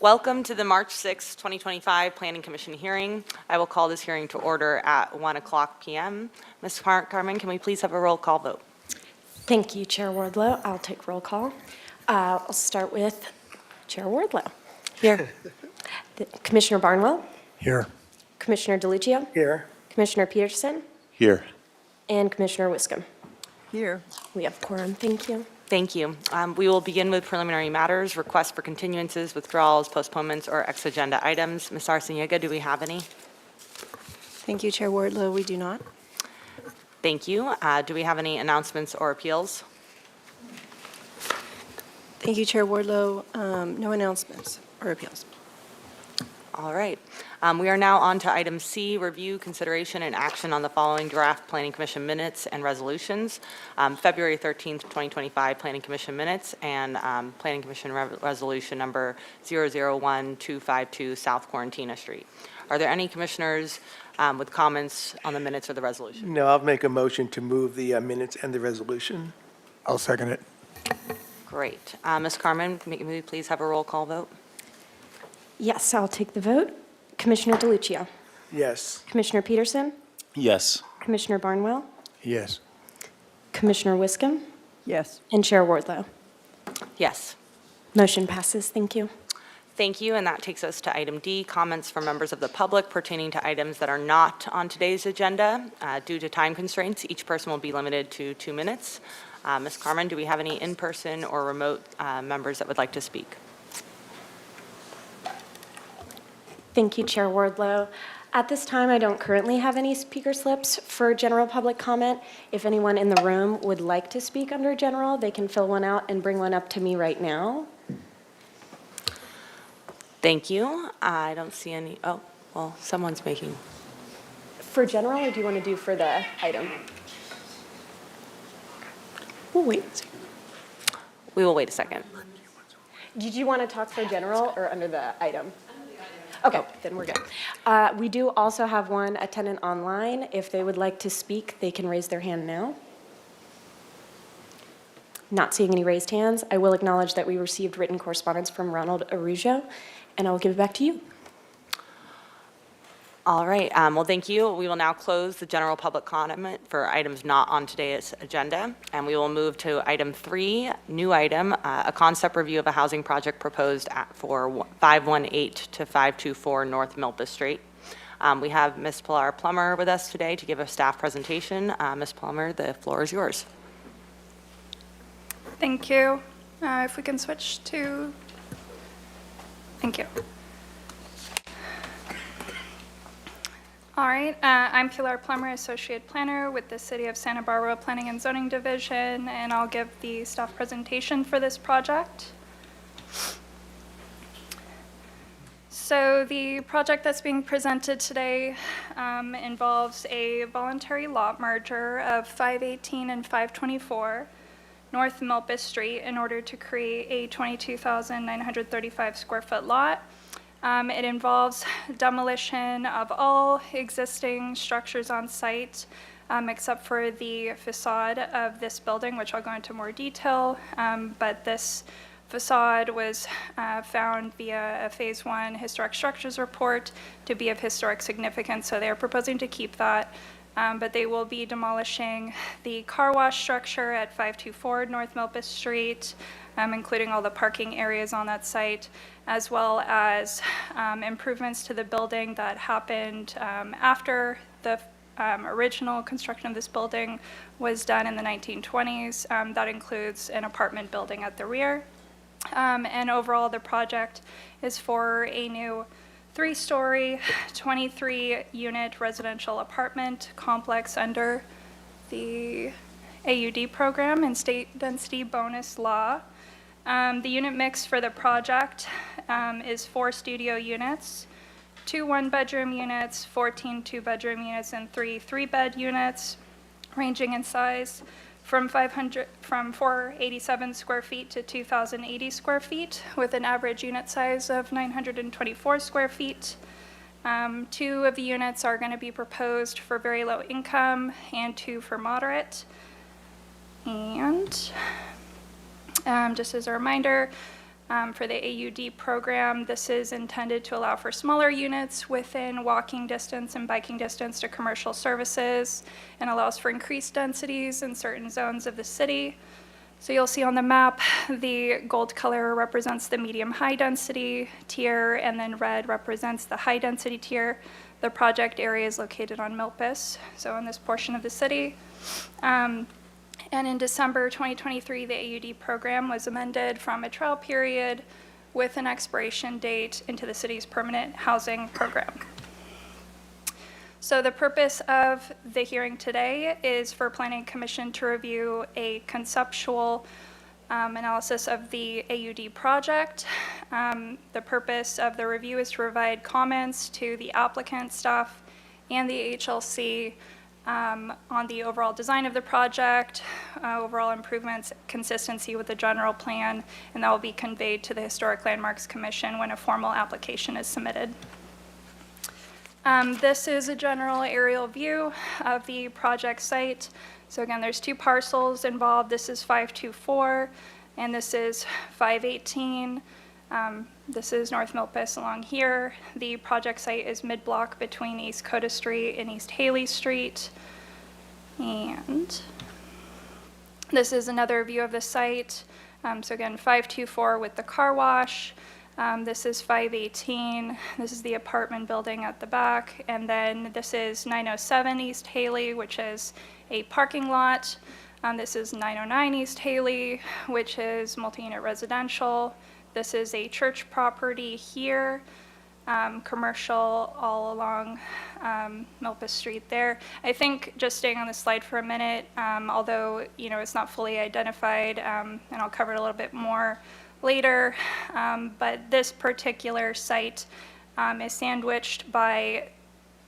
Welcome to the March 6, 2025 Planning Commission hearing. I will call this hearing to order at 1:00 p.m. Ms. Carmen, can we please have a roll call vote? Thank you, Chair Wardlow. I'll take roll call. I'll start with Chair Wardlow. Here. Commissioner Barnwell, Here. Commissioner DeLucia, Here. Commissioner Peterson, Here. and Commissioner Wiscombe. Here. We have quorum. Thank you. Thank you. We will begin with preliminary matters, requests for continuances, withdrawals, postponements, or ex-agenda items. Ms. Arciniega, do we have any? Thank you, Chair Wardlow. We do not. Thank you. Do we have any announcements or appeals? Thank you, Chair Wardlow. No announcements or appeals. All right. We are now on to item C, review, consideration, and action on the following draft Planning Commission minutes and resolutions. February 13th, 2025 Planning Commission minutes and Planning Commission resolution number 001252 South Quarantina Street. Are there any commissioners with comments on the minutes or the resolution? No, I'll make a motion to move the minutes and the resolution. I'll second it. Great. Ms. Carmen, may we please have a roll call vote? Yes, I'll take the vote. Commissioner DeLucia, Yes. Commissioner Peterson, Yes. Commissioner Barnwell, Yes. Commissioner Wiscombe, Yes. and Chair Wardlow. Yes. Motion passes. Thank you. Thank you, and that takes us to item D, comments from members of the public pertaining to items that are not on today's agenda. Due to time constraints, each person will be limited to 2 minutes. Ms. Carmen, do we have any in-person or remote members that would like to speak? Thank you, Chair Wardlow. At this time, I don't currently have any speaker slips for general public comment. If anyone in the room would like to speak under general, they can fill one out and bring one up to me right now. Thank you. I don't see any. Oh, well, someone's making. For general, or do you want to do for the item? We'll wait. We will wait a second. Did you want to talk for general or under the item? Okay, then we're good. We do also have one attendant online. If they would like to speak, they can raise their hand now. Not seeing any raised hands. I will acknowledge that we received written correspondence from Ronald Arujo, and I will give it back to you. All right. Well, thank you. We will now close the general public comment for items not on today's agenda, and we will move to item 3, new item, a concept review of a housing project proposed for 518 to 524 North Milpas Street. We have Ms. Pilar Plummer with us today to give a staff presentation. Ms. Plummer, the floor is yours. Thank you. If we can switch to, thank you. All right, I'm Pilar Plummer, Associate Planner with the City of Santa Barbara Planning and Zoning Division, and I'll give the staff presentation for this project. So the project that's being presented today involves a voluntary lot merger of 518 and 524 North Milpas Street in order to create a 22,935 square foot lot. It involves demolition of all existing structures on site, except for the facade of this building, which I'll go into more detail. But this facade was found via a Phase 1 historic structures report to be of historic significance, so they're proposing to keep that. But they will be demolishing the car wash structure at 524 North Milpas Street, including all the parking areas on that site, as well as improvements to the building that happened after the original construction of this building was done in the 1920s. That includes an apartment building at the rear. And overall, the project is for a new 3-story, 23-unit residential apartment complex under the AUD program and state density bonus law. The unit mix for the project is 4 studio units, 2 one-bedroom units, 14 two-bedroom units, and 3 three-bed units, ranging in size from 487 square feet to 2,080 square feet, with an average unit size of 924 square feet. 2 of the units are going to be proposed for very low income and 2 for moderate. And just as a reminder, for the AUD program. This is intended to allow for smaller units within walking distance and biking distance to commercial services and allows for increased densities in certain zones of the city. So you'll see on the map, the gold color represents the medium-high density tier, and then red represents the high-density tier. The project area is located on Milpas, so in this portion of the city. And in December 2023, the AUD program was amended from a trial period with an expiration date into the city's permanent housing program. So the purpose of the hearing today is for Planning Commission to review a conceptual analysis of the AUD project. The purpose of the review is to provide comments to the applicant, staff, and the HLC on the overall design of the project, overall improvements, consistency with the general plan, and that will be conveyed to the Historic Landmarks Commission when a formal application is submitted. This is a general aerial view of the project site. So again, there's two parcels involved. This is 524, and this is 518. This is North Milpas along here. The project site is mid-block between East Coda Street and East Haley Street. And this is another view of the site. So again, 524 with the car wash. This is 518. This is the apartment building at the back. And then this is 907 East Haley, which is a parking lot. This is 909 East Haley, which is multi-unit residential. This is a church property here, commercial all along Milpas Street there. I think just staying on the slide for a minute, although it's not fully identified, and I'll cover it a little bit more later, but this particular site is sandwiched by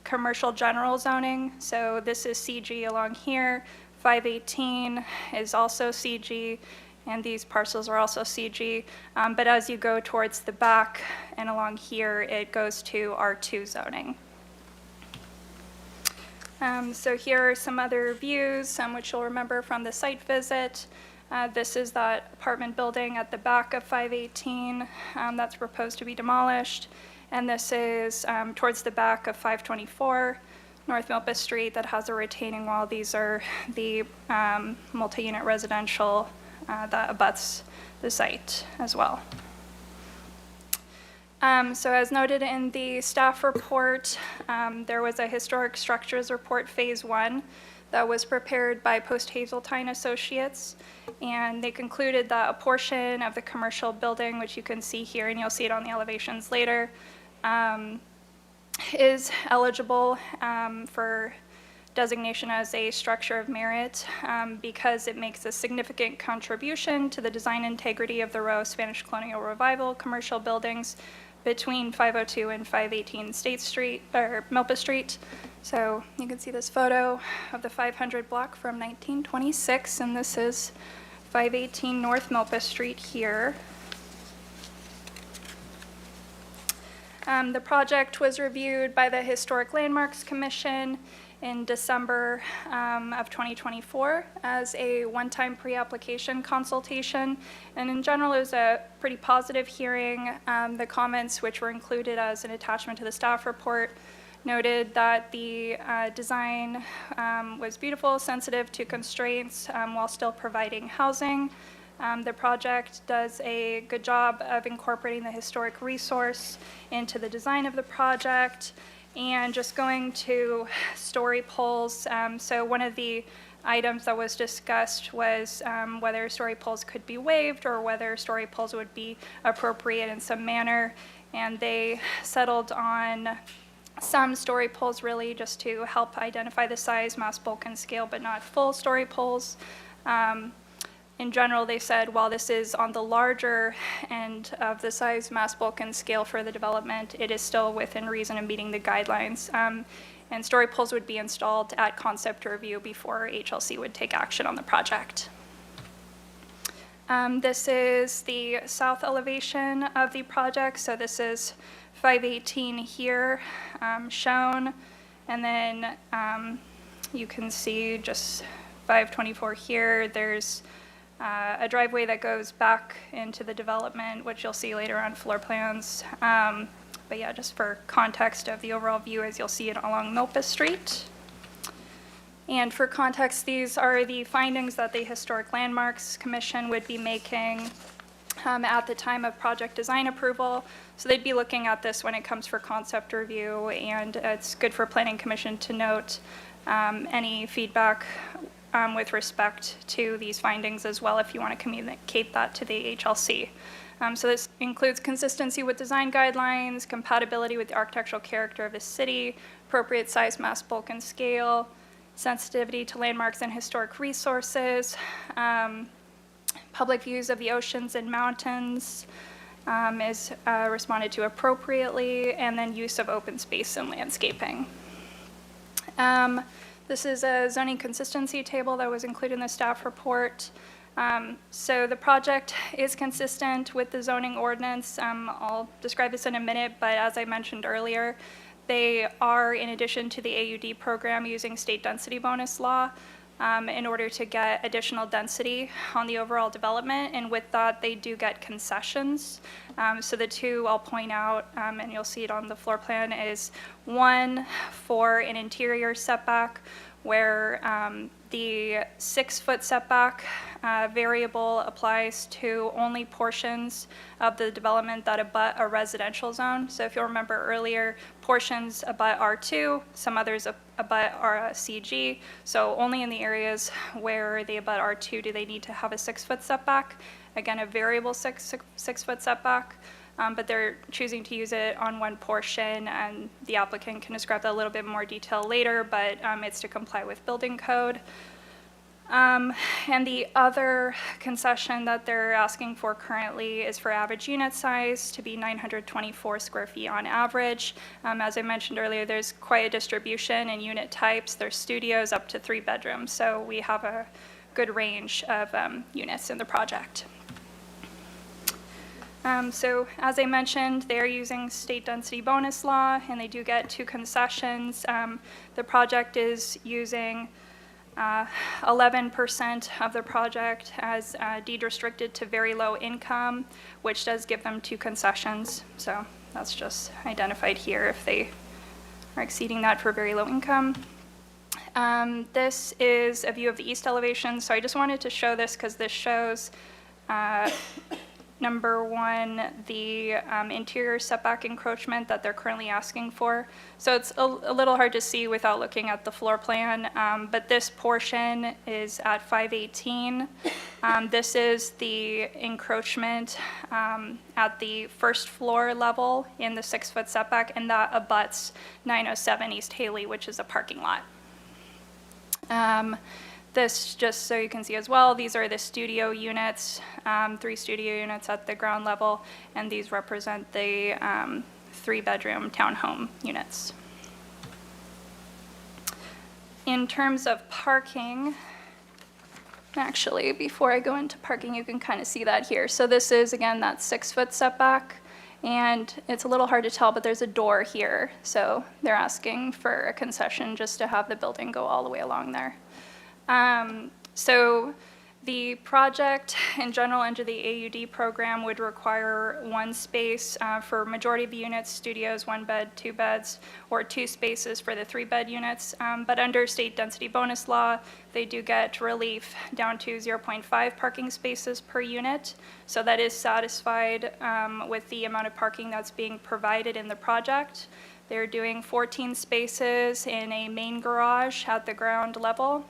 commercial general zoning. So this is CG along here. 518 is also CG, and these parcels are also CG. But as you go towards the back and along here, it goes to R2 zoning. So here are some other views, which you'll remember from the site visit. This is that apartment building at the back of 518 that's proposed to be demolished. And this is towards the back of 524 North Milpas Street that has a retaining wall. These are the multi-unit residential that abuts the site as well. So as noted in the staff report, there was a historic structures report phase 1 that was prepared by Post Hazeltine Associates, and they concluded that a portion of the commercial building, which you can see here, and you'll see it on the elevations later, is eligible for designation as a structure of merit because it makes a significant contribution to the design integrity of the row of Spanish Colonial Revival commercial buildings between 502 and 518 State Street, or Milpas Street. So you can see this photo of the 500 block from 1926, and this is 518 North Milpas Street here. The project was reviewed by the Historic Landmarks Commission in December of 2024 as a one-time pre-application consultation. And in general, it was a pretty positive hearing. The comments, which were included as an attachment to the staff report, noted that the design was beautiful, sensitive to constraints, while still providing housing. The project does a good job of incorporating the historic resource into the design of the project. And just going to story poles, so one of the items that was discussed was whether story poles could be waived or whether story poles would be appropriate in some manner. And they settled on some story poles really just to help identify the size, mass, bulk, and scale, but not full story poles. In general, they said, while this is on the larger end of the size, mass, bulk, and scale for the development, it is still within reason and meeting the guidelines. And story poles would be installed at concept review before HLC would take action on the project. This is the south elevation of the project. So this is 518 here shown. And then you can see just 524 here. There's a driveway that goes back into the development, which you'll see later on floor plans. But yeah, just for context of the overall view, as you'll see it along Milpas Street. And for context, these are the findings that the Historic Landmarks Commission would be making at the time of project design approval. So they'd be looking at this when it comes for concept review, and it's good for Planning Commission to note any feedback with respect to these findings as well, if you want to communicate that to the HLC. So this includes consistency with design guidelines, compatibility with the architectural character of the city, appropriate size, mass, bulk, and scale, sensitivity to landmarks and historic resources, public views of the oceans and mountains is responded to appropriately, and then use of open space and landscaping. This is a zoning consistency table that was included in the staff report. So the project is consistent with the zoning ordinance. I'll describe this in a minute, but as I mentioned earlier, they are, in addition to the AUD program, using state density bonus law in order to get additional density on the overall development, and with that, they do get concessions. So the two I'll point out, and you'll see it on the floor plan, is one for an interior setback where the 6-foot setback variable applies to only portions of the development that abut a residential zone. So if you'll remember earlier, portions abut R2, some others abut CG. So only in the areas where they abut R2 do they need to have a 6-foot setback. Again, a variable six-foot setback. But they're choosing to use it on one portion, and the applicant can describe that a little bit more detail later, but it's to comply with building code. And the other concession that they're asking for currently is for average unit size to be 924 square feet on average. As I mentioned earlier, there's quite a distribution in unit types. There's studios up to 3 bedrooms, so we have a good range of units in the project. So as I mentioned, they're using state density bonus law, and they do get 2 concessions. The project is using 11% of the project as deed restricted to very low income, which does give them 2 concessions. So that's just identified here if they are exceeding that for very low income. This is a view of the east elevation. So I just wanted to show this because this shows number one, the interior setback encroachment that they're currently asking for. So it's a little hard to see without looking at the floor plan, but this portion is at 518. This is the encroachment at the first floor level in the 6-foot setback, and that abuts 907 East Haley, which is a parking lot. This, just so you can see as well, these are the studio units, 3 studio units at the ground level, and these represent the 3-bedroom townhome units. In terms of parking, actually, before I go into parking, you can kind of see that here. So this is, again, that 6-foot setback, and it's a little hard to tell, but there's a door here. So they're asking for a concession just to have the building go all the way along there. So the project in general under the AUD program would require 1 space for majority of the units, studios, 1 bed, 2 beds, or 2 spaces for the 3-bed units. But under state density bonus law, they do get relief down to 0.5 parking spaces per unit. So that is satisfied with the amount of parking that's being provided in the project. They're doing 14 spaces in a main garage at the ground level,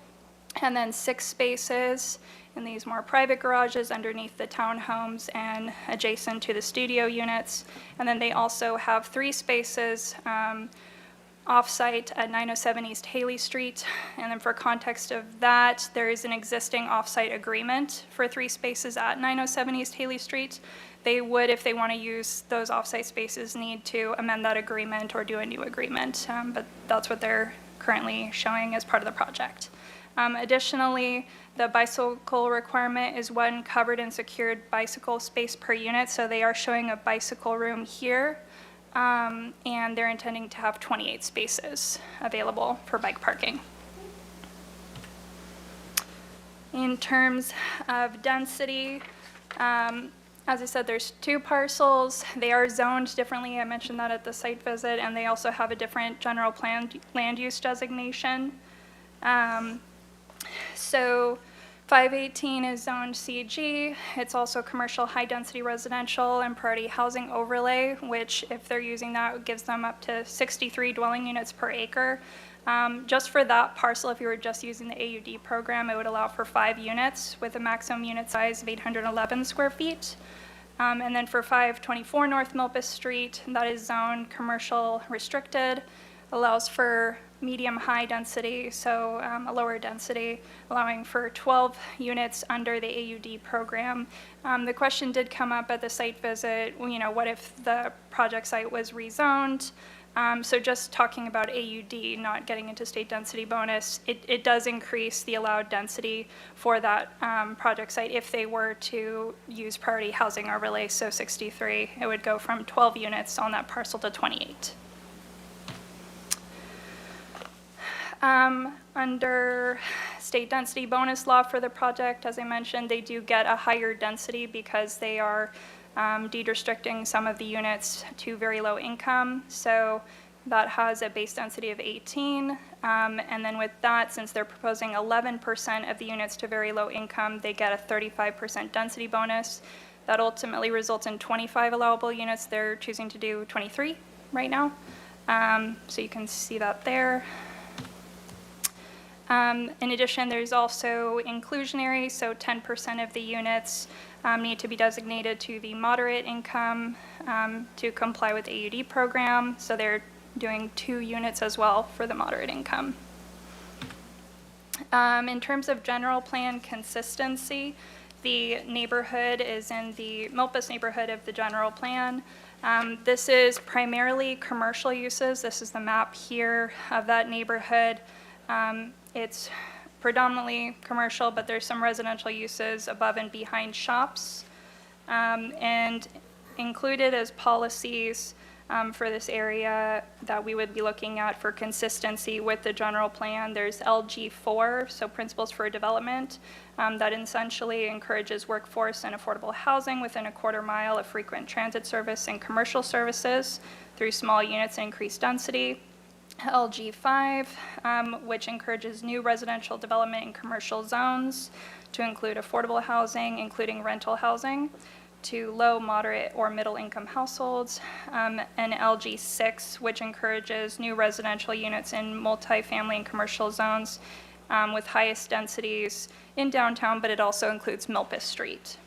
and then 6 spaces in these more private garages underneath the townhomes and adjacent to the studio units. And then they also have 3 spaces off-site at 907 East Haley Street. And then for context of that, there is an existing off-site agreement for 3 spaces at 907 East Haley Street. They would, if they want to use those off-site spaces, need to amend that agreement or do a new agreement. But that's what they're currently showing as part of the project. Additionally, the bicycle requirement is 1 covered and secured bicycle space per unit, so they are showing a bicycle room here, and they're intending to have 28 spaces available for bike parking. In terms of density, as I said, there's 2 parcels. They are zoned differently. I mentioned that at the site visit, and they also have a different general plan land use designation. So 518 is zoned CG. It's also commercial high-density residential and priority housing overlay, which if they're using that, gives them up to 63 dwelling units per acre. Just for that parcel, if you were just using the AUD program, it would allow for 5 units with a maximum unit size of 811 square feet. And then for 524 North Milpas Street, that is zoned commercial restricted, allows for medium-high density, so a lower density, allowing for 12 units under the AUD program. The question did come up at the site visit, what if the project site was rezoned? So just talking about AUD, not getting into state density bonus, it does increase the allowed density for that project site if they were to use priority housing overlay, so 63. It would go from 12 units on that parcel to 28. Under state density bonus law for the project, as I mentioned, they do get a higher density because they are deed restricting some of the units to very low income. So that has a base density of 18. And then with that, since they're proposing 11% of the units to very low income, they get a 35% density bonus. That ultimately results in 25 allowable units. They're choosing to do 23 right now. So you can see that there. In addition, there's also inclusionary, so 10% of the units need to be designated to the moderate income to comply with the AUD program, so they're doing 2 units as well for the moderate income. In terms of general plan consistency, the neighborhood is in the Milpas neighborhood of the general plan. This is primarily commercial uses. This is the map here of that neighborhood. It's predominantly commercial, but there's some residential uses above and behind shops. And included as policies for this area that we would be looking at for consistency with the general plan, there's LG4, so Principles for Development, that essentially encourages workforce and affordable housing within a quarter mile of frequent transit service and commercial services through small units and increased density. LG5, which encourages new residential development in commercial zones to include affordable housing, including rental housing, to low, moderate, or middle-income households, and LG6, which encourages new residential units in multifamily and commercial zones with highest densities in downtown, but it also includes Milpas Street.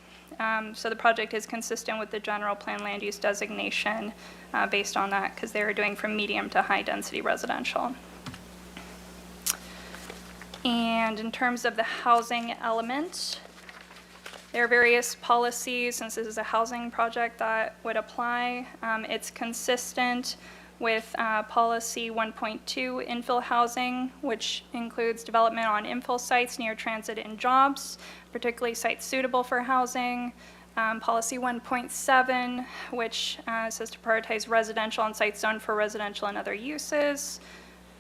So the project is consistent with the general plan land use designation based on that, because they are doing from medium to high density residential. And in terms of the housing element, there are various policies, since this is a housing project, that would apply. It's consistent with policy 1.2 infill housing, which includes development on infill sites near transit and jobs, particularly sites suitable for housing. Policy 1.7, which says to prioritize residential on sites zoned for residential and other uses.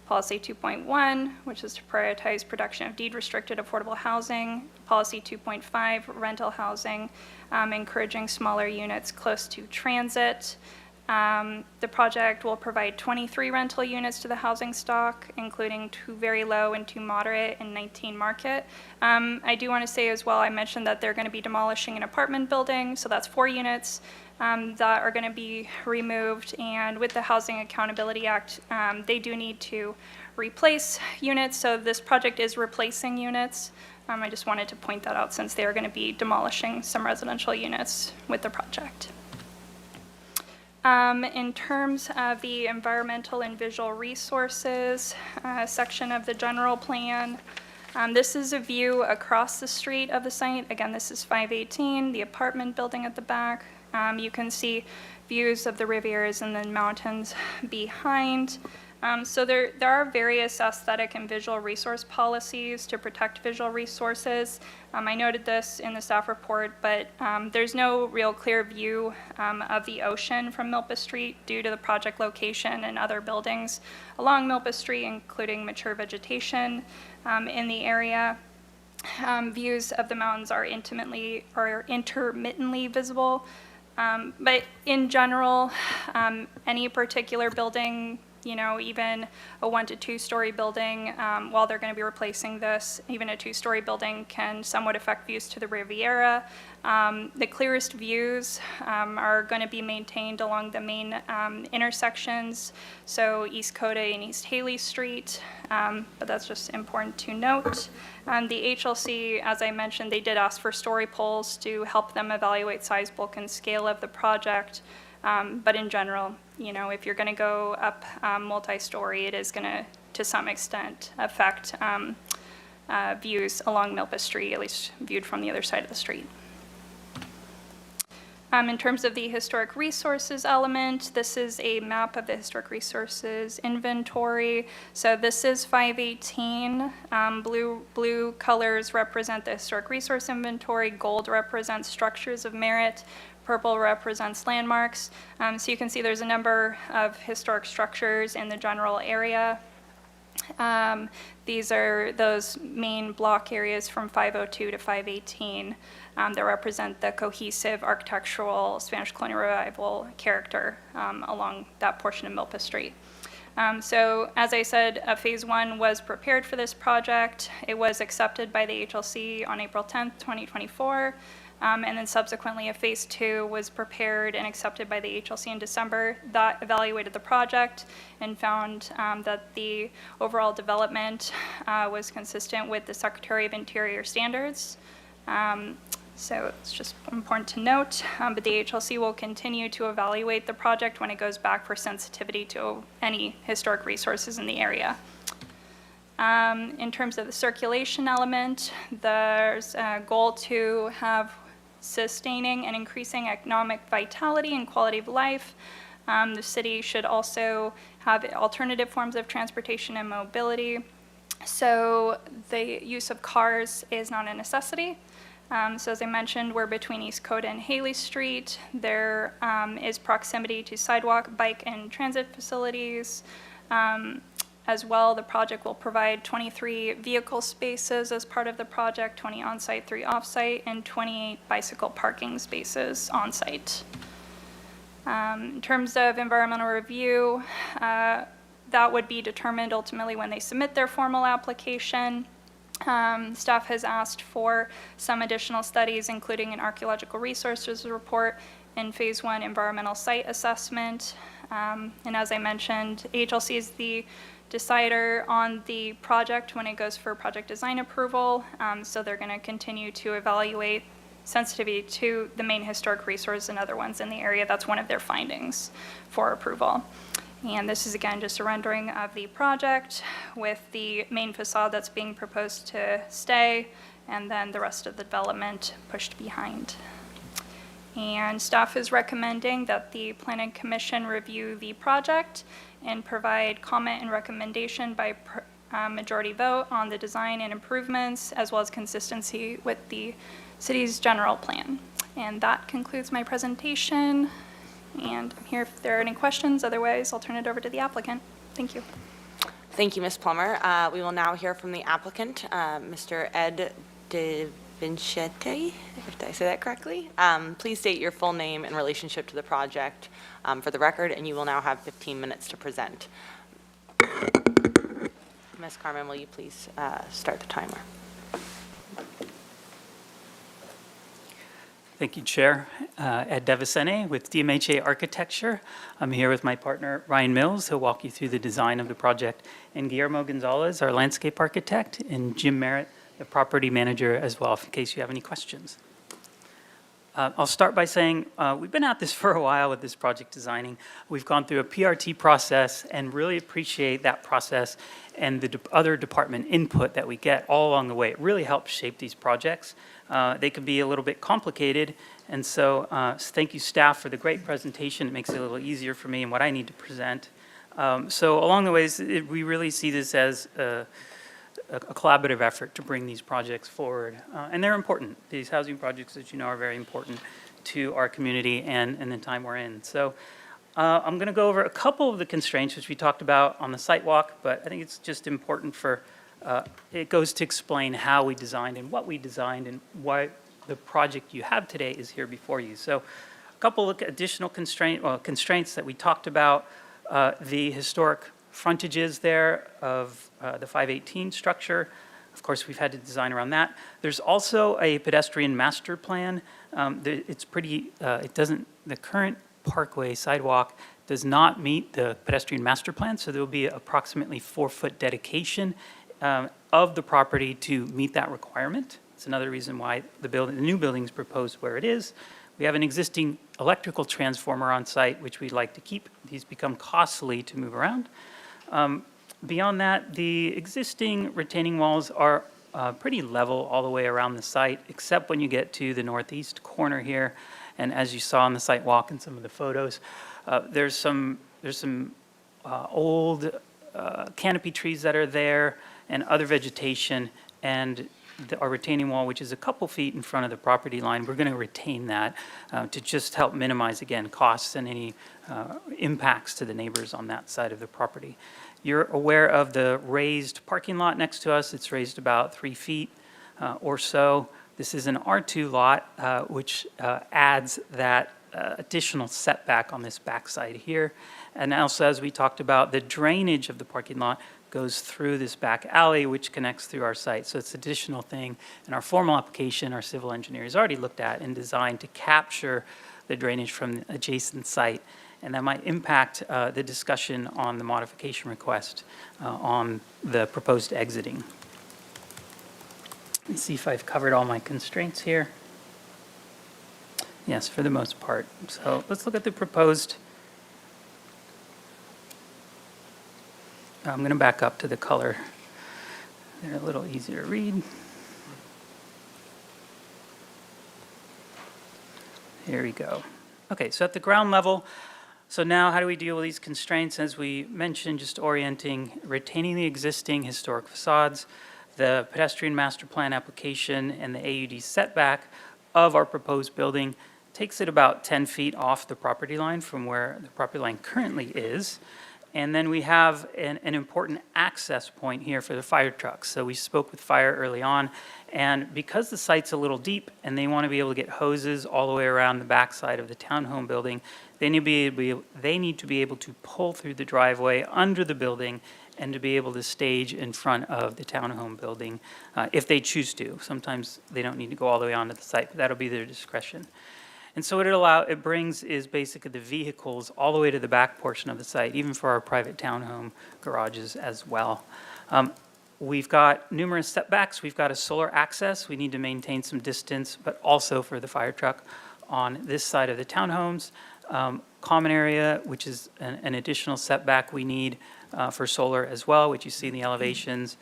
Policy 2.1, which is to prioritize production of deed-restricted affordable housing. Policy 2.5, rental housing, encouraging smaller units close to transit. The project will provide 23 rental units to the housing stock, including 2 very low and 2 moderate and 19 market. I do want to say as well, I mentioned that they're going to be demolishing an apartment building, so that's 4 units that are going to be removed. And with the Housing Accountability Act, they do need to replace units, so this project is replacing units. I just wanted to point that out since they are going to be demolishing some residential units with the project. In terms of the environmental and visual resources section of the general plan, this is a view across the street of the site. Again, this is 518, the apartment building at the back. You can see views of the Rivieras and the mountains behind. So there are various aesthetic and visual resource policies to protect visual resources. I noted this in the staff report, but there's no real clear view of the ocean from Milpas Street due to the project location and other buildings along Milpas Street, including mature vegetation in the area. views of the mountains are intermittently visible. But in general, any particular building, even a 1 to 2 story building, while they're going to be replacing this, even a 2-story building can somewhat affect views to the Riviera. The clearest views are going to be maintained along the main intersections, so East Coda and East Haley Street, but that's just important to note. The HLC, as I mentioned, they did ask for story poles to help them evaluate size, bulk, and scale of the project. But in general, if you're going to go up multi-story, it is going to some extent, affect views along Milpa Street, at least viewed from the other side of the street. In terms of the historic resources element, this is a map of the historic resources inventory. So this is 518. Blue colors represent the historic resource inventory. Gold represents structures of merit. Purple represents landmarks. So you can see there's a number of historic structures in the general area. These are those main block areas from 502 to 518 that represent the cohesive architectural Spanish colonial revival character along that portion of Milpa Street. So as I said, phase 1 was prepared for this project. It was accepted by the HLC on April 10th, 2024. And then subsequently, a phase 2 was prepared and accepted by the HLC in December. That evaluated the project and found that the overall development was consistent with the Secretary of Interior standards. So it's just important to note, but the HLC will continue to evaluate the project when it goes back for sensitivity to any historic resources in the area. In terms of the circulation element, there's a goal to have sustaining and increasing economic vitality and quality of life. The city should also have alternative forms of transportation and mobility. So the use of cars is not a necessity. So as I mentioned, we're between East Coda and Haley Street. There is proximity to sidewalk, bike, and transit facilities. As well, the project will provide 23 vehicle spaces as part of the project, 20 on-site, 3 off-site, and 28 bicycle parking spaces on-site. In terms of environmental review, that would be determined ultimately when they submit their formal application. Staff has asked for some additional studies, including an archaeological resources report and phase 1 environmental site assessment. And as I mentioned, HLC is the decider on the project when it goes for project design approval. So they're going to continue to evaluate sensitivity to the main historic resource and other ones in the area. That's one of their findings for approval. And this is again just a rendering of the project with the main facade that's being proposed to stay, and then the rest of the development pushed behind. And staff is recommending that the Planning Commission review the project and provide comment and recommendation by majority vote on the design and improvements, as well as consistency with the city's general plan. And that concludes my presentation. And I'm here if there are any questions. Otherwise, I'll turn it over to the applicant. Thank you. Thank you, Ms. Plummer. We will now hear from the applicant, Mr. Ed De Vincente, did I say that correctly? Please state your full name in relationship to the project for the record, and you will now have 15 minutes to present. Ms. Carmen, will you please start the timer? Thank you, Chair. Ed De Vincente with DMHA Architecture. I'm here with my partner, Ryan Mills, who'll walk you through the design of the project, and Guillermo Gonzalez, our landscape architect, and Jim Merritt, the property manager as well, in case you have any questions. I'll start by saying we've been at this for a while with this project designing. We've gone through a PRT process and really appreciate that process and the other department input that we get all along the way. It really helps shape these projects. They can be a little bit complicated, and so thank you, staff, for the great presentation. It makes it a little easier for me and what I need to present. So along the ways, we really see this as a collaborative effort to bring these projects forward. And they're important. These housing projects, as you know, are very important to our community and the time we're in. So I'm going to go over a couple of the constraints which we talked about on the site walk, but I think it's just important for it goes to explain how we designed and what we designed and why the project you have today is here before you. So a couple of additional constraints that we talked about, the historic frontages there of the 518 structure. Of course, we've had to design around that. There's also a pedestrian master plan. It's pretty, the current parkway sidewalk does not meet the pedestrian master plan, so there will be approximately 4-foot dedication of the property to meet that requirement. It's another reason why the new building is proposed where it is. We have an existing electrical transformer on site, which we'd like to keep. These become costly to move around. Beyond that, the existing retaining walls are pretty level all the way around the site, except when you get to the northeast corner here. And as you saw on the site walk and some of the photos, there's some old canopy trees that are there and other vegetation. And our retaining wall, which is a couple feet in front of the property line, we're going to retain that to just help minimize, again, costs and any impacts to the neighbors on that side of the property. You're aware of the raised parking lot next to us. It's raised about 3 feet or so. This is an R2 lot, which adds that additional setback on this backside here. And also, as we talked about, the drainage of the parking lot goes through this back alley, which connects through our site. So it's an additional thing. In our formal application, our civil engineer has already looked at and designed to capture the drainage from the adjacent site. And that might impact the discussion on the modification request on the proposed exiting. Let's see if I've covered all my constraints here. Yes, for the most part. So let's look at the proposed. I'm going to back up to the color. They're a little easier to read. Here we go. Okay, so at the ground level, so now how do we deal with these constraints? As we mentioned, just orienting, retaining the existing historic facades, the pedestrian master plan application, and the AUD setback of our proposed building takes it about 10 feet off the property line from where the property line currently is. And then we have an important access point here for the fire trucks. So we spoke with fire early on, and because the site's a little deep and they want to be able to get hoses all the way around the backside of the townhome building, they need to be able to pull through the driveway under the building and to be able to stage in front of the townhome building if they choose to. Sometimes they don't need to go all the way onto the site, but that'll be their discretion. And so what it brings is basically the vehicles all the way to the back portion of the site, even for our private townhome garages as well. We've got numerous setbacks. We've got a solar access. We need to maintain some distance, but also for the fire truck on this side of the townhomes. Common area, which is an additional setback we need for solar as well, which you see in the elevations.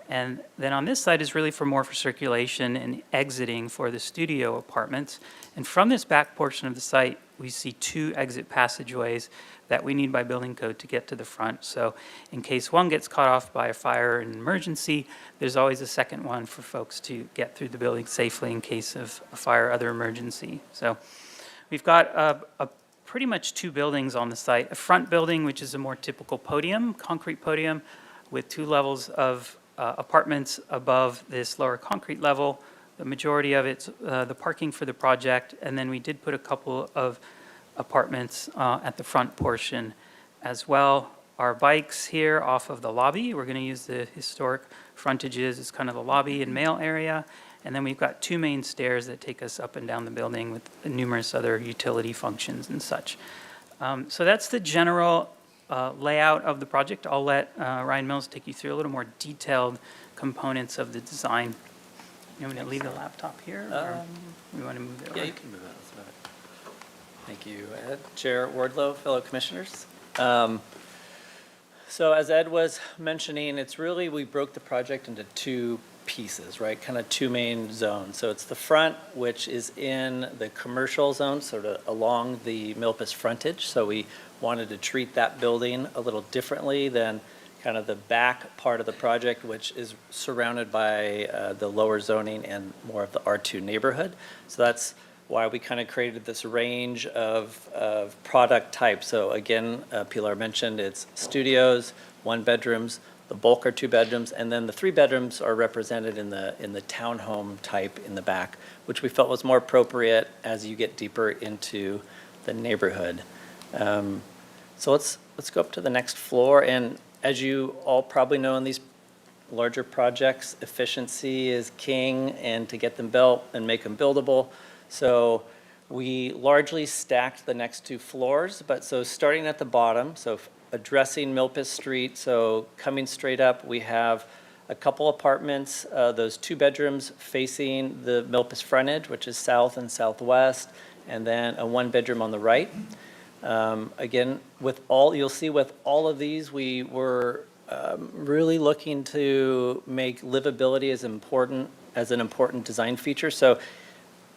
And then on this side is really more for circulation and exiting for the studio apartments. And from this back portion of the site, we see 2 exit passageways that we need by building code to get to the front. So in case one gets cut off by a fire or an emergency, there's always a second one for folks to get through the building safely in case of a fire or other emergency. So we've got pretty much 2 buildings on the site. A front building, which is a more typical podium, concrete podium, with 2 levels of apartments above this lower concrete level. The majority of it's the parking for the project, and then we did put a couple of apartments at the front portion as well. Our bikes here off of the lobby, we're going to use the historic frontages as kind of the lobby and mail area, and then we've got 2 main stairs that take us up and down the building with numerous other utility functions and such. So that's the general layout of the project. I'll let Ryan Mills take you through a little more detailed components of the design. You want me to leave the laptop here, or we want to move it? Yeah, you can move it. That's about it. Thank you, Ed. Chair Wardlow, fellow commissioners. So as Ed was mentioning, it's really, we broke the project into 2 pieces, right? Kind of 2 main zones. So it's the front, which is in the commercial zone, sort of along the Milpas frontage. So we wanted to treat that building a little differently than kind of the back part of the project, which is surrounded by the lower zoning and more of the R2 neighborhood. So that's why we kind of created this range of product types. So again, Pilar mentioned it's studios, 1 bedrooms, The bulk are 2 bedrooms, and then the 3 bedrooms are represented in the townhome type in the back, which we felt was more appropriate as you get deeper into the neighborhood. So let's go up to the next floor, and as you all probably know in these larger projects, efficiency is king, and to get them built and make them buildable. So we largely stacked the next 2 floors, but so starting at the bottom, so addressing Milpas Street, so coming straight up, we have a couple apartments, those 2 bedrooms facing the Milpas frontage, which is south and southwest, and then a 1-bedroom on the right. Again, you'll see with all of these, we were really looking to make livability as an important design feature. So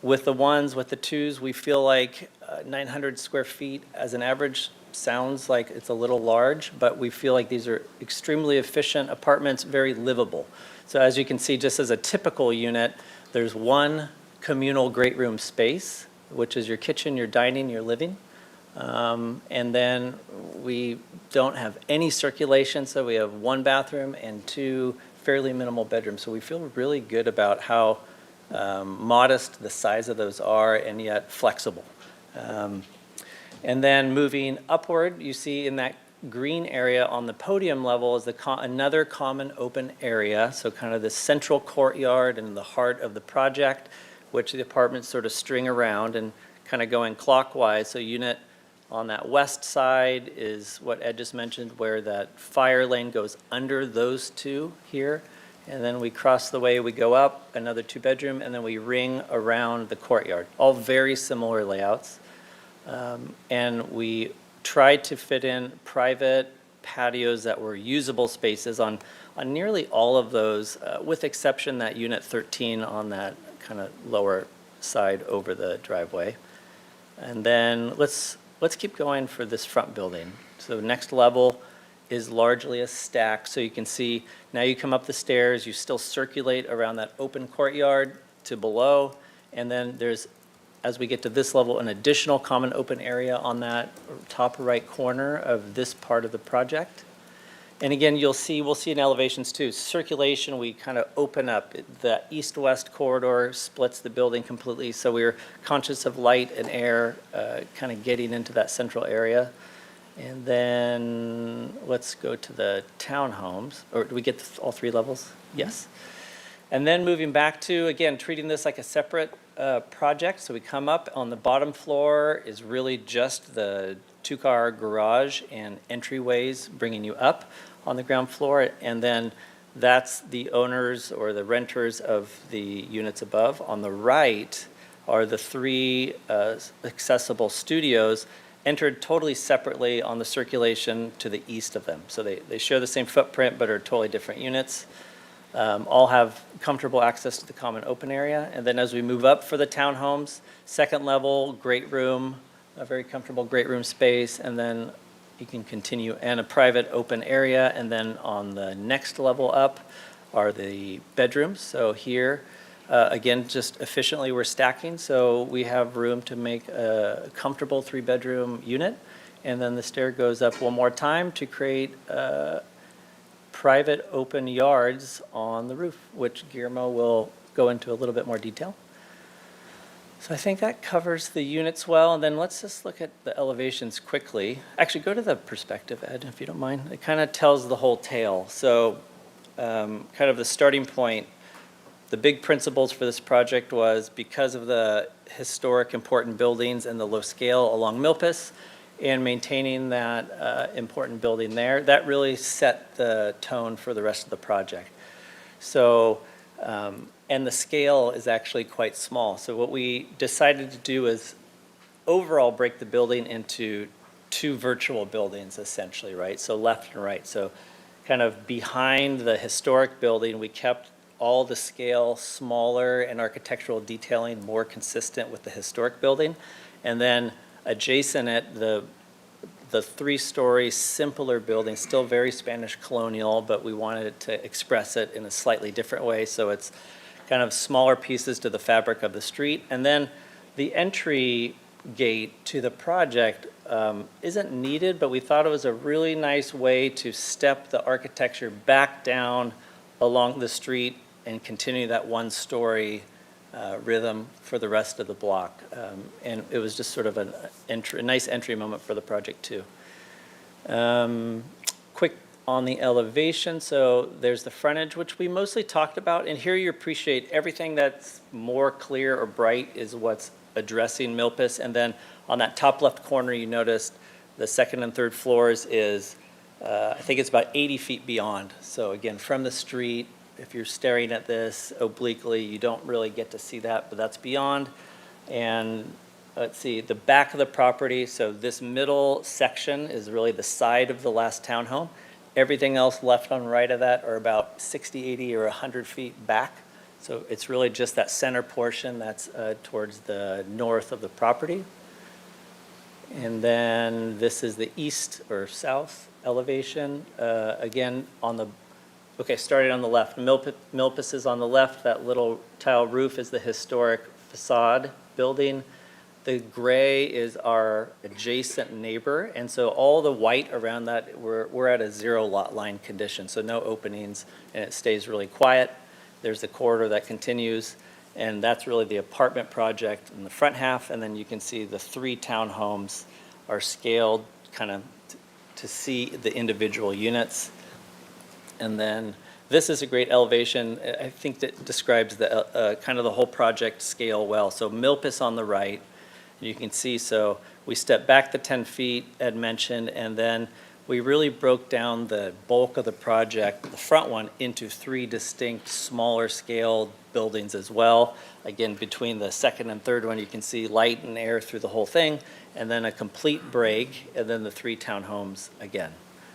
with the 1s, with the 2s, we feel like 900 square feet as an average sounds like it's a little large, but we feel like these are extremely efficient apartments, very livable. So as you can see, just as a typical unit, there's 1 communal great room space, which is your kitchen, your dining, your living. And then we don't have any circulation, so we have 1 bathroom and 2 fairly minimal bedrooms. So we feel really good about how modest the size of those are and yet flexible. And then moving upward, you see in that green area on the podium level is another common open area, so kind of the central courtyard in the heart of the project, which the apartments sort of string around and kind of going clockwise. So unit on that west side is what Ed just mentioned, where that fire lane goes under those 2 here. And then we cross the way, we go up, another 2-bedroom, and then we ring around the courtyard. All very similar layouts. And we tried to fit in private patios that were usable spaces on nearly all of those, with exception that unit 13 on that kind of lower side over the driveway. And then let's keep going for this front building. So next level is largely a stack. So you can see now you come up the stairs, you still circulate around that open courtyard to below, and then there's, as we get to this level, an additional common open area on that top right corner of this part of the project. And again, we'll see in elevations too, circulation, we kind of open up. The east-west corridor splits the building completely, so we're conscious of light and air kind of getting into that central area. And then let's go to the townhomes, or do we get all 3 levels? Yes. And then moving back to, again, treating this like a separate project. So we come up on the bottom floor is really just the 2-car garage and entryways bringing you up on the ground floor. And then that's the owners or the renters of the units above. On the right are the 3 accessible studios entered totally separately on the circulation to the east of them. So they share the same footprint but are totally different units. All have comfortable access to the common open area. And then as we move up for the townhomes, 2nd level, great room, a very comfortable great room space, and then you can continue, and a private open area. And then on the next level up are the bedrooms. So here, again, just efficiently we're stacking, so we have room to make a comfortable 3-bedroom unit. And then the stair goes up one more time to create private open yards on the roof, which Guillermo will go into a little bit more detail. So I think that covers the units well, and then let's just look at the elevations quickly. Actually, go to the perspective, Ed, if you don't mind. It kind of tells the whole tale. So kind of the starting point, the big principles for this project was because of the historic important buildings and the low scale along Milpas, and maintaining that important building there, that really set the tone for the rest of the project. So, and the scale is actually quite small. So what we decided to do is overall break the building into 2 virtual buildings, essentially, right? So left and right. So kind of behind the historic building, we kept all the scale smaller and architectural detailing more consistent with the historic building. And then adjacent it, the 3-story simpler building, still very Spanish colonial, but we wanted to express it in a slightly different way. So it's kind of smaller pieces to the fabric of the street. And then the entry gate to the project isn't needed, but we thought it was a really nice way to step the architecture back down along the street and continue that one-story rhythm for the rest of the block. And it was just sort of a nice entry moment for the project, too. Quick on the elevation, so there's the frontage, which we mostly talked about, and here you appreciate everything that's more clear or bright is what's addressing Milpas, and then on that top left corner, you noticed the second and third floors is, I think it's about 80 feet beyond. So again, from the street, if you're staring at this obliquely, you don't really get to see that, but that's beyond. And let's see, the back of the property, so this middle section is really the side of the last townhome. Everything else left on right of that are about 60, 80, or 100 feet back. So it's really just that center portion that's towards the north of the property. And then this is the east or south elevation. Again, starting on the left. Milpas is on the left. That little tile roof is the historic facade building. The gray is our adjacent neighbor, and so all the white around that, we're at a zero lot line condition, so no openings, and it stays really quiet. There's the corridor that continues, and that's really the apartment project in the front half, and then you can see the 3 townhomes are scaled kind of to see the individual units. And then this is a great elevation. I think that describes the kind of the whole project scale well. So Milpas on the right, you can see, so we stepped back the 10 feet, Ed mentioned, and then we really broke down the bulk of the project, the front one, into 3 distinct smaller scale buildings as well. Again, between the second and third one, you can see light and air through the whole thing, and then a complete break, and then the 3 townhomes again.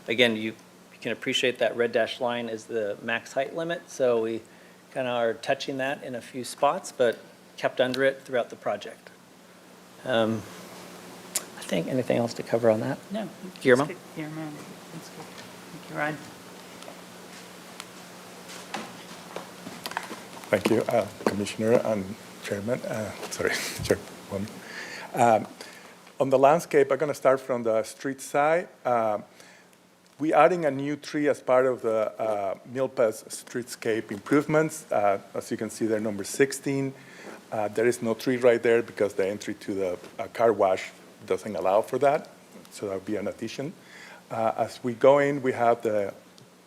Again, you can appreciate that red dashed line is the max height limit, so we kind of are touching that in a few spots, but kept under it throughout the project. I think anything else to cover on that? No. Guillermo? Guillermo, that's good. Thank you, Ryan. Thank you, Commissioner and Chairman, Chairwoman. On the landscape, I'm going to start from the street side. We're adding a new tree as part of the Milpas streetscape improvements. As you can see there, number 16. There is no tree right there because the entry to the car wash doesn't allow for that, so that'll be an addition. As we go in, we have the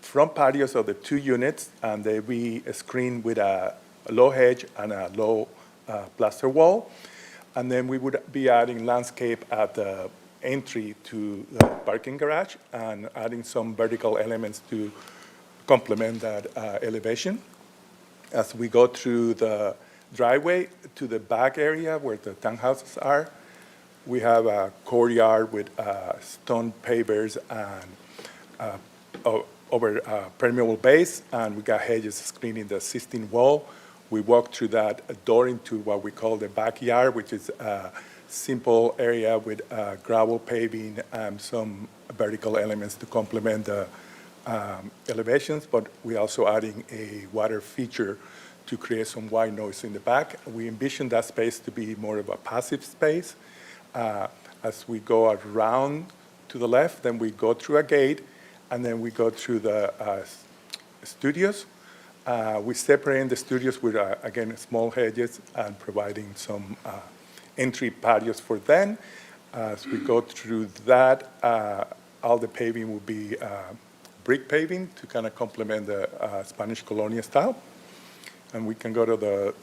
front patios of the 2 units, and they be screened with a low hedge and a low plaster wall. And then we would be adding landscape at the entry to the parking garage and adding some vertical elements to complement that elevation. As we go through the driveway to the back area where the townhouses are, we have a courtyard with stone pavers and over permeable base, and we got hedges screening the existing wall. We walk through that door into what we call the backyard, which is a simple area with gravel paving and some vertical elements to complement the elevations, but we're also adding a water feature to create some white noise in the back. We envision that space to be more of a passive space. As we go around to the left, then we go through a gate, and then we go through the studios. We separate the studios with, again, small hedges and providing some entry patios for them. As we go through that, all the paving will be brick paving to kind of complement the Spanish colonial style. And we can go to the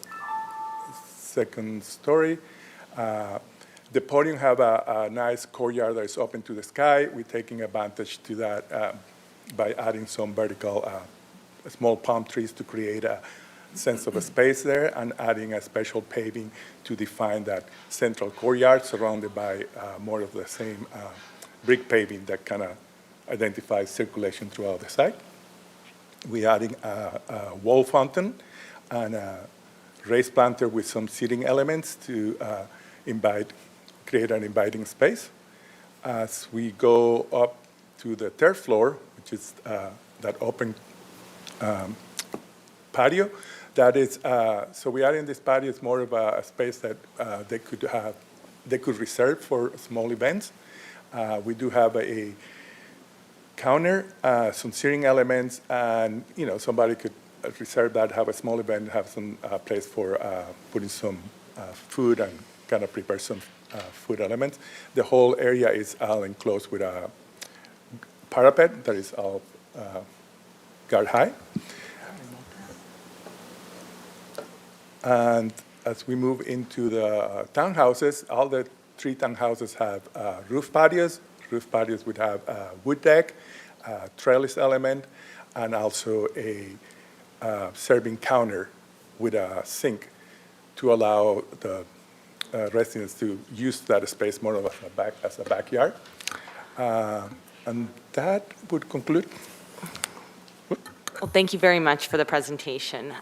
second story. The podium have a nice courtyard that is open to the sky. We're taking advantage to that by adding some vertical small palm trees to create a sense of a space there, and adding a special paving to define that central courtyard surrounded by more of the same brick paving that kind of identifies circulation throughout the site. We're adding a wall fountain and a raised planter with some seating elements to create an inviting space. As we go up to the 3rd floor, which is that open patio, that is, so we are in this patio, it's more of a space that they could have they could reserve for small events. We do have a counter, some seating elements, and, somebody could reserve that, have a small event, have some place for putting some food and kind of prepare some food elements. The whole area is all enclosed with a parapet that is all guard high. And as we move into the townhouses, all the 3 townhouses have roof patios. Roof patios would have a wood deck, a trellis element, and also a serving counter with a sink to allow the residents to use that space more as a backyard. And that would conclude. Well, thank you very much for the presentation.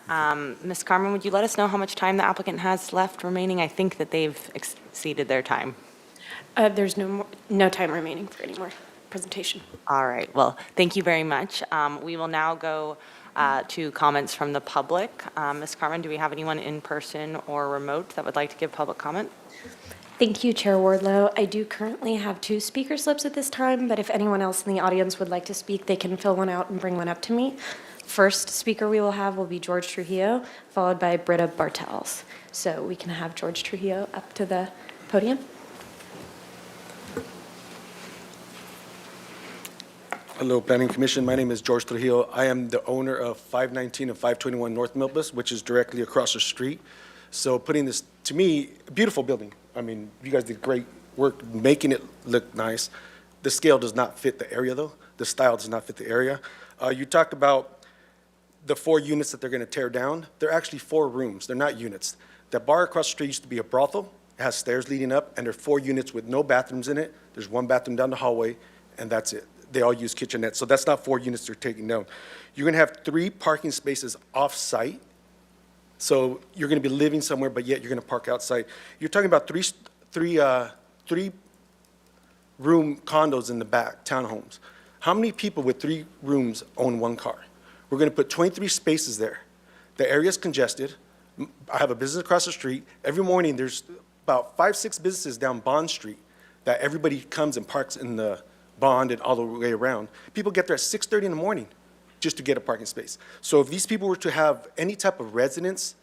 Ms. Carmen, would you let us know how much time the applicant has left remaining? I think that they've exceeded their time. There's no time remaining for any more presentation. All right, well, thank you very much. We will now go to comments from the public. Ms. Carmen, do we have anyone in person or remote that would like to give public comment? Thank you, Chair Wardlow. I do currently have 2 speaker slips at this time, but if anyone else in the audience would like to speak, they can fill one out and bring one up to me. First speaker we will have will be George Trujillo, followed by Britta Bartels. So we can have George Trujillo up to the podium. Hello, Planning Commission. My name is George Trujillo. I am the owner of 519 and 521 North Milpas, which is directly across the street. So putting this, to me, a beautiful building. I mean, you guys did great work making it look nice. The scale does not fit the area, though. The style does not fit the area. You talked about the 4 units that they're going to tear down. They're actually 4 rooms. They're not units. The bar across the street used to be a brothel. It has stairs leading up, and there are 4 units with no bathrooms in it. There's 1 bathroom down the hallway, and that's it. They all use kitchenettes, so that's not 4 units they're taking down. You're going to have 3 parking spaces off-site. So you're going to be living somewhere, but yet you're going to park outside. You're talking about three room condos in the back, townhomes. How many people with 3 rooms own 1 car? We're going to put 23 spaces there. The area is congested. I have a business across the street. Every morning, there's about 5, 6 businesses down Bond Street that everybody comes and parks in the Bond and all the way around. People get there at 6:30 in the morning just to get a parking space. So if these people were to have any type of residents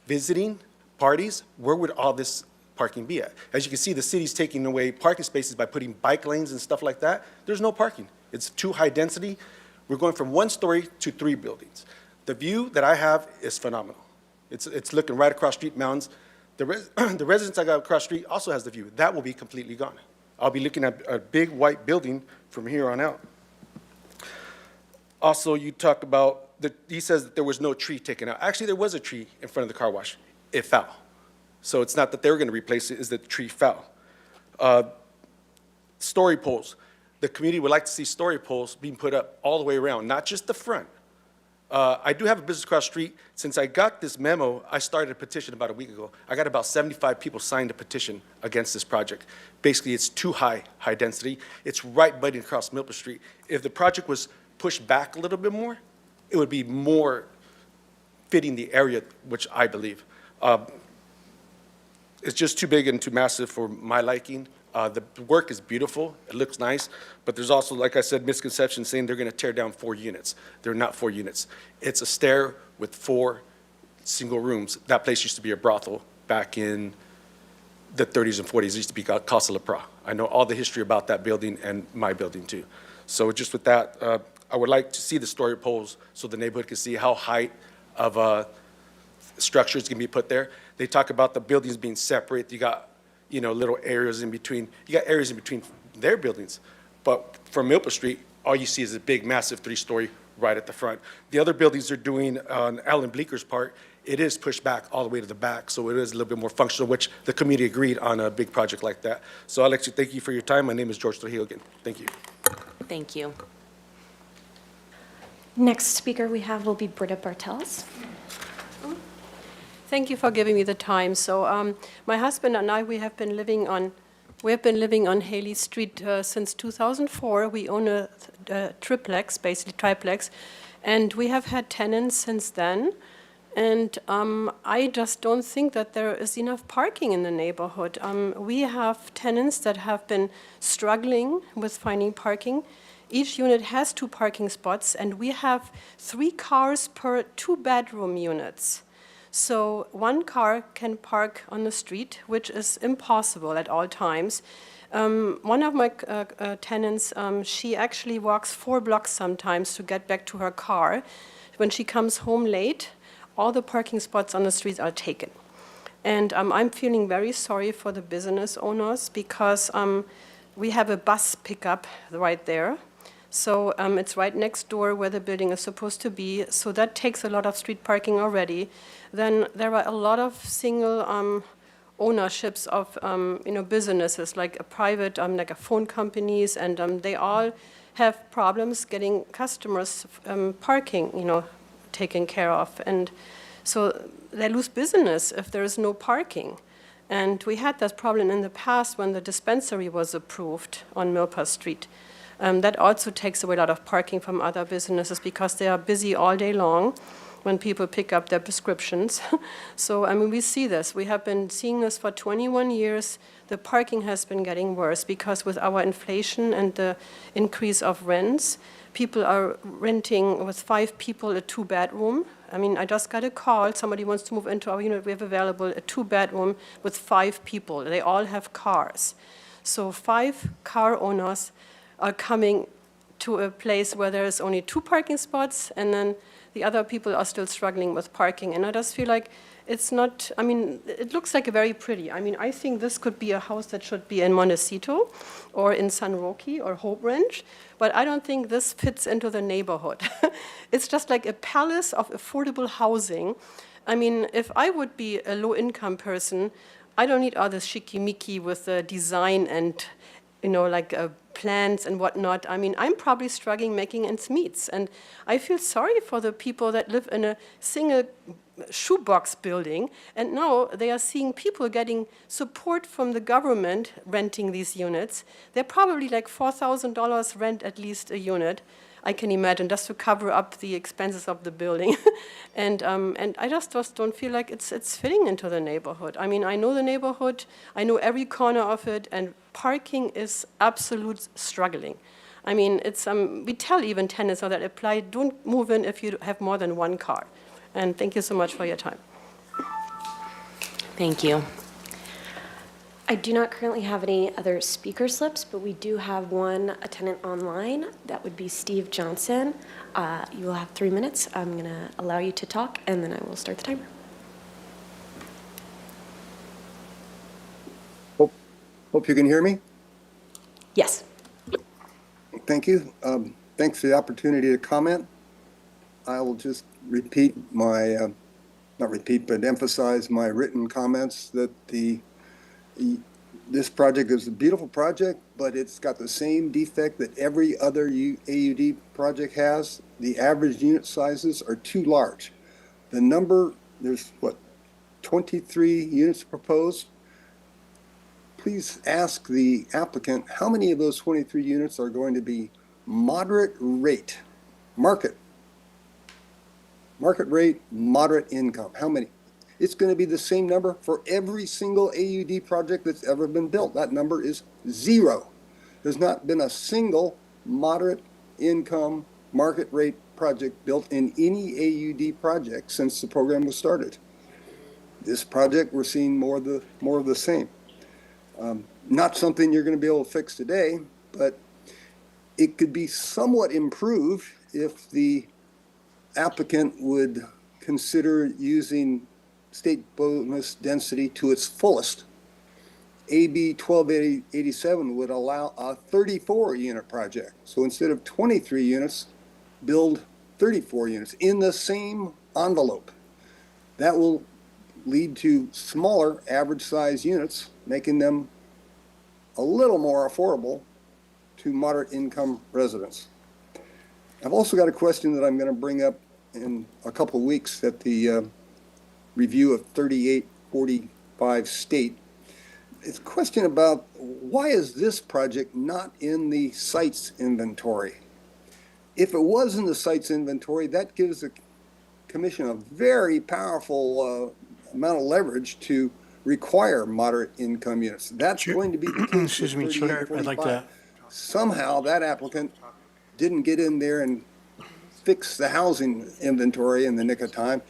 visiting, parties, where would all this parking be at? As you can see, the city's taking away parking spaces by putting bike lanes and stuff like that. There's no parking. It's too high density. We're going from 1 story to 3 buildings. The view that I have is phenomenal. It's looking right across street mountains. The residence I got across the street also has the view. That will be completely gone. I'll be looking at a big white building from here on out. Also, you talk about, he says that there was no tree taken out. Actually, there was a tree in front of the car wash. It fell. So it's not that they were going to replace it, it's that the tree fell. Story poles. The community would like to see story poles being put up all the way around, not just the front. I do have a business across the street. Since I got this memo, I started a petition about a week ago. I got about 75 people signed a petition against this project. Basically, it's too high density. It's right butting across Milpa Street. If the project was pushed back a little bit more, it would be more fitting the area, which I believe. It's just too big and too massive for my liking. The work is beautiful, it looks nice, but there's also, like I said, misconceptions saying they're going to tear down 4 units. They're not 4 units. It's a stair with 4 single rooms. That place used to be a brothel back in the 30s and 40s. It used to be called Casa La Pra. I know all the history about that building and my building too. So just with that, I would like to see the story poles so the neighborhood can see how height of structures can be put there. They talk about the buildings being separate. You got little areas in between. You got areas in between their buildings. But from Milpa Street, all you see is a big, massive 3-story right at the front. The other buildings they're doing on Alan Bleeker's part, it is pushed back all the way to the back, so it is a little bit more functional, which the community agreed on a big project like that. So I'd like to thank you for your time. My name is George Trujillo again. Thank you. Thank you. Next speaker we have will be Britta Bartels. Thank you for giving me the time. So my husband and I, we have been living on Haley Street since 2004. We own a triplex, basically triplex, and we have had tenants since then. And I just don't think that there is enough parking in the neighborhood. We have tenants that have been struggling with finding parking. Each unit has 2 parking spots, and we have 3 cars per 2-bedroom units. So 1 car can park on the street, which is impossible at all times. One of my tenants, she actually walks 4 blocks sometimes to get back to her car. When she comes home late, all the parking spots on the streets are taken. And I'm feeling very sorry for the business owners because we have a bus pickup right there. So it's right next door where the building is supposed to be. So that takes a lot of street parking already. Then there are a lot of single ownerships of businesses like a private, like a phone companies, and they all have problems getting customers parking, taken care of. And so they lose business if there is no parking. And we had that problem in the past when the dispensary was approved on Milpa Street. That also takes away a lot of parking from other businesses because they are busy all day long when people pick up their prescriptions. So, we see this. We have been seeing this for 21 years. The parking has been getting worse because with our inflation and the increase of rents, people are renting with 5 people a 2-bedroom. I just got a call. Somebody wants to move into our unit. We have available a 2-bedroom with 5 people. They all have cars. So 5 car owners are coming to a place where there is only 2 parking spots, and then the other people are still struggling with parking. And I just feel like it's not, it looks like a very pretty. I think this could be a house that should be in Montecito or in San Roque or Hope Ranch, but I don't think this fits into the neighborhood. It's just like a palace of affordable housing. If I would be a low-income person, I don't need all this shikimiki with the design and plans and whatnot. I'm probably struggling making ends meet. And I feel sorry for the people that live in a single shoebox building. And now they are seeing people getting support from the government renting these units. They're probably like $4,000 rent at least a unit, I can imagine, just to cover up the expenses of the building. and I just don't feel like it's fitting into the neighborhood. I know the neighborhood, I know every corner of it, and parking is absolute struggling. We tell even tenants that apply, don't move in if you have more than 1 car. And thank you so much for your time. Thank you. I do not currently have any other speaker slips, but we do have one attendant online. That would be Steve Johnson. You will have 3 minutes. I'm going to allow you to talk, and then I will start the timer. Hope you can hear me. Yes. Thank you. Thanks for the opportunity to comment. I will just repeat my, not repeat, but emphasize my written comments that this project is a beautiful project, but it's got the same defect that every other AUD project has. The average unit sizes are too large. The number, there's 23 units proposed. Please ask the applicant how many of those 23 units are going to be moderate rate, market rate, moderate income. How many? It's going to be the same number for every single AUD project that's ever been built. That number is 0. There's not been a single moderate income market rate project built in any AUD project since the program was started. This project, we're seeing more of the same. Not something you're going to be able to fix today, but it could be somewhat improved if the applicant would consider using state bonus density to its fullest. AB 1287 would allow a 34-unit project. So instead of 23 units, build 34 units in the same envelope. That will lead to smaller average size units, making them a little more affordable to moderate income residents. I've also got a question that I'm going to bring up in a couple of weeks at the review of 3845 State. It's a question about why is this project not in the sites inventory? If it was in the sites inventory, that gives commission a very powerful amount of leverage to require moderate income units. That's going to be the case. Excuse me, with Chair, 38, I'd like to, Somehow that applicant didn't get in there and fix the housing inventory in the nick of time.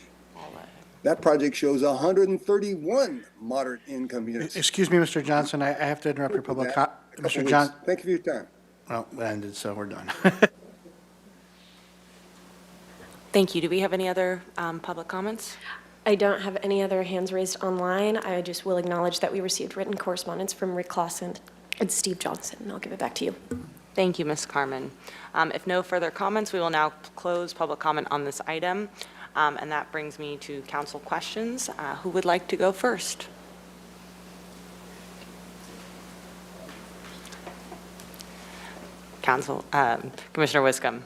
That project shows 131 moderate income units. excuse me, Mr. Johnson, I have to interrupt your public, A couple Mr. weeks. John, Thank you for your time. well, that ended, so we're done. Thank you. Do we have any other public comments? I don't have any other hands raised online. I just will acknowledge that we received written correspondence from Rick Clausen and Steve Johnson, and I'll give it back to you. Thank you, Ms. Carmen. If no further comments, we will now close public comment on this item. And that brings me to council questions. Who would like to go first? Commissioner Wiscombe.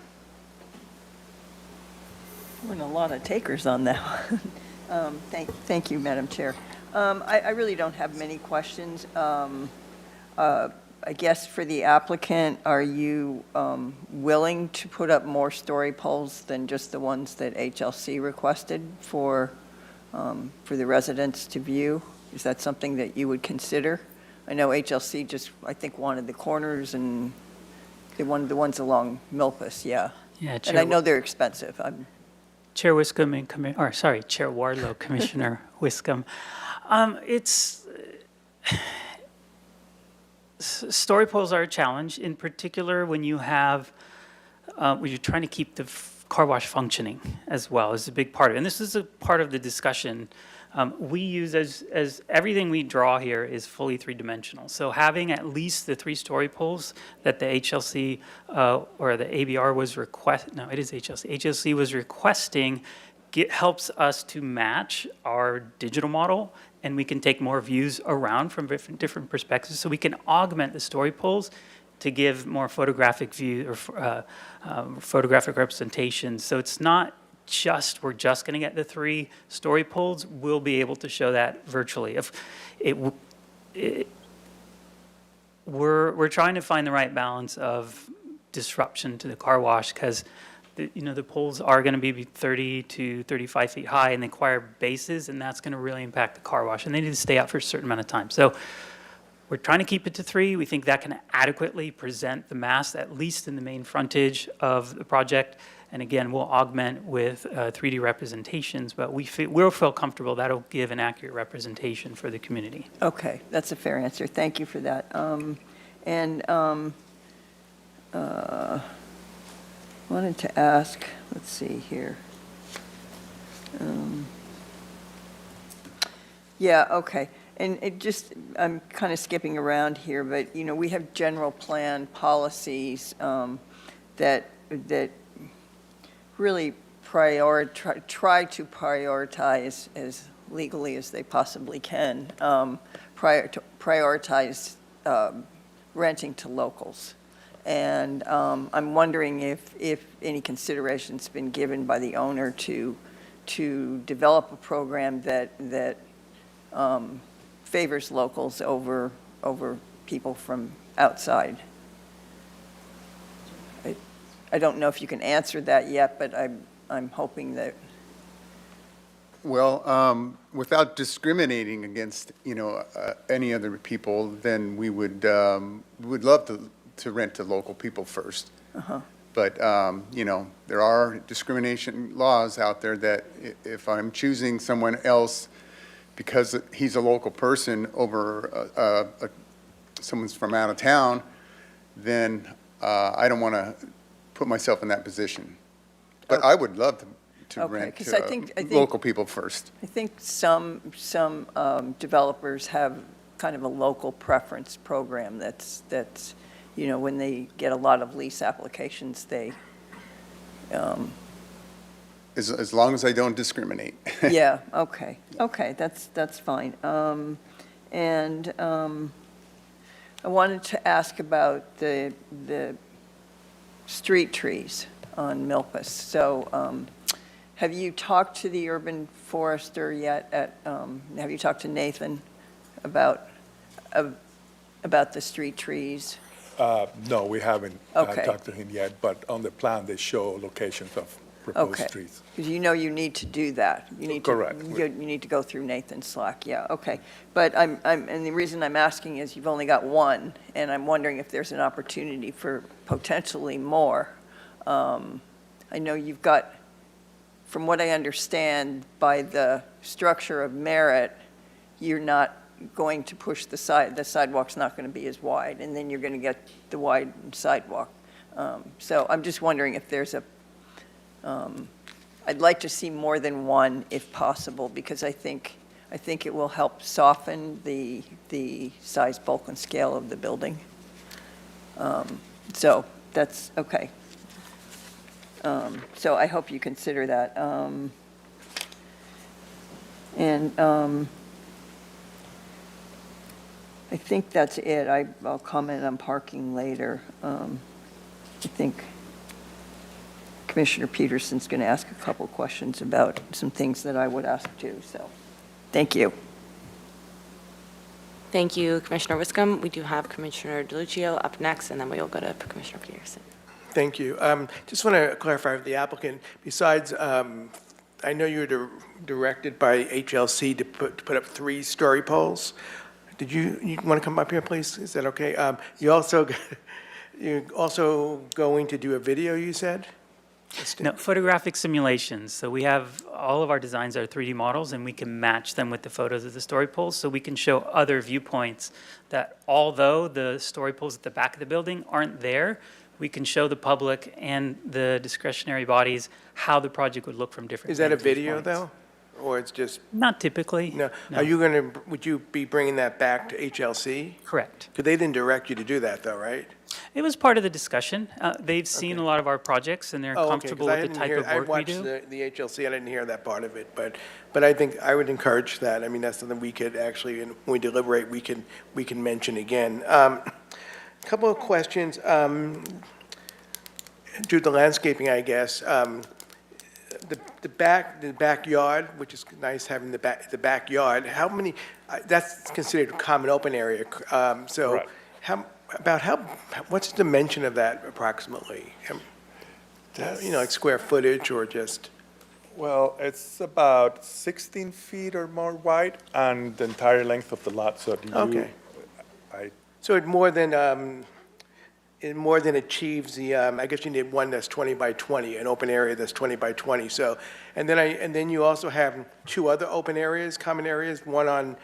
We're in a lot of takers on that one. Thank you, Madam Chair. I really don't have many questions. I guess for the applicant, are you willing to put up more story poles than just the ones that HLC requested for the residents to view? Is that something that you would consider? I know HLC just, I think, wanted the corners and they wanted the ones along Milpas, yeah. Yeah, And I know they're expensive. Chair Wiscombe and Chair Wardlow, Commissioner Wiscombe. Story poles are a challenge, in particular when you have, when you're trying to keep the car wash functioning as well is a big part of it. And this is a part of the discussion. We use as everything we draw here is fully three-dimensional. So having at least the 3-story poles that the HLC or the ABR was HLC was requesting helps us to match our digital model, and we can take more views around from different perspectives. So we can augment the story poles to give more photographic view or photographic representations. So it's not we're just going to get the 3 story poles. We'll be able to show that virtually. We're trying to find the right balance of disruption to the car wash because the poles are going to be 30 to 35 feet high and they require bases, and that's going to really impact the car wash. And they need to stay out for a certain amount of time. So we're trying to keep it to 3. We think that can adequately present the mass, at least in the main frontage of the project. And again, we'll augment with 3D representations, but we'll feel comfortable that'll give an accurate representation for the community. Okay, that's a fair answer. Thank you for that. Wanted to ask, let's see here. Yeah, okay. And I'm kind of skipping around here, but, we have general plan policies that really try to prioritize as legally as they possibly can, prioritize renting to locals. And I'm wondering if any consideration's been given by the owner to develop a program that favors locals over people from outside. I don't know if you can answer that yet, but I'm hoping that. Well, without discriminating against, any other people, then we would love to rent to local people first. But, there are discrimination laws out there that if I'm choosing someone else because he's a local person over someone's from out of town, then I don't want to put myself in that position. But I would love to rent to I think local people first. I think some developers have kind of a local preference program that's when they get a lot of lease applications, they. As long as I don't discriminate. Yeah, okay, that's fine. I wanted to ask about the street trees on Milpas. So have you talked to the urban forester yet? Have you talked to Nathan about the street trees? No, we haven't Okay. talked to him yet, but on the plan, they show locations of proposed Okay. streets. Because you know you need to do that. You need to. Correct. You need to go through Nathan Slack, yeah, okay. But and the reason I'm asking is you've only got one, and I'm wondering if there's an opportunity for potentially more. I know you've got, from what I understand, by the structure of Merritt, you're not going to push the sidewalk's not going to be as wide, and then you're going to get the wide sidewalk. So I'm just wondering if there's a, I'd like to see more than one if possible, because I think it will help soften the size, bulk, and scale of the building. So that's, okay. So I hope you consider that. I think that's it. I'll comment on parking later. I think Commissioner Peterson's going to ask a couple questions about some things that I would ask too, so, thank you. Thank you, Commissioner Wiscombe. We do have Commissioner DeLuccio up next, and then we will go to Commissioner Peterson. Thank you. Just want to clarify with the applicant, besides, I know you were directed by HLC to put up 3-story poles. Did you want to come up here, please? Is that okay? You're also going to do a video, you said? No, photographic simulations. So we have, all of our designs are 3D models, and we can match them with the photos of the story poles, so we can show other viewpoints that although the story poles at the back of the building aren't there, we can show the public and the discretionary bodies how the project would look from different Is that a vantage video, points. though? Or it's just, Not typically. no? Are you going to, would you be bringing that back to HLC? Correct. Because they didn't direct you to do that, though, right? It was part of the discussion. They've seen a lot of our projects, and they're Oh, okay, comfortable 'cause I with the didn't type hear- of I work we watched do. the HLC, I didn't hear that part of it, but I think I would encourage that. I mean, that's something we could actually, when we deliberate, we can mention again. Couple of questions. Due to the landscaping, I guess, the backyard, which is nice having the backyard, how many, that's considered a common open area, so Correct. what's the dimension of that approximately? Like square footage or just, Well, it's about 16 feet or more wide and the entire length of the lot, so do you? Okay. I, so it more than achieves the, I guess you need one that's 20 by 20, an open area that's 20 by 20, so, and then you also have 2 other open areas, common areas, one on,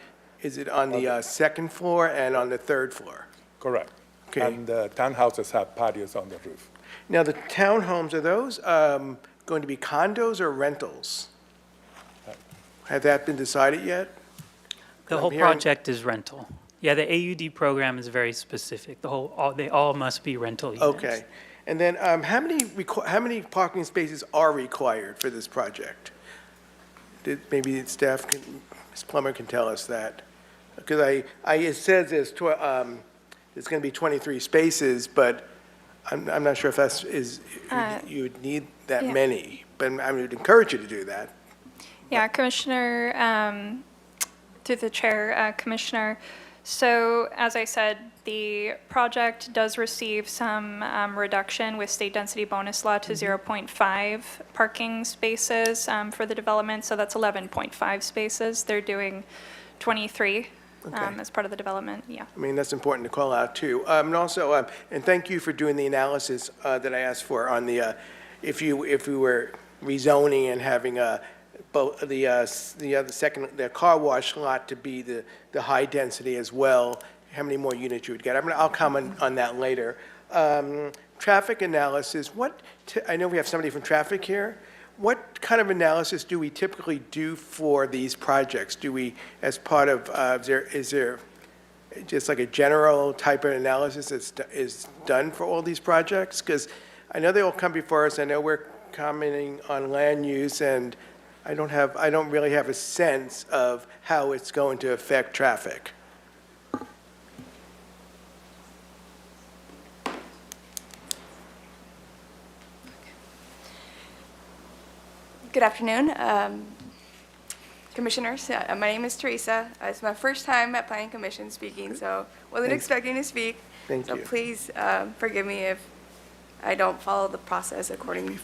is it on the second floor and on the 3rd floor? correct. Okay. And the townhouses have patios on the roof. Now, the townhomes, are those going to be condos or rentals? Have that been decided yet? The I'm whole hearing- project is rental. Yeah, the AUD program is very specific. They all must be rental units. Okay. And then how many parking spaces are required for this project? Maybe staff Ms. Plummer can tell us that. Because it says there's going to be 23 spaces, but I'm not sure if you would need that yeah. many. But I would encourage you to do that. Yeah, Commissioner, through the chair, Commissioner. So as I said, the project does receive some reduction with state density bonus law to 0.5 parking spaces for the development. So that's 11.5 spaces. They're doing 23 as part of the development, yeah. I mean, that's important to call out, too. And also, and thank you for doing the analysis that I asked for on the, if we were rezoning and having the car wash lot to be the high density as well, how many more units you would get. I'll comment on that later. Traffic analysis, I know we have somebody from traffic here. What kind of analysis do we typically do for these projects? Do we, as part of, is there just like a general type of analysis that is done for all these projects? Because I know they all come before us. I know we're commenting on land use, and I don't really have a sense of how it's going to affect traffic. Good afternoon, Commissioners. My name is Teresa. It's my first time at Planning Commission speaking, so wasn't expecting to speak. Thank So you. please forgive me if I don't follow the process according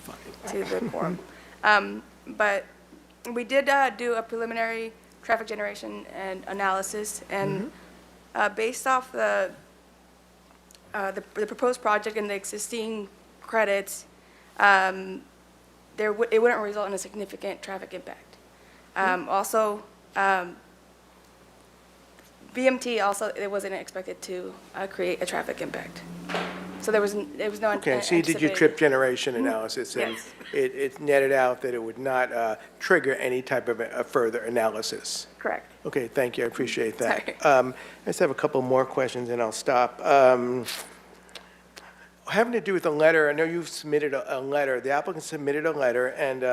to the quorum. But we did do a preliminary traffic generation and analysis, and based off the proposed project and the existing credits, it wouldn't result in a significant traffic impact. Also, VMT also, it wasn't expected to create a traffic impact. So there was no Okay, so you did your anticipated- trip generation analysis, and Yes. it netted out that it would not trigger any type of a further analysis. Correct. Okay, thank you, I appreciate that. Sorry. I just have a couple more questions, and I'll stop. Having to do with a letter, I know you've submitted a letter, the applicant submitted a letter, and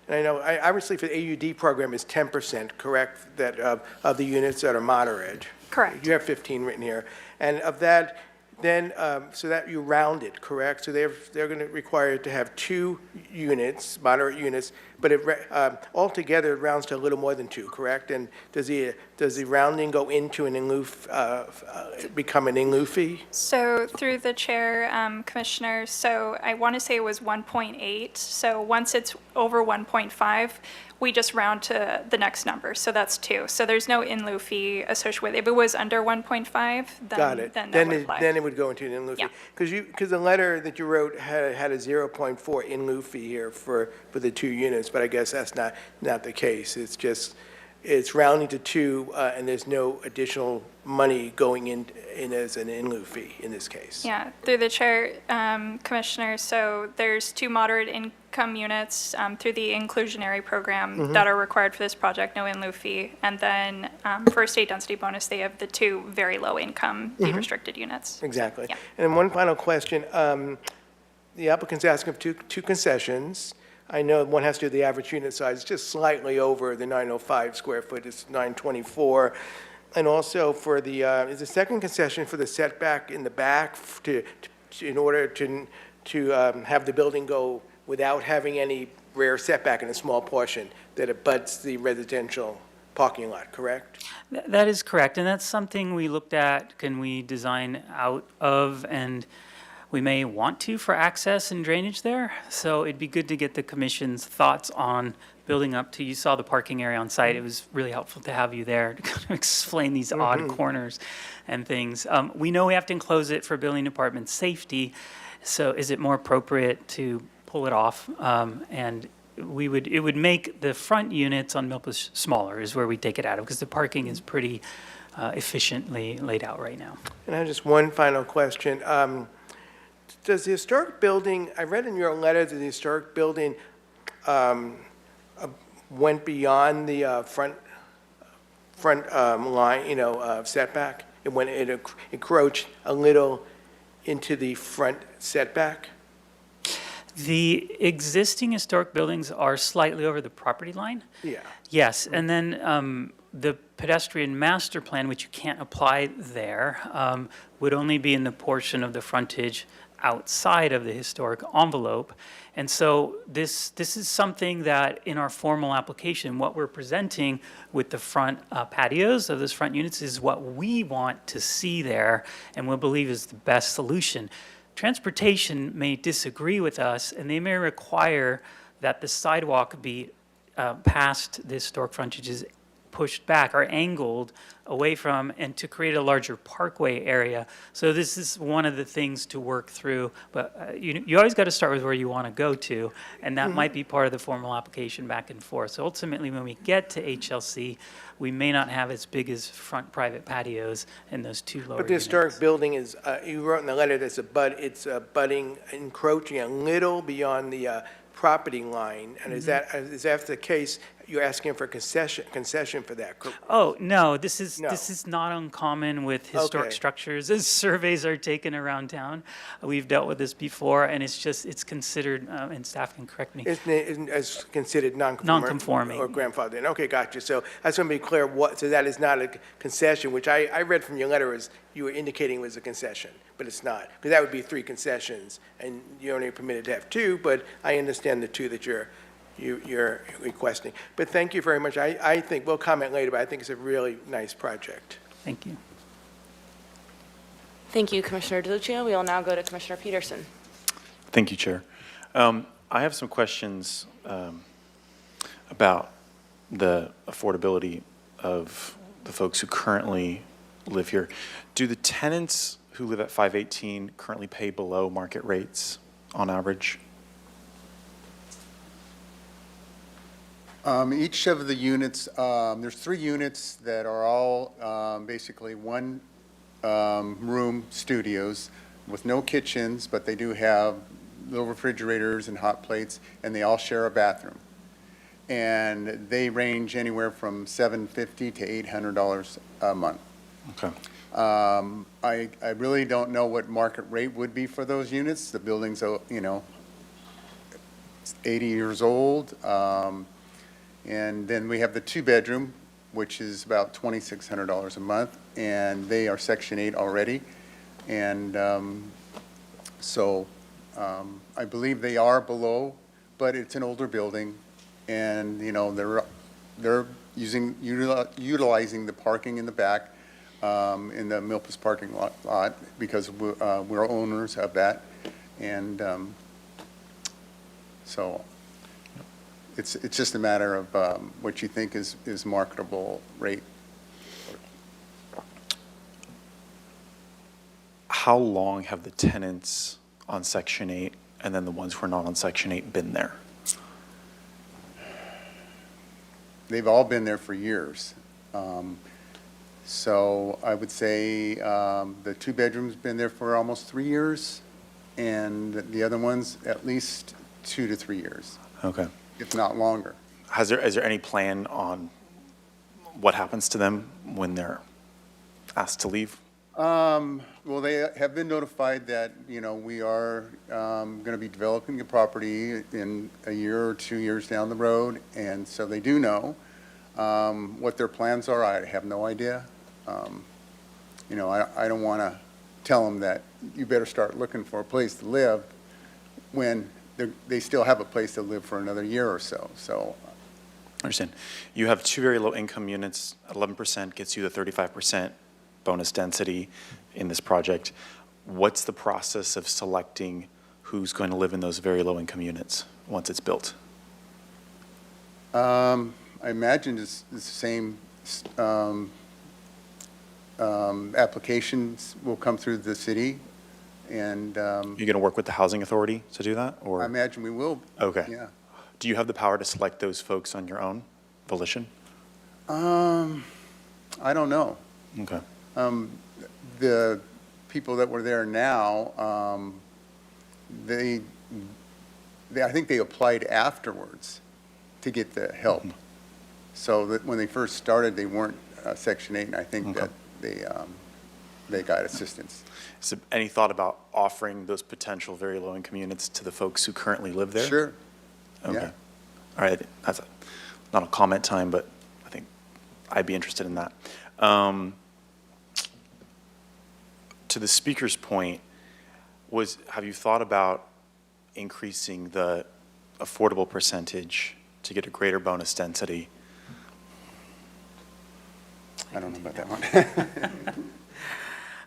I know, obviously for the AUD program is 10%, correct, that of the units that are moderate? Correct. You have 15 written here, and of that, then, so that you round it, correct? So they're going to require it to have 2 units, moderate units, but altogether it rounds to a little more than 2, correct? And does the rounding go into an in lieu, become an in lieu fee? So through the chair, Commissioner, so I want to say it was 1.8. So once it's over 1.5, we just round to the next number. So that's 2. So there's no in lieu fee associated with it. If it was under 1.5, Got it. then that would apply. Then it would go into an in lieu fee. Yeah. Because the letter that you wrote had a 0.4 in lieu fee here for the 2 units, but I guess that's not the case. It's just, it's rounding to 2, and there's no additional money going in as an in lieu fee in this case. Yeah, through the chair, Commissioner, so there's 2 moderate income units through the inclusionary program that are required for this project, no in lieu fee. And then for a state density bonus, they have the 2 very low income deed restricted units. Exactly. Yeah. And then one final question. The applicant's asking for two concessions. I know one has to do with the average unit size. It's just slightly over the 905 square foot. It's 924. And also for the, is the second concession for the setback in the back in order to have the building go without having any rear setback in a small portion that abuts the residential parking lot, correct? That is correct, and that's something we looked at, can we design out of, and we may want to for access and drainage there. So it'd be good to get the commission's thoughts on building up to, you saw the parking area on site. It was really helpful to have you there to kind of explain these odd corners and things. We know we have to enclose it for building department safety, so is it more appropriate to pull it off? And it would make the front units on Milpas smaller is where we take it out of, because the parking is pretty efficiently laid out right now. And I have just one final question. Does the historic building, I read in your letter that the historic building went beyond the front line, setback? It encroached a little into the front setback? The existing historic buildings are slightly over the property line. Yeah. Yes, and then the pedestrian master plan, which you can't apply there, would only be in the portion of the frontage outside of the historic envelope. And so this is something that in our formal application, what we're presenting with the front patios of those front units is what we want to see there and we believe is the best solution. Transportation may disagree with us, and they may require that the sidewalk be past the historic frontages, pushed back or angled away from, and to create a larger parkway area. So this is one of the things to work through, but you always got to start with where you want to go to, and that might be part of the formal application back and forth. So ultimately, when we get to HLC, we may not have as big as front private patios in those 2 lower But the units. historic building is, you wrote in the letter, it's budding, encroaching a little beyond the property line. And is that the case? You're asking for a concession for that? Oh, no, this is No. not uncommon with historic Okay. structures. As surveys are taken around town, we've dealt with this before, and it's considered, and staff can correct me. It's considered non-conforming? Non-conforming. Or grandfathered. Okay, gotcha. So I just want to be clear, so that is not a concession, which I read from your letter as you were indicating was a concession, but it's not. Because that would be 3 concessions, and you're only permitted to have 2, but I understand the 2 that you're requesting. But thank you very much. I think, we'll comment later, but I think it's a really nice project. Thank you. Thank you, Commissioner DeLucia. We will now go to Commissioner Peterson. Thank you, Chair. I have some questions about the affordability of the folks who currently live here. Do the tenants who live at 518 currently pay below market rates on average? Each of the units, there's 3 units that are all basically one room studios with no kitchens, but they do have little refrigerators and hot plates, and they all share a bathroom. And they range anywhere from $750 to $800 a month. Okay. I really don't know what market rate would be for those units. The building's, you know, 80 years old. And then we have the 2-bedroom, which is about $2,600 a month, and they are Section 8 already. And I believe they are below, but it's an older building, and, you know, they're utilizing the parking in the back, in the Milpas parking lot, because we're owners of that. And so it's just a matter of what you think is marketable rate. How long have the tenants on Section 8 and then the ones who are not on Section 8 been there? They've all been there for years. So I would say the 2-bedroom's been there for almost 3 years, and the other ones at least 2 to 3 years, Okay. if not longer. Is there any plan on what happens to them when they're asked to leave? Well, they have been notified that, you know, we are going to be developing the property in a year or 2 years down the road, and so they do know. What their plans are, I have no idea. You know, I don't want to tell them that you better start looking for a place to live when they still have a place to live for another year or so. So, I understand. You have 2 very low-income units. 11% gets you the 35% bonus density in this project. What's the process of selecting who's going to live in those very low-income units once it's built? I imagine it's the same applications will come through the city, and You're going to work with the housing authority to do that, or? I imagine we will. Okay. Yeah. Do you have the power to select those folks on your own volition? I don't know. Okay. The people that were there now, I think they applied afterwards to get the help. So that when they first started, they weren't Section 8, and I think Okay. that they got assistance. Is there any thought about offering those potential very low-income units to the folks who currently live there? Sure. Okay. Yeah. All right, that's not a comment time, but I think I'd be interested in that. To the speaker's point, have you thought about increasing the affordable percentage to get a greater bonus density? I don't know about that one.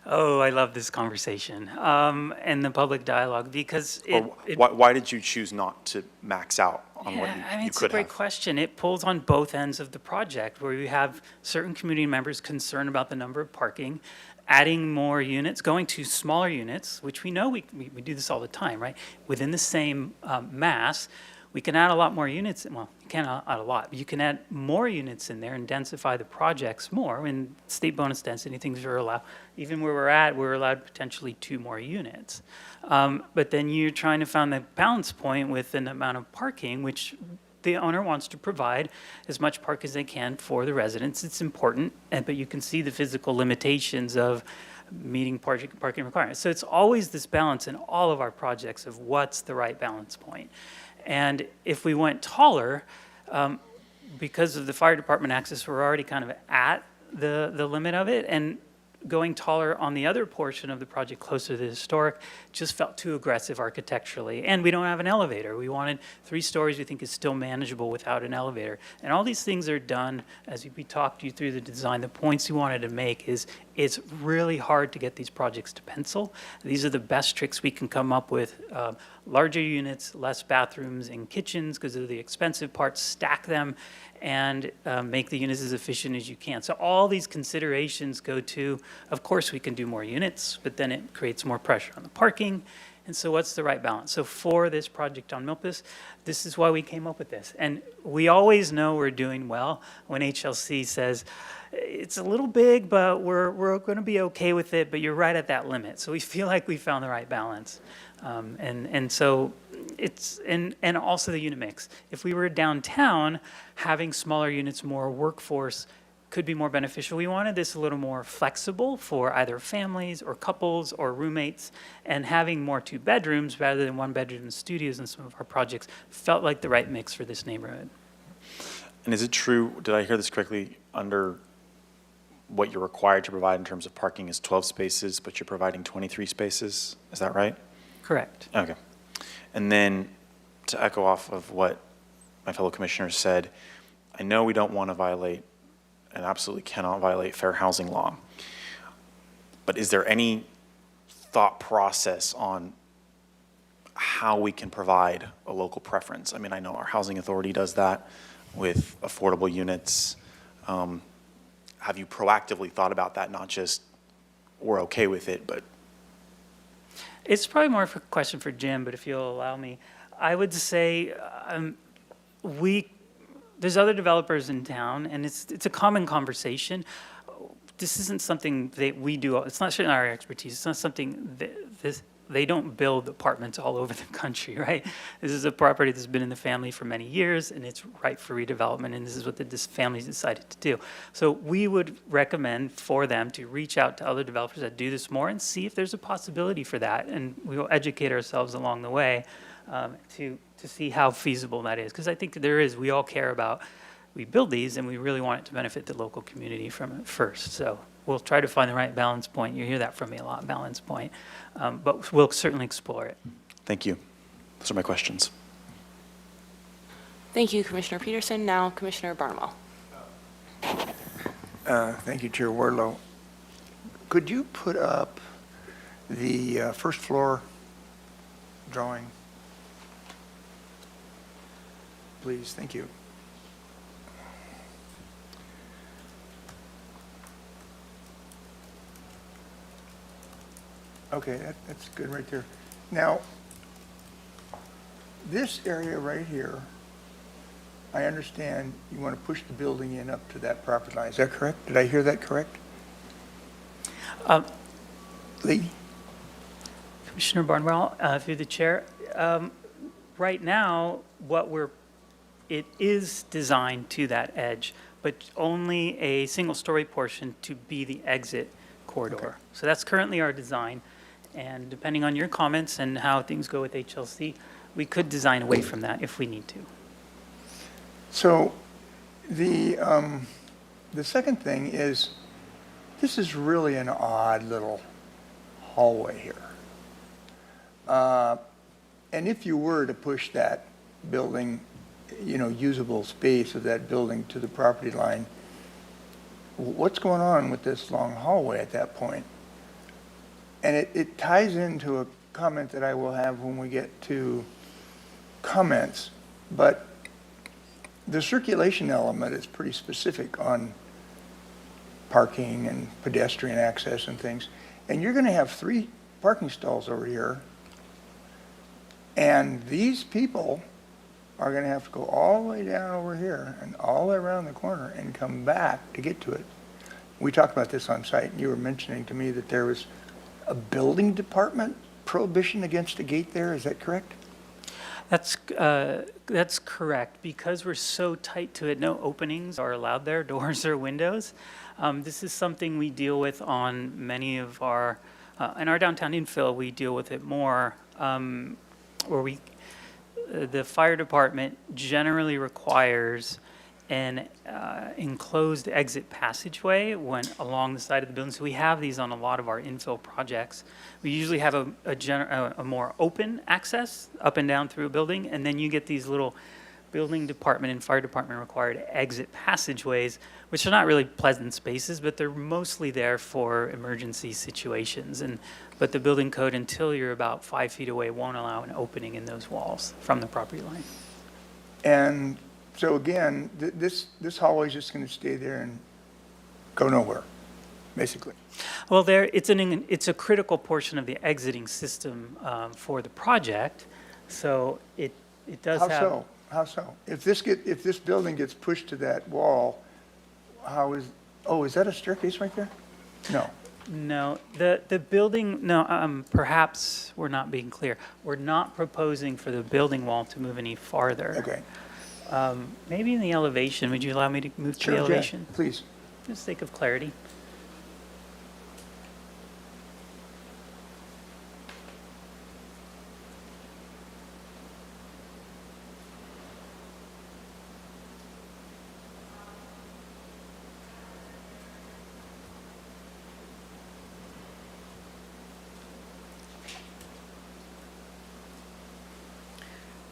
Oh, I love this conversation and the public dialogue because Why did you choose not to max out on what I mean, you it's a could great have? question. It pulls on both ends of the project where we have certain community members concerned about the number of parking, adding more units, going to smaller units, which we know we do this all the time, right? Within the same mass, we can add a lot more units. Well, you can't add a lot, but you can add more units in there and densify the projects more. In state bonus density, things are allowed. Even where we're allowed potentially 2 more units. But then you're trying to find the balance point with an amount of parking, which the owner wants to provide as much park as they can for the residents. It's important, but you can see the physical limitations of meeting parking requirements. So it's always this balance in all of our projects of what's the right balance point. And if we went taller, because of the fire department access, we're already kind of at the limit of it. And going taller on the other portion of the project closer to the historic just felt too aggressive architecturally. And we don't have an elevator. We wanted 3 stories we think is still manageable without an elevator. And all these things are done as we talked you through the design. The points you wanted to make is it's really hard to get these projects to pencil. These are the best tricks we can come up with larger units, less bathrooms and kitchens because of the expensive parts, stack them, and make the units as efficient as you can. So all these considerations go to, of course, we can do more units, but then it creates more pressure on the parking. And so what's the right balance? So for this project on Milpas, this is why we came up with this. And we always know we're doing well when HLC says, it's a little big, but we're going to be okay with it, but you're right at that limit. So we feel like we found the right balance. And so it's, and also the unit mix. If we were downtown, having smaller units, more workforce, could be more beneficial. We wanted this a little more flexible for either families or couples or roommates, and having more 2 bedrooms rather than 1 bedroom studios in some of our projects felt like the right mix for this neighborhood. And is it true, did I hear this correctly, under what you're required to provide in terms of parking is 12 spaces, but you're providing 23 spaces? Is that right? Correct. Okay. And then to echo off of what my fellow commissioners said, I know we don't want to violate and absolutely cannot violate fair housing law. But is there any thought process on how we can provide a local preference? I mean, I know our housing authority does that with affordable units. Have you proactively thought about that, not just we're okay with it, but? It's probably more of a question for Jim, but if you'll allow me, I would say there's other developers in town, and it's a common conversation. This isn't something that we do. It's not our expertise. It's not something that they don't build apartments all over the country, right? This is a property that's been in the family for many years, and it's ripe for redevelopment, and this is what this family's decided to do. So we would recommend for them to reach out to other developers that do this more and see if there's a possibility for that, and we will educate ourselves along the way to see how feasible that is. Because I think there is, we all care about, we build these, and we really want it to benefit the local community from it first. So we'll try to find the right balance point. You hear that from me a lot, balance point. But we'll certainly explore it. Thank you. Those are my questions. Thank you, Commissioner Peterson. Now, Commissioner Barnwell. Thank you, Chair Wardlow. Could you put up the first floor drawing? Please, thank you. Okay, that's good right there. Now, this area right here, I understand you want to push the building in up to that property line. Is that correct? Did I hear that correct? Lee? Commissioner Barnwell, through the chair. Right now, it is designed to that edge, but only a single-story portion to be the exit corridor. Okay. So that's currently our design, and depending on your comments and how things go with HLC, we could design away from that if we need to. So the second thing is, this is really an odd little hallway here. And if you were to push that building, usable space of that building to the property line, what's going on with this long hallway at that point? And it ties into a comment that I will have when we get to comments, but the circulation element is pretty specific on parking and pedestrian access and things. And you're going to have 3 parking stalls over here, and these people are going to have to go all the way down over here and all the way around the corner and come back to get to it. We talked about this on site, and you were mentioning to me that there was a building department prohibition against a gate there. Is that correct? That's correct. Because we're so tight to it, no openings are allowed there, doors or windows. This is something we deal with on many of our, in our downtown infill, we deal with it more, where the fire department generally requires an enclosed exit passageway along the side of the building. So we have these on a lot of our infill projects. We usually have a more open access up and down through a building, and then you get these little building department and fire department required exit passageways, which are not really pleasant spaces, but they're mostly there for emergency situations. But the building code, until you're about 5 feet away, won't allow an opening in those walls from the property line. And so again, this hallway is just going to stay there and go nowhere, basically. Well, it's a critical portion of the exiting system for the project, so it does have. How so? How so? If this building gets pushed to that wall, is that a staircase right there? No. No, the building, no, perhaps we're not being clear. We're not proposing for the building wall to move any farther. Okay. Maybe in the elevation, would you allow me to move to Sure, the yeah, elevation? please. For the sake of clarity.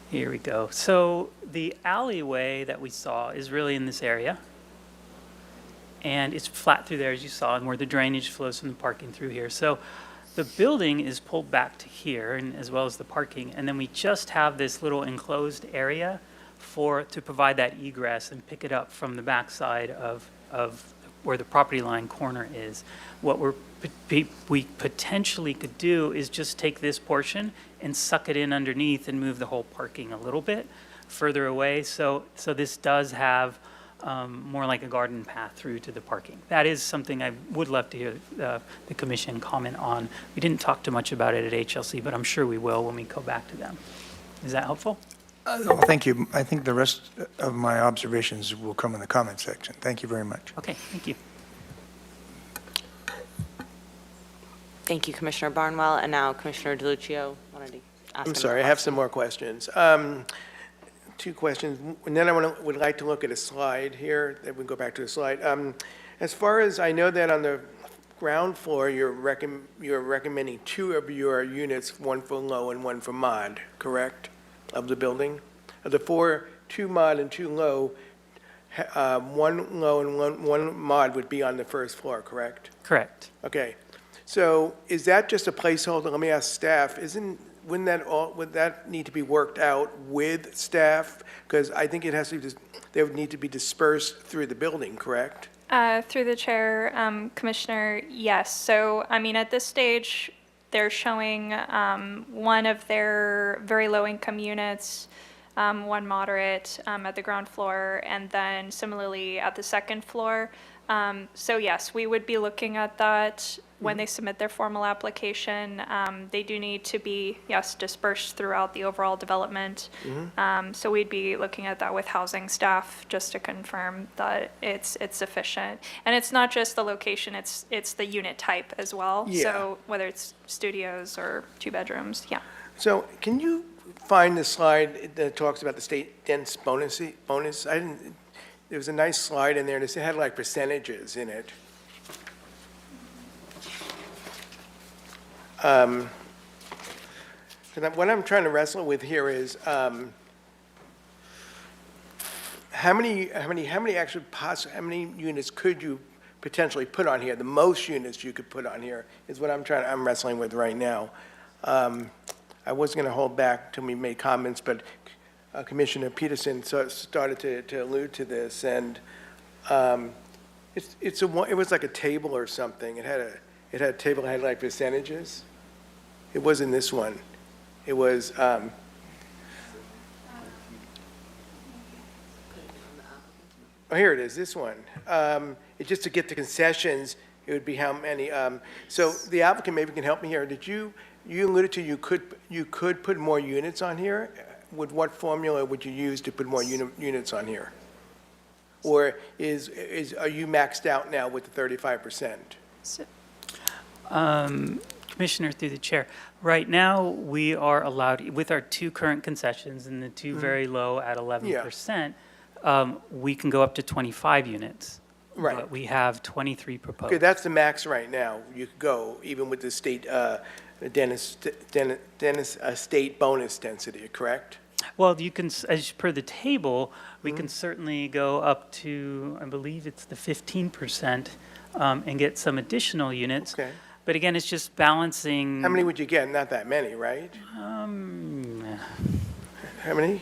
Here we go. So the alleyway that we saw is really in this area. And it's flat through there, as you saw, and where the drainage flows from the parking through here. So the building is pulled back to here, and as well as the parking. And then we just have this little enclosed area to provide that egress and pick it up from the backside of where the property line corner is. What we potentially could do is just take this portion and suck it in underneath and move the whole parking a little bit further away. So this does have more like a garden path through to the parking. That is something I would love to hear the commission comment on. We didn't talk too much about it at HLC, but I'm sure we will when we go back to them. Is that helpful? Well, thank you. I think the rest of my observations will come in the comment section. Thank you very much. Okay, thank you. Thank you, Commissioner Barnwell. And now Commissioner DeLuccio wanted to ask. I'm sorry, I have some more questions. Two questions, and then would like to look at a slide here, that we go back to the slide. As far as I know that on the ground floor, you're recommending 2 of your units, 1 for low and 1 for mod, correct, of the building? Of the 4, 2 mod and 2 low, 1 low and 1 mod would be on the first floor, correct? Correct. Okay, so is that just a placeholder? Let me ask staff, would that need to be worked out with staff? Because I think it has to be, they would need to be dispersed through the building, correct? Through the chair, Commissioner, yes. So, I mean, at this stage, they're showing one of their very low-income units, one moderate at the ground floor, and then similarly at the second floor. So yes, we would be looking at that when they submit their formal application. They do need to be, yes, dispersed throughout the overall development. So we'd be looking at that with housing staff just to confirm that it's sufficient. And it's not just the location, it's the unit type as well. Yeah. So whether it's studios or 2 bedrooms, yeah. So can you find the slide that talks about the state dense bonus? There was a nice slide in there, and it had like percentages in it. What I'm trying to wrestle with here is how many units could you potentially put on here? The most units you could put on here is what I'm wrestling with right now. I wasn't going to hold back till we made comments, but Commissioner Peterson started to allude to this, and it was like a table or something. It had a table that had like percentages. It wasn't this one. It was, oh, here it is, this one. Just to get the concessions, it would be how many. So the applicant maybe can help me here. You alluded to you could put more units on here. With what formula would you use to put more units on here? Or are you maxed out now with the 35%? Commissioner, through the chair, right now we are allowed, with our 2 current concessions and the 2 very low at 11%, we can go up to 25 units. Right. But we have 23 proposed. Okay, that's the max right now. You could go even with the state state bonus density, correct? Well, you can, as per the table, we can certainly go up to, I believe it's the 15%, and get some additional units. Okay. But again, it's just balancing. How many would you get? Not that many, right? How many?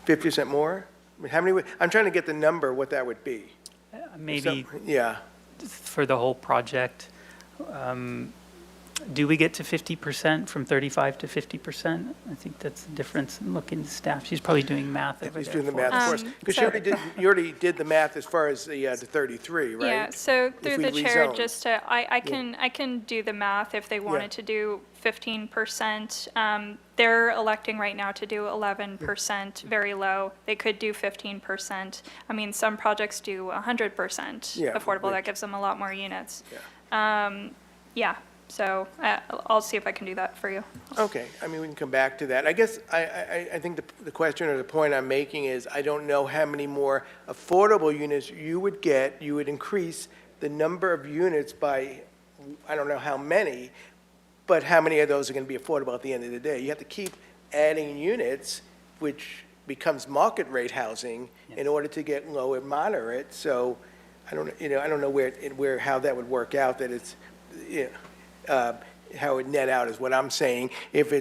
50% more? I mean, how many, I'm trying to get the number, what that would be. Maybe Yeah. for the whole project. Do we get to 50% from 35 to 50%? I think that's the difference. Looking at staff, she's probably doing math over He's there doing the for math, us. of course. Because you already did the math as far as the 33, right? Yeah, so through we the chair, rezone. just to, I can do the math if they wanted to do 15%. They're electing right now to do 11%, very low. They could do 15%. I mean, some projects do 100% Yeah, affordable. That which- gives them a lot more units. Yeah, so I'll see if I can do that for you. Okay, I mean, we can come back to that. I guess I think the question or the point I'm making is, I don't know how many more affordable units you would get. You would increase the number of units by, I don't know how many, but how many of those are going to be affordable at the end of the day? You have to keep adding units, which becomes market rate housing in order to get low and moderate. So I don't know how that would work out, that it's, how it net out is what I'm saying. If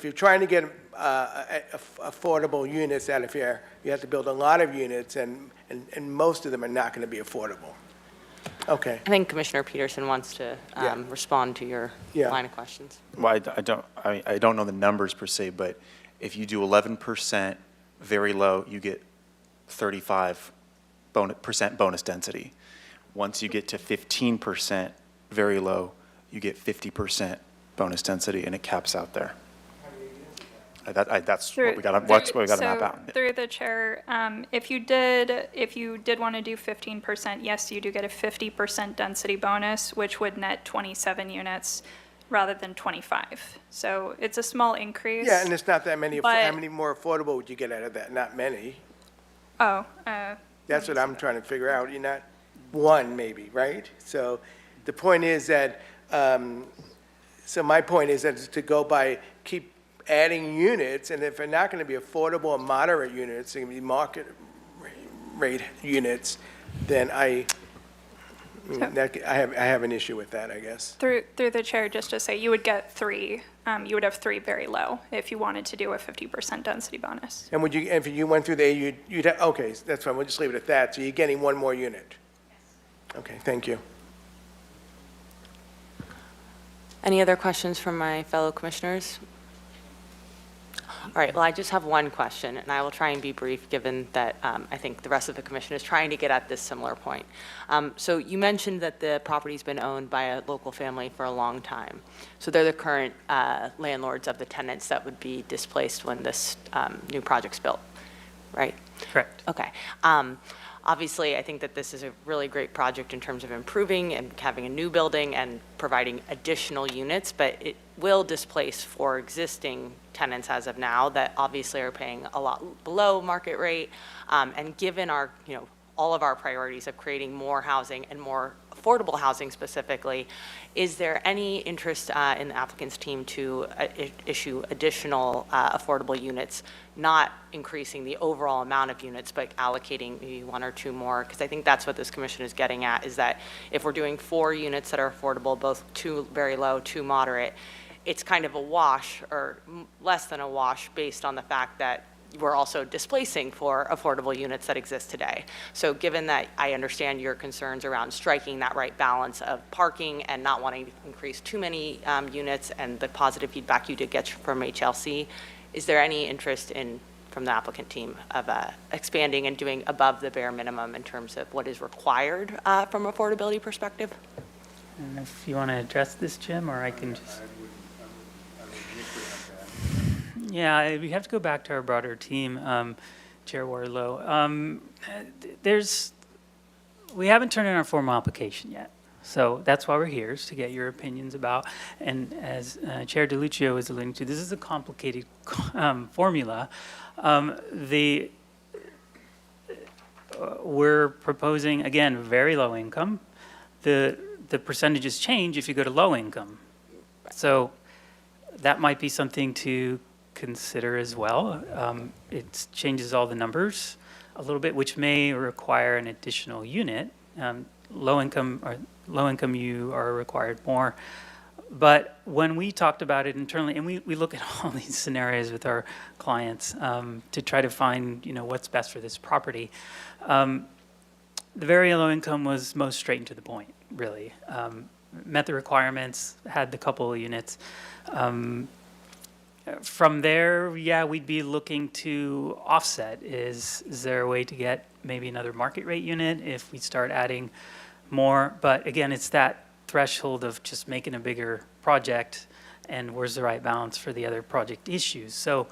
you're trying to get affordable units out of here, you have to build a lot of units, and most of them are not going to be affordable. Okay. I think Commissioner Peterson wants to Yeah. respond to your Yeah. line of questions. Well, I don't know the numbers per se, but if you do 11% very low, you get 35% bonus density. Once you get to 15% very low, you get 50% bonus density, and it caps out there. That's what we got to map out. So through the chair, if you did want to do 15%, yes, you do get a 50% density bonus, which would net 27 units rather than 25. So it's a small increase. Yeah, and it's not that many. But- How many more affordable would you get out of that? Not many. Oh, That's what I'm trying to figure out. You're not one, maybe, right? So the point is that, so my point is that to go by, keep adding units, and if they're not going to be affordable or moderate units, they're going to be market rate units, then I have an issue with that, I guess. through the chair, just to say, you would get three. You would have three very low if you wanted to do a 50% density bonus. And if you went through there, you'd have, okay, that's fine, we'll just leave it at that. So you're getting one more unit? Okay, thank you. Any other questions from my fellow commissioners? All right, well, I just have one question, and I will try and be brief, given that I think the rest of the commission is trying to get at this similar point. So you mentioned that the property's been owned by a local family for a long time. So they're the current landlords of the tenants that would be displaced when this new project's built, right? Correct. Okay. Obviously, I think that this is a really great project in terms of improving and having a new building and providing additional units, but it will displace four existing tenants as of now that obviously are paying a lot below market rate. And given our, all of our priorities of creating more housing and more affordable housing specifically, is there any interest in the applicant's team to issue additional affordable units, not increasing the overall amount of units, but allocating maybe one or two more? Because I think that's what this commission is getting at, is that if we're doing 4 units that are affordable, both 2 very low, 2 moderate, it's kind of a wash, or less than a wash, based on the fact that we're also displacing for affordable units that exist today. So given that I understand your concerns around striking that right balance of parking and not wanting to increase too many units, and the positive feedback you did get from HLC, is there any interest from the applicant team of expanding and doing above the bare minimum in terms of what is required from affordability perspective? And if you want to address this, Jim, or I can just. Yeah, we have to go back to our broader team, Chair Wardlow. We haven't turned in our formal application yet. So that's why we're here, is to get your opinions about, and as Chair DeLuccio was alluding to, this is a complicated formula. We're proposing, again, very low income. The percentages change if you go to low income. So that might be something to consider as well. It changes all the numbers a little bit, which may require an additional unit. Low income you are required more. But when we talked about it internally, and we look at all these scenarios with our clients to try to find, what's best for this property. The very low income was most straight and to the point, really. Met the requirements, had the couple of units. From there, yeah, we'd be looking to offset. Is there a way to get maybe another market rate unit if we start adding more? But again, it's that threshold of just making a bigger project and where's the right balance for the other project issues. So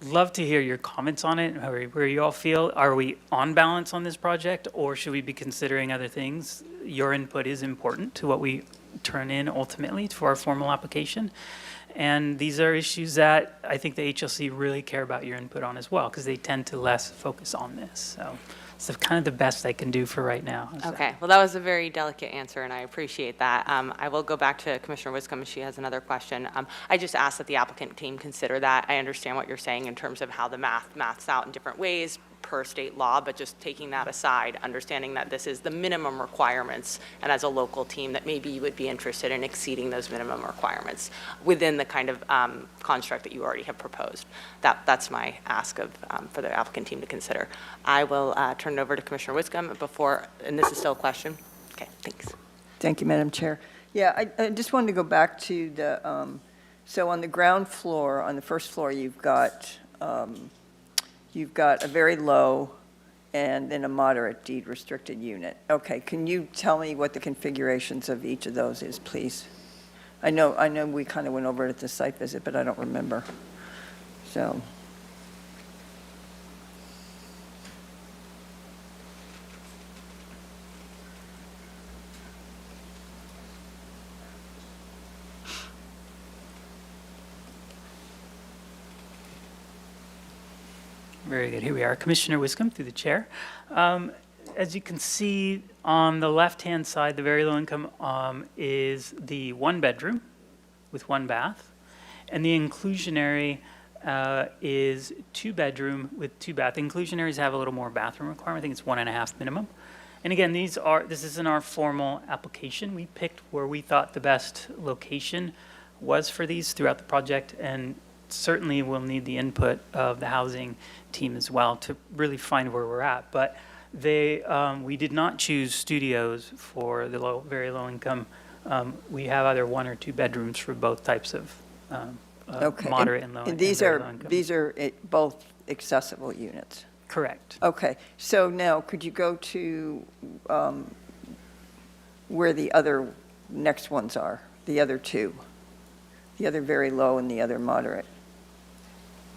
love to hear your comments on it, where you all feel. Are we on balance on this project, or should we be considering other things? Your input is important to what we turn in ultimately for our formal application. And these are issues that I think the HLC really care about your input on as well, because they tend to less focus on this. So it's kind of the best I can do for right now. Okay, well, that was a very delicate answer, and I appreciate that. I will go back to Commissioner Wiscombe, if she has another question. I just asked that the applicant team consider that. I understand what you're saying in terms of how the maths out in different ways per state law, but just taking that aside, understanding that this is the minimum requirements, and as a local team, that maybe you would be interested in exceeding those minimum requirements within the kind of construct that you already have proposed. That's my ask for the applicant team to consider. I will turn it over to Commissioner Wiscombe and this is still a question. Okay, thanks. Thank you, Madam Chair. Yeah, I just wanted to go back to the, so on the ground floor, on the first floor, you've got a very low and then a moderate deed restricted unit. Okay, can you tell me what the configurations of each of those is, please? I know we kind of went over it at the site visit, but I don't remember. So. Very good. Here we are. Commissioner Wiscombe through the chair. As you can see on the left-hand side, the very low income is the one bedroom with one bath. And the inclusionary is two bedroom with two bath. Inclusionaries have a little more bathroom requirement. I think it's 1.5 minimum. And again, this isn't our formal application. We picked where we thought the best location was for these throughout the project, and certainly we'll need the input of the housing team as well to really find where we're at. But we did not choose studios for the very low income. We have either 1 or 2 bedrooms for both types of Okay. moderate and low. And these are both accessible units? Correct. Okay, so now could you go to where the other next ones are, the other two? The other very low and the other moderate.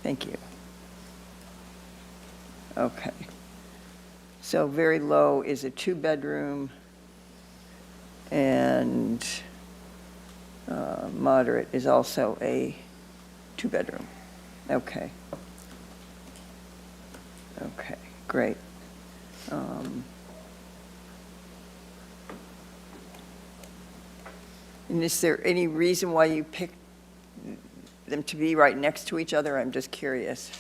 Thank you. Okay. So very low is a 2-bedroom, and moderate is also a 2-bedroom. Okay. Okay, great. And is there any reason why you picked them to be right next to each other? I'm just curious.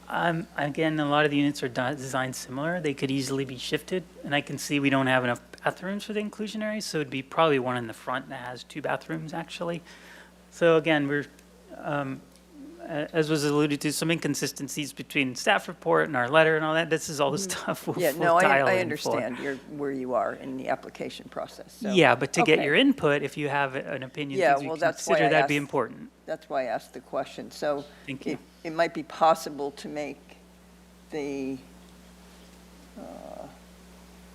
Again, a lot of the units are designed similar. They could easily be shifted, and I can see we don't have enough bathrooms for the inclusionary, so it'd be probably one in the front that has 2 bathrooms, actually. So again, we're, as was alluded to, some inconsistencies between staff report and our letter and all that. This is all the stuff we'll Yeah, no, dial I in understand where you are in the application process. So. Yeah, but to get Okay. your input, if you have an opinion, Yeah, things you well, that's why consider, I that'd be asked- important. That's why I asked the question. So Thank you. it might be possible to make the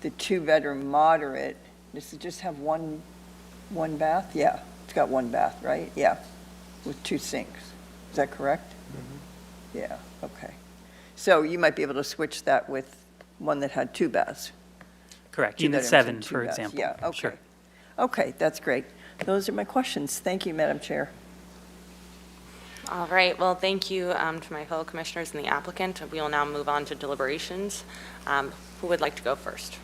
2-bedroom moderate, does it just have one bath? Yeah, it's got 1 bath, right? Yeah, with 2 sinks. Is that correct? Mm-hmm. Yeah, okay. So you might be able to switch that with one that had 2 baths. Correct, 2 unit bedrooms 7, and 2 for baths. example. Yeah, okay. Sure. Okay, that's great. Those are my questions. Thank you, Madam Chair. All right, well, thank you to my fellow commissioners and the applicant. We will now move on to deliberations. Who would like to go first?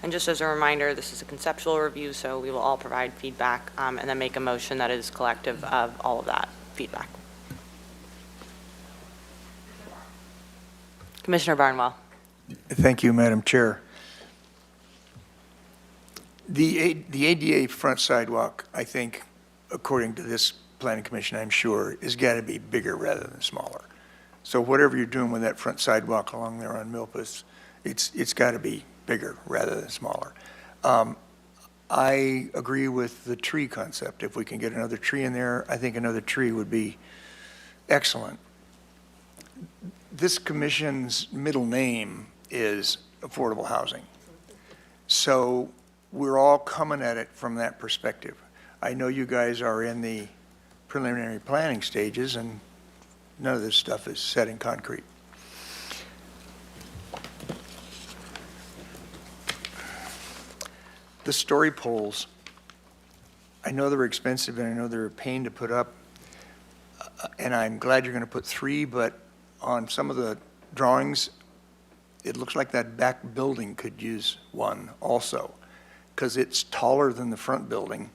And just as a reminder, this is a conceptual review, so we will all provide feedback and then make a motion that is collective of all of that feedback. Commissioner Barnwell. Thank you, Madam Chair. The ADA front sidewalk, I think, according to this planning commission, I'm sure, has got to be bigger rather than smaller. So whatever you're doing with that front sidewalk along there on Milpas, it's got to be bigger rather than smaller. I agree with the tree concept. If we can get another tree in there, I think another tree would be excellent. This commission's middle name is affordable housing. So we're all coming at it from that perspective. I know you guys are in the preliminary planning stages, and none of this stuff is set in concrete. The story poles, I know they're expensive and I know they're a pain to put up, and I'm glad you're going to put 3, but on some of the drawings, it looks like that back building could use one also, because it's taller than the front building,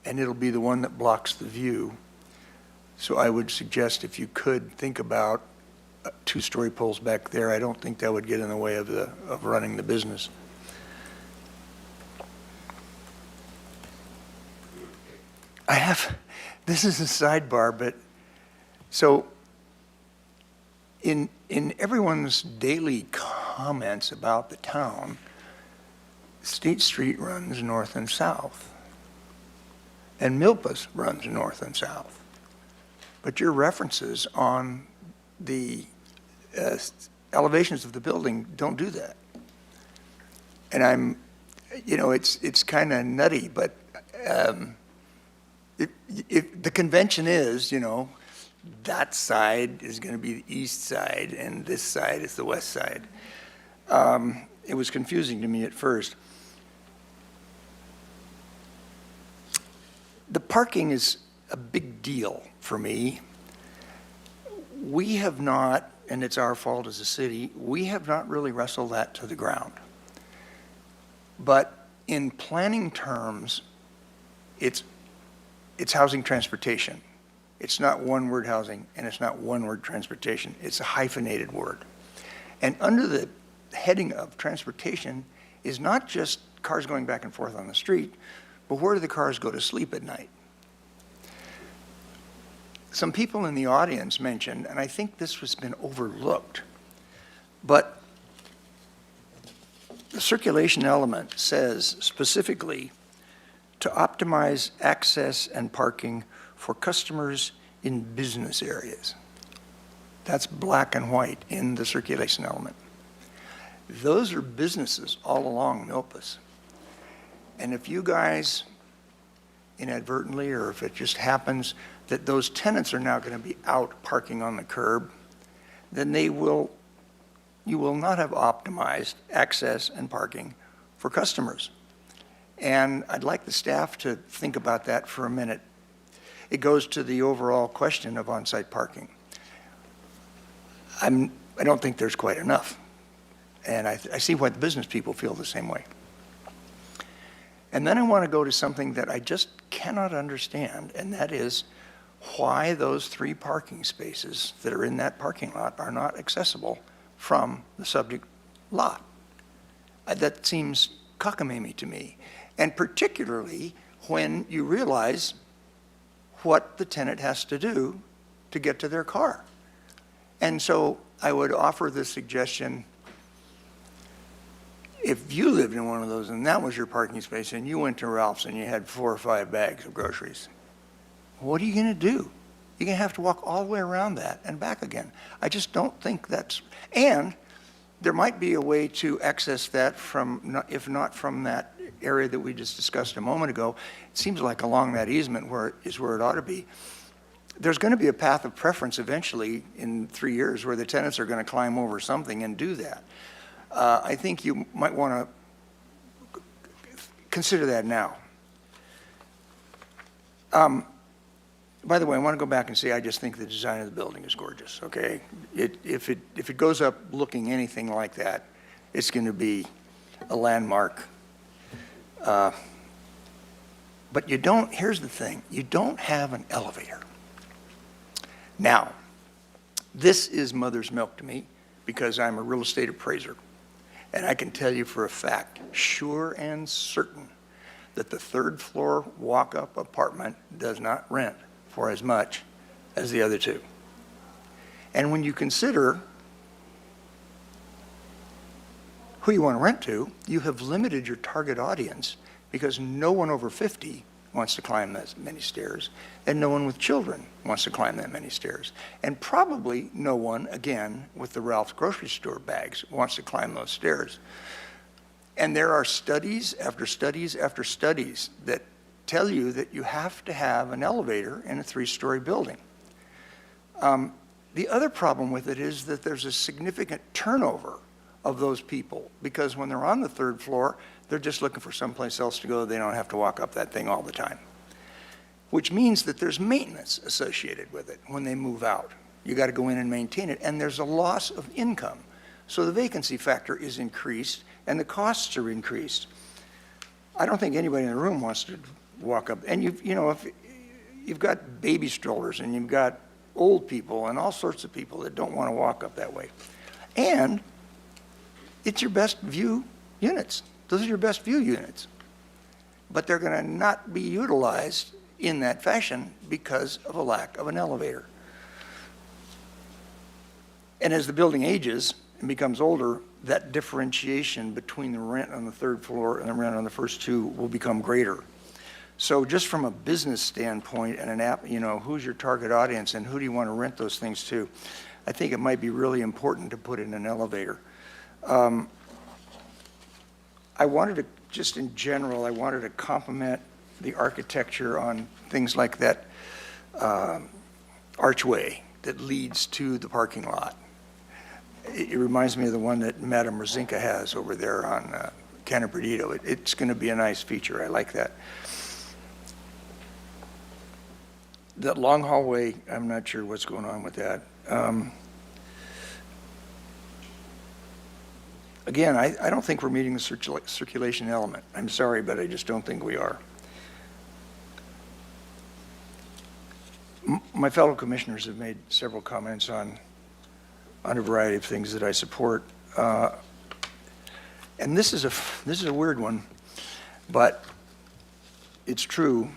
and it'll be the one that blocks the view. So I would suggest if you could think about 2-story poles back there. I don't think that would get in the way of running the business. This is a sidebar, but so in everyone's daily comments about the town, State Street runs north and south, and Milpas runs north and south. But your references on the elevations of the building don't do that. And it's kind of nutty, but the convention is, that side is going to be the east side and this side is the west side. It was confusing to me at first. The parking is a big deal for me. We have not, and it's our fault as a city, we have not really wrestled that to the ground. But in planning terms, it's housing transportation. It's not one-word housing, and it's not one-word transportation. It's a hyphenated word. And under the heading of transportation is not just cars going back and forth on the street, but where do the cars go to sleep at night? Some people in the audience mentioned, and I think this has been overlooked, but the circulation element says specifically to optimize access and parking for customers in business areas. That's black and white in the circulation element. Those are businesses all along Milpas. And if you guys inadvertently, or if it just happens that those tenants are now going to be out parking on the curb, then you will not have optimized access and parking for customers. And I'd like the staff to think about that for a minute. It goes to the overall question of on-site parking. I don't think there's quite enough. And I see why the business people feel the same way. And then I want to go to something that I just cannot understand, and that is why those 3 parking spaces that are in that parking lot are not accessible from the subject lot. That seems cockamamie to me, and particularly when you realize what the tenant has to do to get to their car. And so I would offer the suggestion, if you lived in one of those and that was your parking space and you went to Ralph's and you had 4 or 5 bags of groceries, what are you going to do? You're going to have to walk all the way around that and back again. I just don't think that's, and there might be a way to access that from, if not from that area that we just discussed a moment ago. It seems like along that easement where it ought to be. There's going to be a path of preference eventually in 3 years where the tenants are going to climb over something and do that. I think you might want to consider that now. By the way, I want to go back and say I just think the design of the building is gorgeous, okay? If it goes up looking anything like that, it's going to be a landmark. But you don't, here's the thing, you don't have an elevator. Now, this is mother's milk to me because I'm a real estate appraiser. And I can tell you for a fact, sure and certain, that the third floor walk-up apartment does not rent for as much as the other two. And when you consider who you want to rent to, you have limited your target audience because no one over 50 wants to climb that many stairs, and no one with children wants to climb that many stairs. And probably no one, again, with the Ralph's grocery store bags wants to climb those stairs. And there are studies after studies after studies that tell you that you have to have an elevator in a 3-story building. The other problem with it is that there's a significant turnover of those people, because when they're on the 3rd floor, they're just looking for someplace else to go. They don't have to walk up that thing all the time, which means that there's maintenance associated with it when they move out. You got to go in and maintain it, and there's a loss of income. So the vacancy factor is increased, and the costs are increased. I don't think anybody in the room wants to walk up. And you know, if you've got baby strollers and you've got old people and all sorts of people that don't want to walk up that way. And it's your best view units. Those are your best view units. But they're going to not be utilized in that fashion because of a lack of an elevator. And as the building ages and becomes older, that differentiation between the rent on the 3rd floor and the rent on the first 2 will become greater. So just from a business standpoint and an app, you know, who's your target audience and who do you want to rent those things to? I think it might be really important to put in an elevator. I wanted to, just in general, I wanted to compliment the architecture on things like that archway that leads to the parking lot. It reminds me of the one that Madame Rosinka has over there on Cannon Bernardino. It's going to be a nice feature. I like that. That long hallway, I'm not sure what's going on with that. Again, I don't think we're meeting the circulation element. I'm sorry, but I just don't think we are. My fellow commissioners have made several comments on a variety of things that I support. And this is a weird one, but it's true.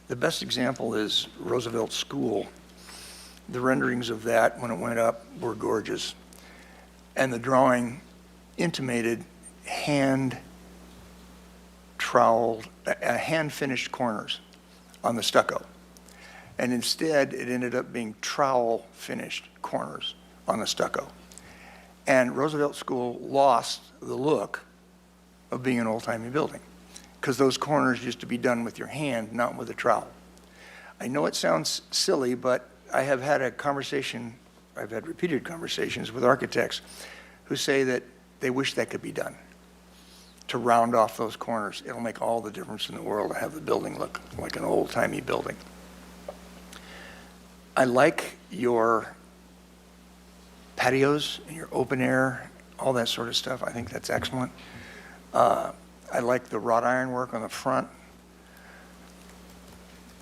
The best example is Roosevelt School. The renderings of that when it went up were gorgeous. And the drawing intimated hand-finished corners on the stucco. And instead, it ended up being trowel-finished corners on the stucco. And Roosevelt School lost the look of being an old-timey building because those corners used to be done with your hand, not with a trowel. I know it sounds silly, but I have had a conversation, I've had repeated conversations with architects who say that they wish that could be done, to round off those corners. It'll make all the difference in the world to have the building look like an old-timey building. I like your patios and your open air, all that sort of stuff. I think that's excellent. I like the wrought iron work on the front.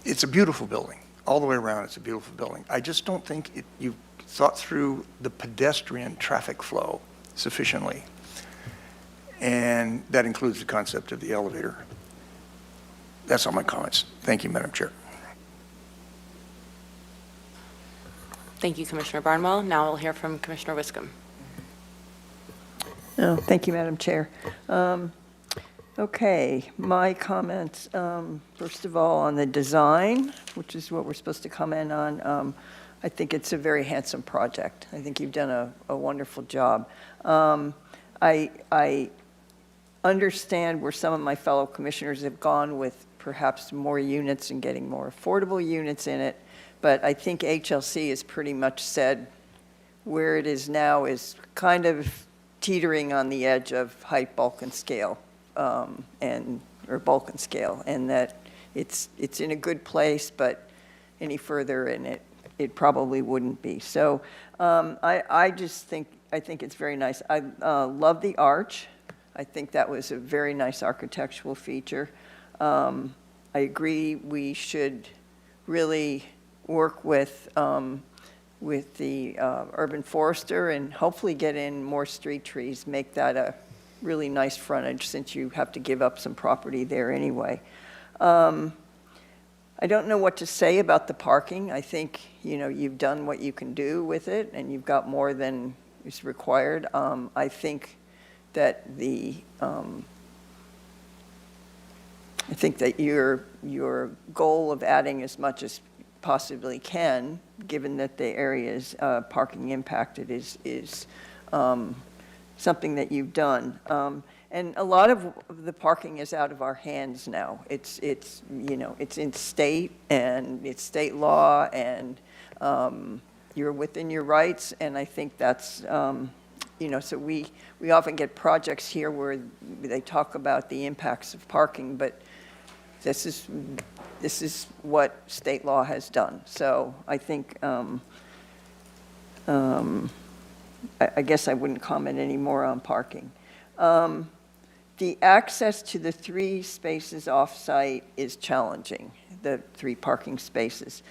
It's a beautiful building. All the way around, it's a beautiful building. I just don't think you've thought through the pedestrian traffic flow sufficiently. And that includes the concept of the elevator. That's all my comments. Thank you, Madam Chair. Thank you, Commissioner Barnwell. Now we'll hear from Commissioner Wiscombe. Oh, thank you, Madam Chair. Okay, my comments, first of all, on the design, which is what we're supposed to comment on. I think it's a very handsome project. I think you've done a wonderful job. I understand where some of my fellow commissioners have gone with perhaps more units and getting more affordable units in it, but I think HLC has pretty much said where it is now is kind of teetering on the edge of height, bulk, and scale. Or bulk and scale, and that it's in a good place, but any further in it probably wouldn't be. So I think it's very nice. I love the arch. I think that was a very nice architectural feature. I agree we should really work with with the urban forester and hopefully get in more street trees, make that a really nice frontage since you have to give up some property there anyway. I don't know what to say about the parking. I think, you've done what you can do with it, and you've got more than is required. I think that your goal of adding as much as possibly can, given that the area is parking impacted, is something that you've done. And a lot of the parking is out of our hands now. It's in state, and it's state law, and you're within your rights, and I think that's, so we often get projects here where they talk about the impacts of parking, but this is what state law has done. So I think, I guess I wouldn't comment any more on parking. The access to the 3 spaces off-site is challenging, the 3 parking spaces.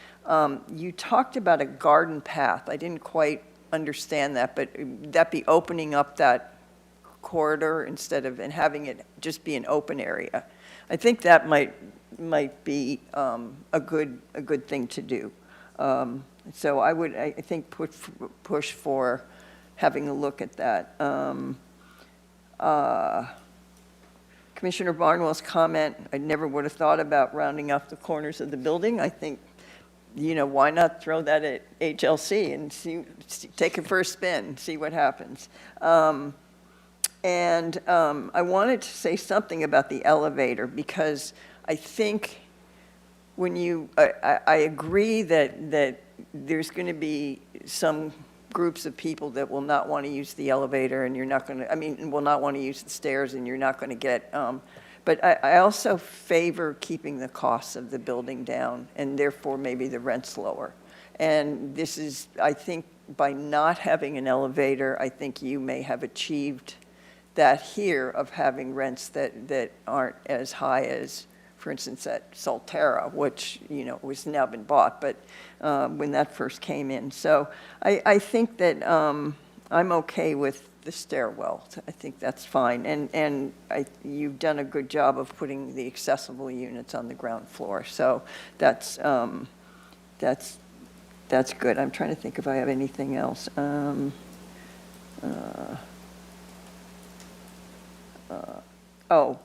You talked about a garden path. I didn't quite understand that, but would that be opening up that corridor instead of, and having it just be an open area? I think that might be a good thing to do. So I think push for having a look at that. Commissioner Barnwell's comment, I never would have thought about rounding off the corners of the building. I think, why not throw that at HLC and take it for a spin, see what happens. I wanted to say something about the elevator, because I think when I agree that there's going to be some groups of people that will not want to use the elevator, and you're not going to, will not want to use the stairs, and you're not going to get, but I also favor keeping the costs of the building down, and therefore maybe the rent's lower. And this is, I think, by not having an elevator, I think you may have achieved that here of having rents that aren't as high as, for instance, at Solterra, which, was now been bought, but when that first came in. So I think that I'm okay with the stairwell. I think that's fine. And you've done a good job of putting the accessible units on the ground floor. So that's good. I'm trying to think if I have anything else.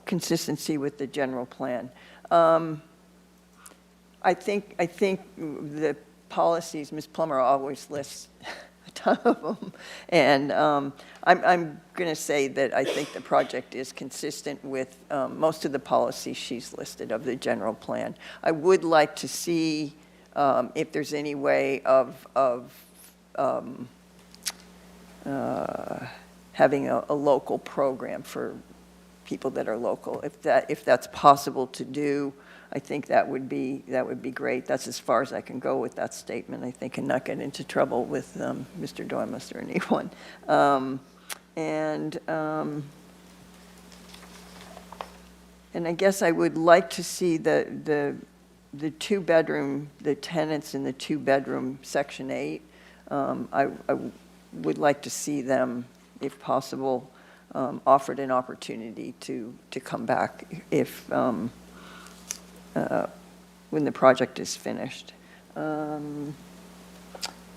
Consistency with the general plan. I think the policies, Ms. Plummer always lists a ton of them, and I'm going to say that I think the project is consistent with most of the policies she's listed of the general plan. I would like to see if there's any way of having a local program for people that are local. If that's possible to do, I think that would be great. That's as far as I can go with that statement, I think, and not get into trouble with Mr. Dormus or anyone. And I guess I would like to see the 2-bedroom, the tenants in the 2-bedroom Section 8. I would like to see them, if possible, offered an opportunity to come back if when the project is finished.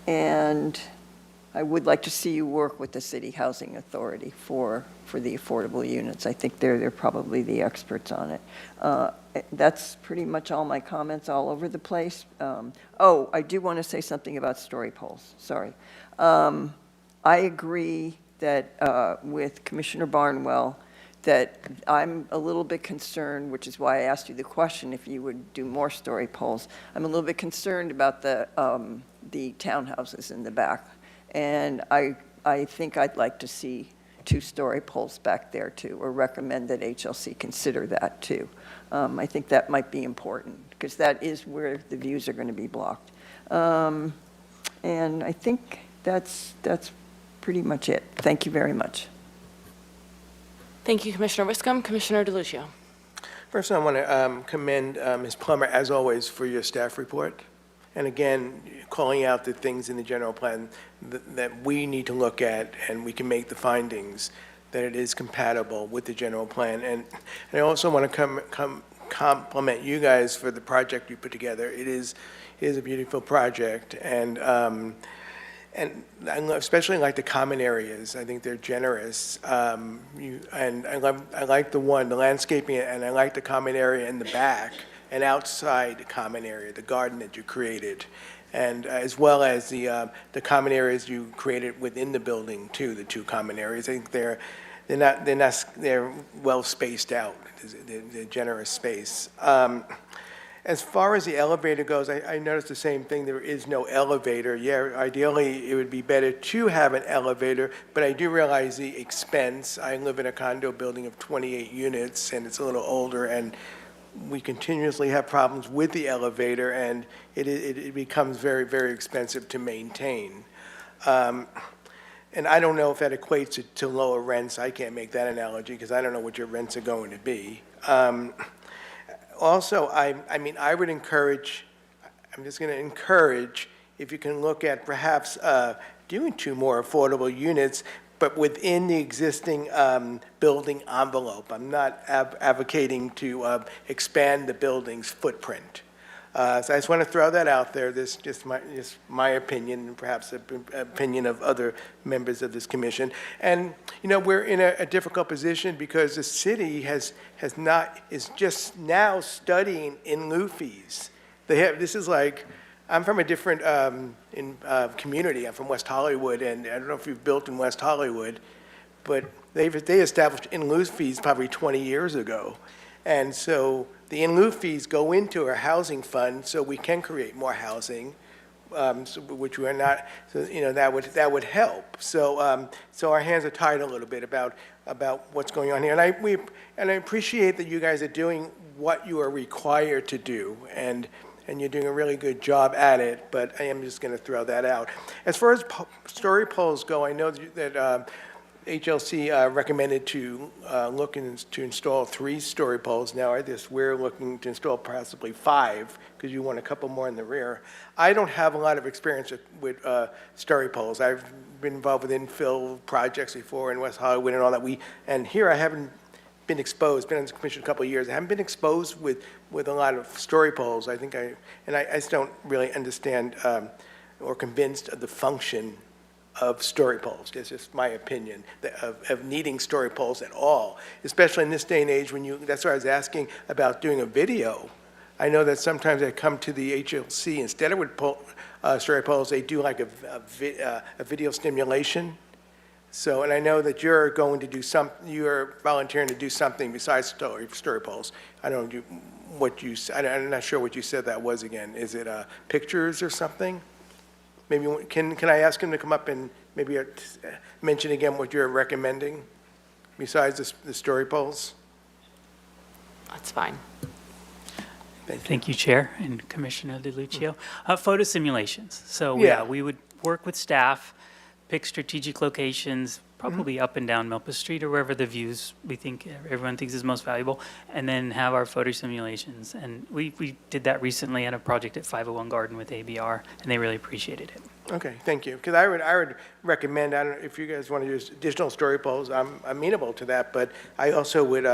And I would like to see you work with the City Housing Authority for the affordable units. I think they're probably the experts on it. That's pretty much all my comments all over the place. I do want to say something about story poles. Sorry. I agree that with Commissioner Barnwell, that I'm a little bit concerned, which is why I asked you the question if you would do more story poles. I'm a little bit concerned about the townhouses in the back. And I think I'd like to see 2-story poles back there too, or recommend that HLC consider that too. I think that might be important, because that is where the views are going to be blocked. And I think that's pretty much it. Thank you very much. Thank you, Commissioner Wiscombe. Commissioner DeLucia. First, I want to commend Ms. Plummer, as always, for your staff report. And again, calling out the things in the general plan that we need to look at, and we can make the findings that it is compatible with the general plan. And I also want to compliment you guys for the project you put together. It is a beautiful project, and I especially like the common areas. I think they're generous. And I like the landscaping, and I like the common area in the back and outside the common area, the garden that you created, and as well as the common areas you created within the building too. The two common areas, I think they're well spaced out. They're generous space. As far as the elevator goes, I noticed the same thing. There is no elevator. Yeah, ideally, it would be better to have an elevator, but I do realize the expense. I live in a condo building of 28 units, and it's a little older, and we continuously have problems with the elevator, and it becomes very, very expensive to maintain. And I don't know if that equates to lower rents. I can't make that analogy because I don't know what your rents are going to be. Also, I mean, I would encourage, I'm just going to encourage, if you can look at perhaps doing 2 more affordable units, but within the existing building envelope. I'm not advocating to expand the building's footprint. So I just want to throw that out there. This is just my opinion, and perhaps the opinion of other members of this commission. And we're in a difficult position because the city is just now studying in lieu fees. This is like, I'm from a different community. I'm from West Hollywood, and I don't know if you've built in West Hollywood, but they established in lieu fees probably 20 years ago. And so the in lieu fees go into our housing fund so we can create more housing, which we're not, so, that would help. So, so our hands are tied a little bit about what's going on here. And I appreciate that you guys are doing what you are required to do, and you're doing a really good job at it, but I am just going to throw that out. As far as story poles go, I know that HLC recommended to look to install 3 story poles. Now, we're looking to install possibly 5, because you want a couple more in the rear. I don't have a lot of experience with story poles. I've been involved with infill projects before in West Hollywood and all that. And here I haven't been exposed, been on the commission a couple of years. I haven't been exposed with a lot of story poles. I just don't really understand or convinced of the function of story poles. That's just my opinion of needing story poles at all, especially in this day and age that's why I was asking about doing a video. I know that sometimes they come to the HLC, instead of with story poles, they do like a video stimulation. So, and I know that you're going to do you're volunteering to do something besides story poles. I don't know I'm not sure what you said that was again. Is it pictures or something? Maybe, can I ask him to come up and maybe mention again what you're recommending besides the story poles? That's fine. Thank you, Chair and Commissioner DeLucio. Photo simulations. So, Yeah. we would work with staff, pick strategic locations, probably up and down Milpas Street or wherever the views everyone thinks is most valuable, and then have our photo simulations. And we did that recently at a project at 501 Garden with ABR, and they really appreciated it. Okay, thank you. Because I would recommend, I don't know if you guys want to use additional story poles, I'm amenable to that, but I also would,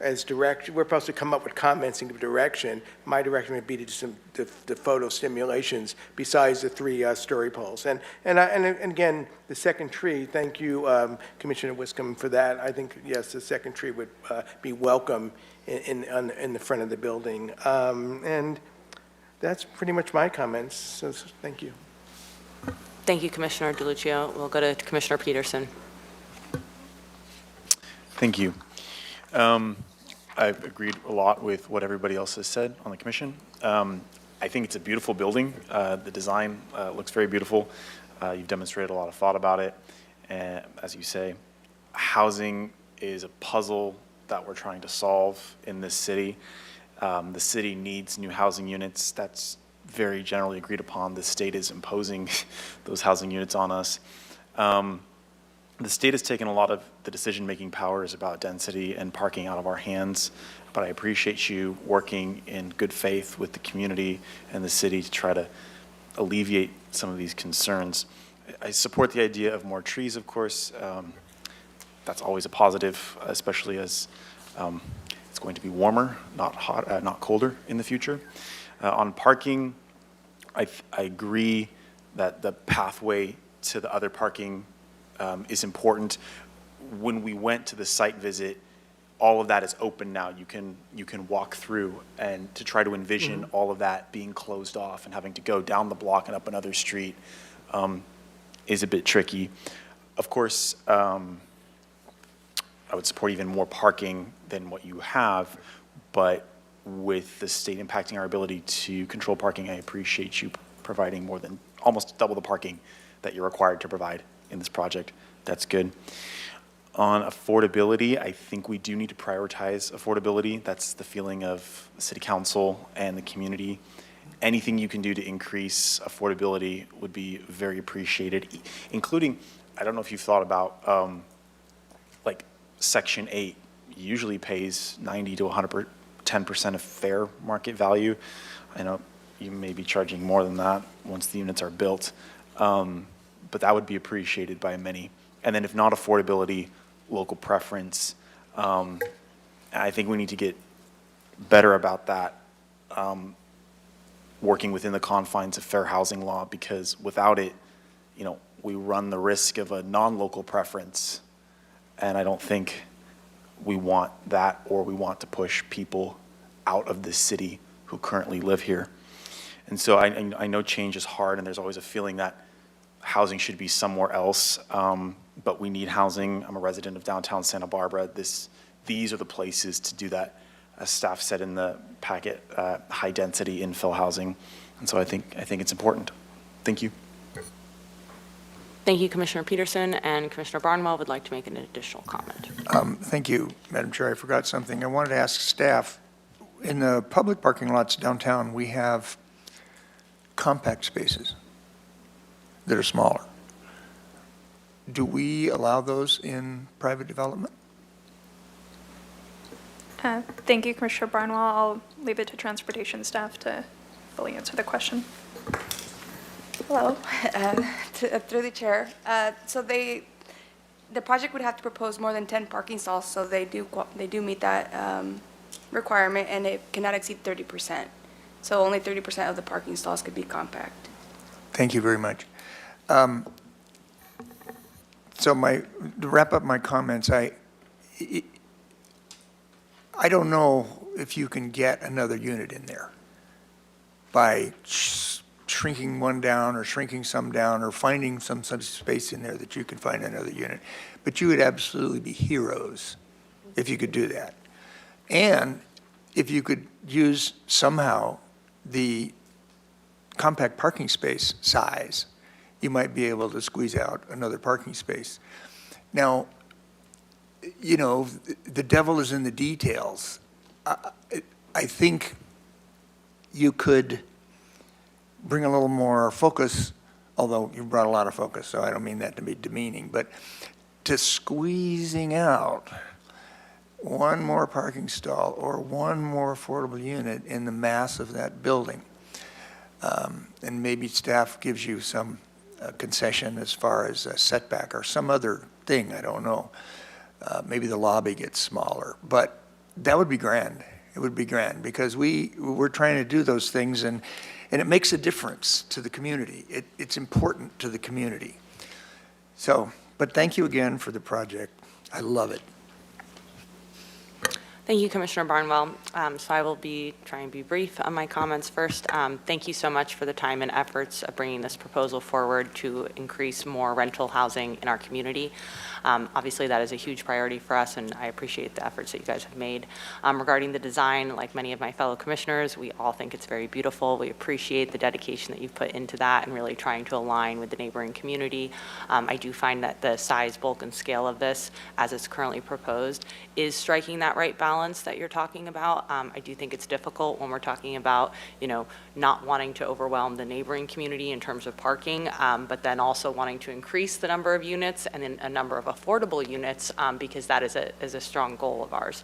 as direction, we're supposed to come up with comments and give direction. My direction would be to do the photo simulations besides the 3 story poles. And again, the second tree, thank you, Commissioner Wiscombe, for that. I think, yes, the second tree would be welcome in the front of the building. And that's pretty much my comments, so thank you. Thank you, Commissioner DeLucio. We'll go to Commissioner Peterson. Thank you. I've agreed a lot with what everybody else has said on the commission. I think it's a beautiful building. The design looks very beautiful. You've demonstrated a lot of thought about it. And as you say, housing is a puzzle that we're trying to solve in this city. The city needs new housing units. That's very generally agreed upon. The state is imposing those housing units on us. The state has taken a lot of the decision-making power is about density and parking out of our hands, but I appreciate you working in good faith with the community and the city to try to alleviate some of these concerns. I support the idea of more trees, of course. That's always a positive, especially as it's going to be warmer, not hot, not colder in the future. On parking, I agree that the pathway to the other parking is important. When we went to the site visit, all of that is open now. You can walk through, and to try to envision all of that being closed off and having to go down the block and up another street is a bit tricky. Of course, I would support even more parking than what you have, but with the state impacting our ability to control parking, I appreciate you providing more than almost double the parking that you're required to provide in this project. That's good. On affordability, I think we do need to prioritize affordability. That's the feeling of the city council and the community. Anything you can do to increase affordability would be very appreciated, including, I don't know if you've thought about, like Section 8 usually pays 90 to 110% of fair market value. I know you may be charging more than that once the units are built, but that would be appreciated by many. And then if not affordability, local preference. I think we need to get better about that, working within the confines of fair housing law, because without it, we run the risk of a non-local preference, and I don't think we want that, or we want to push people out of the city who currently live here. And so I know change is hard, and there's always a feeling that housing should be somewhere else, but we need housing. I'm a resident of downtown Santa Barbara. These are the places to do that, as staff said in the packet, high-density infill housing. And so I think it's important. Thank you. Thank you, Commissioner Peterson, and Commissioner Barnwell would like to make an additional comment. Thank you, Madam Chair. I forgot something. I wanted to ask staff, in the public parking lots downtown, we have compact spaces that are smaller. Do we allow those in private development? Thank you, Commissioner Barnwell. I'll leave it to transportation staff to fully answer the question. Hello, through the chair. So the project would have to propose more than 10 parking stalls, so they do meet that requirement, and it cannot exceed 30%. So only 30% of the parking stalls could be compact. Thank you very much. So to wrap up my comments, I don't know if you can get another unit in there by shrinking one down or shrinking some down or finding some such space in there that you could find another unit. But you would absolutely be heroes if you could do that. And if you could use somehow the compact parking space size, you might be able to squeeze out another parking space. Now, the devil is in the details. I think you could bring a little more focus, although you brought a lot of focus, so I don't mean that to be demeaning, but to squeezing out one more parking stall or one more affordable unit in the mass of that building. And maybe staff gives you some concession as far as a setback or some other thing, I don't know. Maybe the lobby gets smaller, but that would be grand. It would be grand, because we're trying to do those things, and it makes a difference to the community. It's important to the community. So, but thank you again for the project. I love it. Thank you, Commissioner Barnwell. So I will try and be brief on my comments. First, thank you so much for the time and efforts of bringing this proposal forward to increase more rental housing in our community. Obviously, that is a huge priority for us, and I appreciate the efforts that you guys have made. Regarding the design, like many of my fellow commissioners, we all think it's very beautiful. We appreciate the dedication that you've put into that and really trying to align with the neighboring community. I do find that the size, bulk, and scale of this, as it's currently proposed, is striking that right balance balance that you're talking about. I do think it's difficult when we're talking about, not wanting to overwhelm the neighboring community in terms of parking, but then also wanting to increase the number of units and then a number of affordable units, because that is a strong goal of ours.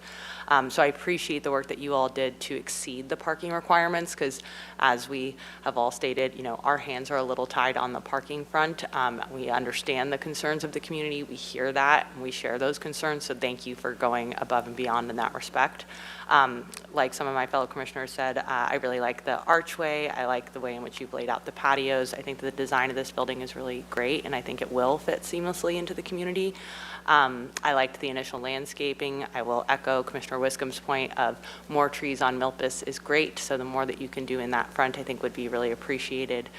So I appreciate the work that you all did to exceed the parking requirements, because as we have all stated, our hands are a little tied on the parking front. We understand the concerns of the community. We hear that, and we share those concerns, so thank you for going above and beyond in that respect. Like some of my fellow commissioners said, I really like the archway. I like the way in which you've laid out the patios. I think the design of this building is really great, and I think it will fit seamlessly into the community. I liked the initial landscaping. I will echo Commissioner Wiscombe's point of more trees on Milpas is great, so the more that you can do in that front, I think would be really appreciated.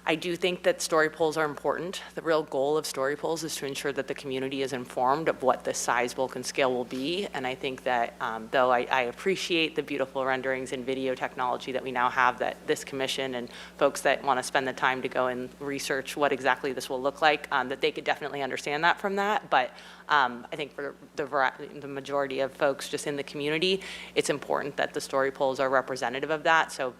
I do think that story poles are important. The real goal of story poles is to ensure that the community is informed of what the size, bulk, and scale will be. And I think that though I appreciate the beautiful renderings and video technology that we now have, that this commission and folks that want to spend the time to go and research what exactly this will look like, that they could definitely understand that from that. But I think for the majority of folks just in the community, it's important that the story poles are representative of that. So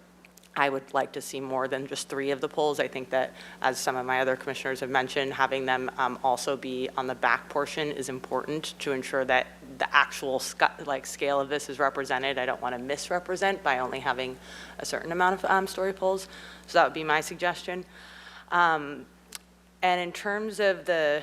I would like to see more than just 3 of the poles. I think that, as some of my other commissioners have mentioned, having them also be on the back portion is important to ensure that the actual scale of this is represented. I don't want to misrepresent by only having a certain amount of story poles. So that would be my suggestion. And in terms of the,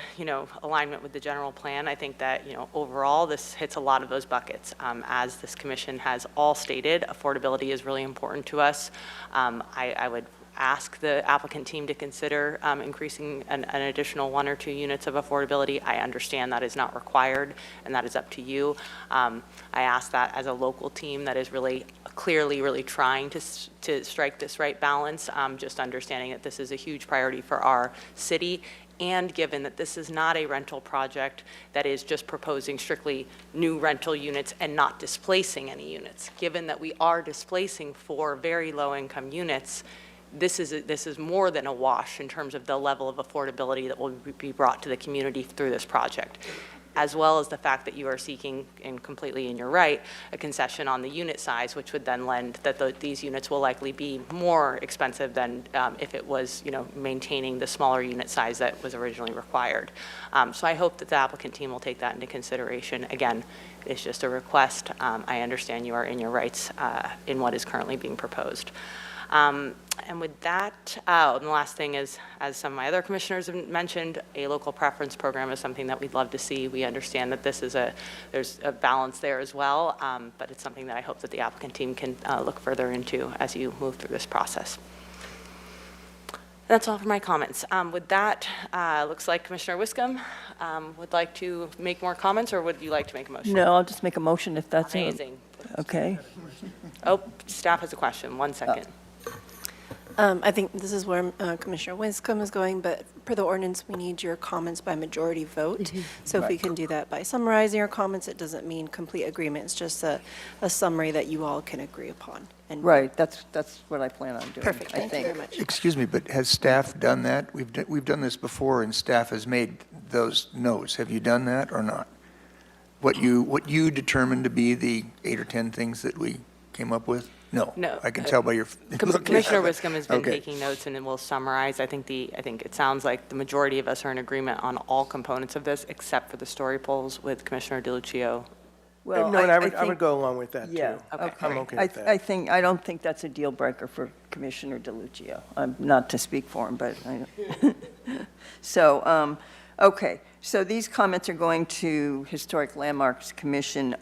alignment with the general plan, I think that, overall, this hits a lot of those buckets. As this commission has all stated, affordability is really important to us. I would ask the applicant team to consider increasing an additional 1 or 2 units of affordability. I understand that is not required, and that is up to you. I ask that as a local team that is really clearly trying to strike this right balance, just understanding that this is a huge priority for our city, and given that this is not a rental project that is just proposing strictly new rental units and not displacing any units. Given that we are displacing 4 very low-income units, this is more than a wash in terms of the level of affordability that will be brought to the community through this project, as well as the fact that you are seeking, and completely in your right, a concession on the unit size, which would then lend that these units will likely be more expensive than if it was, maintaining the smaller unit size that was originally required. So I hope that the applicant team will take that into consideration. Again, it's just a request. I understand you are in your rights in what is currently being proposed. And with that, and the last thing is, as some of my other commissioners have mentioned, a local preference program is something that we'd love to see. We understand that there's a balance there as well, but it's something that I hope that the applicant team can look further into as you move through this process. That's all for my comments. With that, looks like Commissioner Wiscombe would like to make more comments, or would you like to make a motion? No, I'll just make a motion if that's Amazing. okay. Oh, staff has a question. 1 second. I think this is where Commissioner Winscombe is going, but per the ordinance, we need your comments by majority vote. So if we can do that by summarizing your comments, it doesn't mean complete agreement. It's just a summary that you all can agree upon. And Right, that's what I plan on doing. Perfect, I thank you think. very much. Excuse me, but has staff done that? We've done this before, and staff has made those notes. Have you done that or not? What you determined to be the 8 or 10 things that we came up with? No. No. I can tell by your. Commissioner Wiscombe has been Okay. taking notes, and then we'll summarize. I think it sounds like the majority of us are in agreement on all components of this, except for the story polls with Commissioner DeLucio. Well, No, and I think- would go along with that, too. Yeah, Okay. okay. I'm okay with that. I don't think that's a deal breaker for Commissioner DeLucio. I'm not to speak for him, but so, okay. So these comments are going to Historic Landmarks Commission.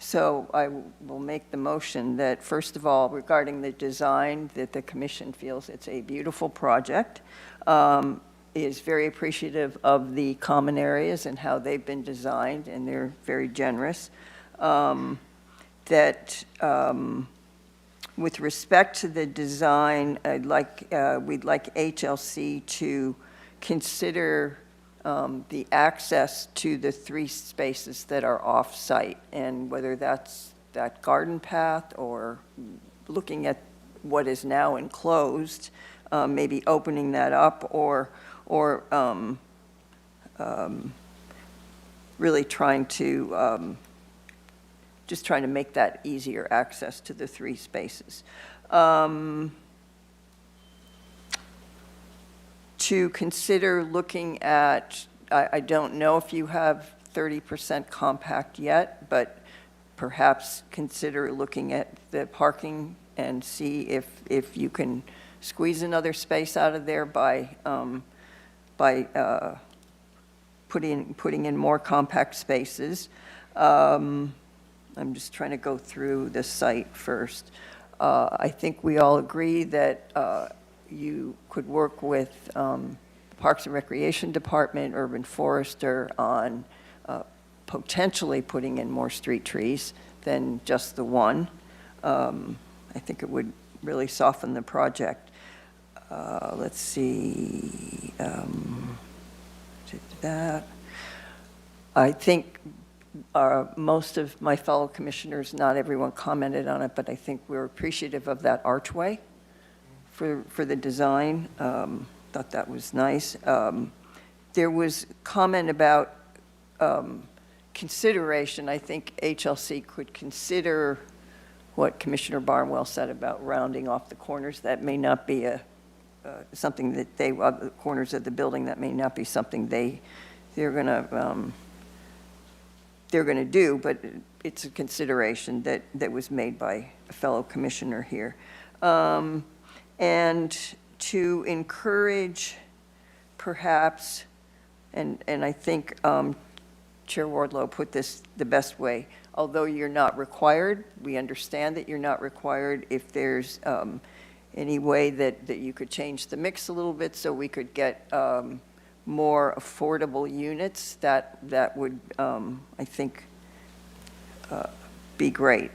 So I will make the motion that, first of all, regarding the design, that the commission feels it's a beautiful project, is very appreciative of the common areas and how they've been designed, and they're very generous. That with respect to the design, we'd like HLC to consider the access to the 3 spaces that are off-site, and whether that's that garden path or looking at what is now enclosed, maybe opening that up, or really trying to, just trying to make that easier access to the 3 spaces. To consider looking at, I don't know if you have 30% compact yet, but perhaps consider looking at the parking and see if you can squeeze another space out of there by putting in more compact spaces. I'm just trying to go through the site first. I think we all agree that you could work with Parks and Recreation Department, Urban Forester on potentially putting in more street trees than just the one. I think it would really soften the project. Let's see, that. I think most of my fellow commissioners, not everyone commented on it, but I think we're appreciative of that archway for the design. Thought that was nice. There was comment about consideration. I think HLC could consider what Commissioner Barnwell said about rounding off the corners. That may not be something that the corners of the building, that may not be something they're going to do, but it's a consideration that was made by a fellow commissioner here. And to encourage, perhaps, and I think Chair Wardlow put this the best way, although you're not required, we understand that you're not required. If there's any way that you could change the mix a little bit so we could get more affordable units, that would, I think, be great.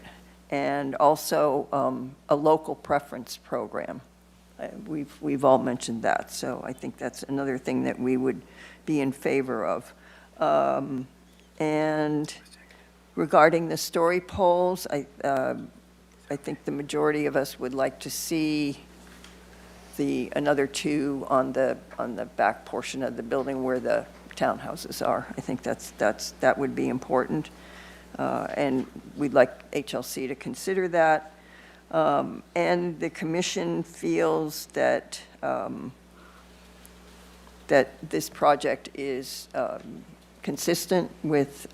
And also a local preference program. We've all mentioned that, so I think that's another thing that we would be in favor of. And regarding the story poles, I think the majority of us would like to see another 2 on the back portion of the building where the townhouses are. I think that would be important. And we'd like HLC to consider that. And the commission feels that that this project is consistent with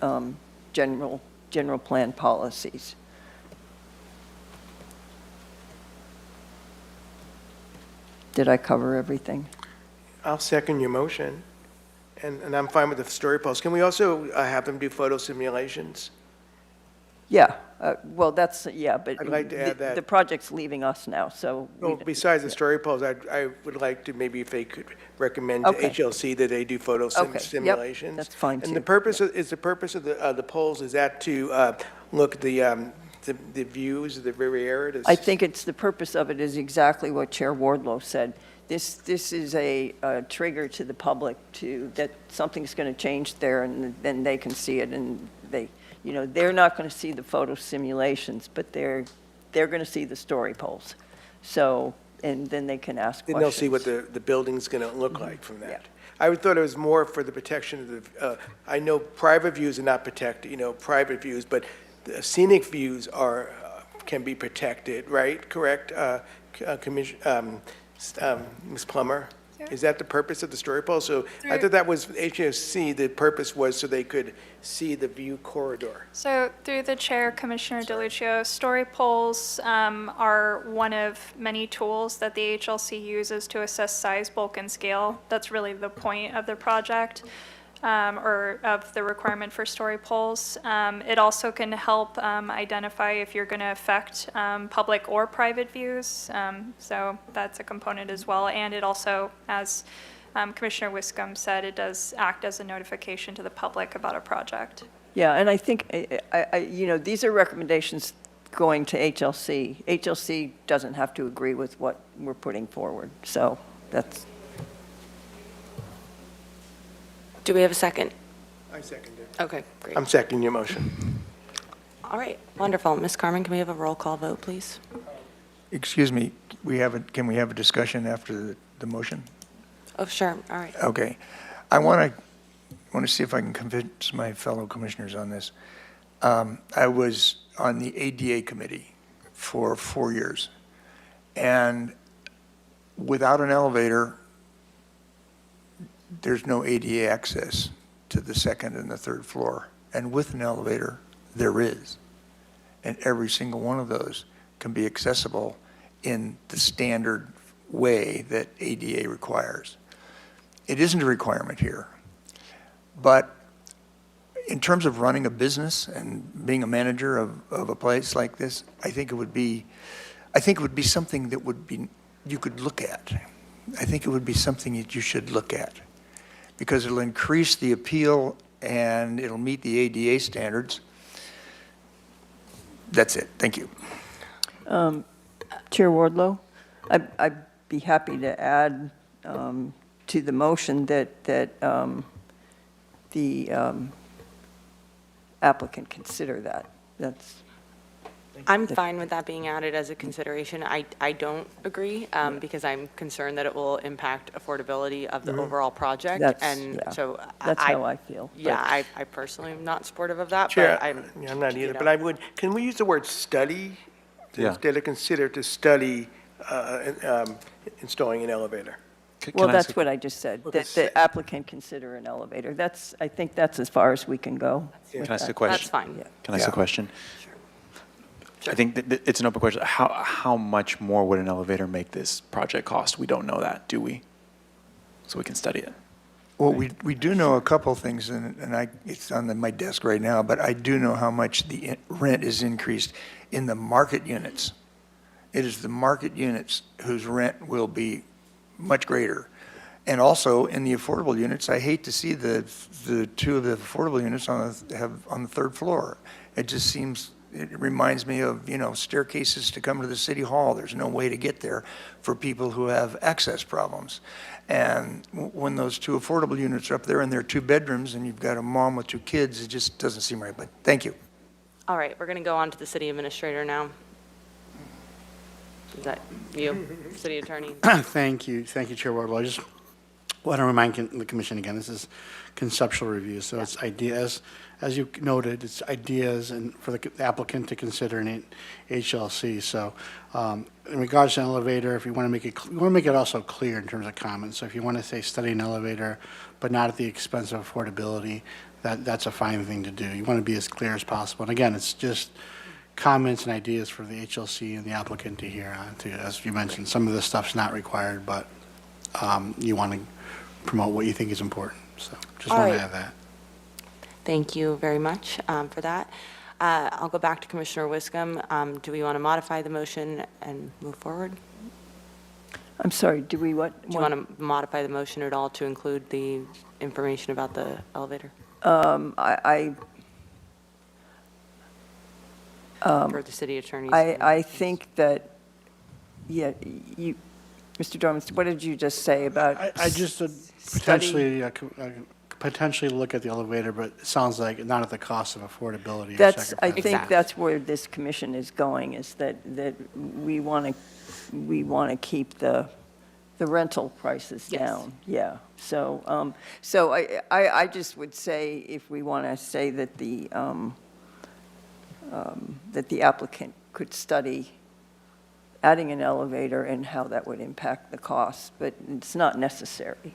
general plan policies. Did I cover everything? I'll second your motion, and I'm fine with the story poles. Can we also have them do photo simulations? Yeah, well, but I'd like to add that. the project's leaving us now, so. Well, besides the story poles, I would like to, maybe if they could recommend to Okay. HLC that they do photo Okay, yep, simulations. that's fine, And too. the purpose of the poles, is that to look at the views of the Riviera? I think it's, the purpose of it is exactly what Chair Wardlow said. This is a trigger to the public that something's going to change there, and then they can see it, and they're not going to see the photo simulations, but they're going to see the story poles. So, and then they can ask questions. Then they'll see what the building's going to look like from that. I would thought it was more for the protection of the, I know private views are not protected, private views, but the scenic views can be protected, right? Correct, Ms. Plummer? Is that the purpose of the story pole? So I thought that was HFC, the purpose was so they could see the view corridor. So through the chair, Commissioner DeLucio, story poles are one of many tools that the HLC uses to assess size, bulk, and scale. That's really the point of the project, or of the requirement for story poles. It also can help identify if you're going to affect public or private views. So that's a component as well. And it also, as Commissioner Wiscombe said, it does act as a notification to the public about a project. Yeah, and I think, these are recommendations going to HLC. HLC doesn't have to agree with what we're putting forward, so that's. Do we have a second? I second it. Okay, great. I'm seconding your motion. All right, wonderful. Ms. Carmen, can we have a roll call vote, please? Excuse me, can we have a discussion after the motion? Oh, sure, all right. Okay. I want to want to see if I can convince my fellow commissioners on this. I was on the ADA committee for 4 years, and without an elevator, there's no ADA access to the second and the third floor. And with an elevator, there is. And every single one of those can be accessible in the standard way that ADA requires. It isn't a requirement here. But in terms of running a business and being a manager of a place like this, I think it would be something that you could look at. I think it would be something that you should look at, because it'll increase the appeal and it'll meet the ADA standards. That's it. Thank you. Chair Wardlow, I'd be happy to add to the motion that the applicant consider that. I'm fine with that being added as a consideration. I don't agree, because I'm concerned that it will impact affordability of the overall project. And so That's how I feel. Yeah, I personally am not supportive of that, Chair, but I'm. I'm not you either, know. but I would, can we use the word study? Yeah. Instead of consider, to study installing an elevator. Well, that's what I just said, that the applicant consider an elevator. I think that's as far as we can go. Can I ask a question? That's fine. Can I ask a question? I think that it's an open question. How much more would an elevator make this project cost? We don't know that, do we? So we can study it. Well, we do know a couple things, and it's on my desk right now, but I do know how much the rent is increased in the market units. It is the market units whose rent will be much greater. And also in the affordable units, I hate to see the two of the affordable units on the third floor. It just seems, it reminds me of, staircases to come to the city hall. There's no way to get there for people who have access problems. And when those two affordable units are up there and they're 2 bedrooms and you've got a mom with 2 kids, it just doesn't seem right. But thank you. All right, we're going to go on to the city administrator now. Is that you, city attorney? Thank you, Chair Wardlow. I just want to remind the commission again, this is conceptual review, so it's ideas, as you noted, it's ideas and for the applicant to consider in HLC. So in regards to an elevator, if you want to make it, you want to make it also clear in terms of comments. So if you want to say study an elevator, but not at the expense of affordability, that's a fine thing to do. You want to be as clear as possible. And again, it's just comments and ideas for the HLC and the applicant to hear on to. As you mentioned, some of this stuff's not required, but you want to promote what you think is important. So just All want right. to add that. Thank you very much for that. I'll go back to Commissioner Wiscombe. Do we want to modify the motion and move forward? I'm sorry, do we what? Do you want to modify the motion at all to include the information about the elevator for the city attorney? I think that, Mr. Dorman, what did you just say about? I just study? potentially look at the elevator, but it sounds like not at the cost of affordability. I sacrifice. think that's where this commission is going, is that we want to keep the rental prices down. Yeah. So I just would say, if we want to say that the applicant could study adding an elevator and how that would impact the costs, but it's not necessary.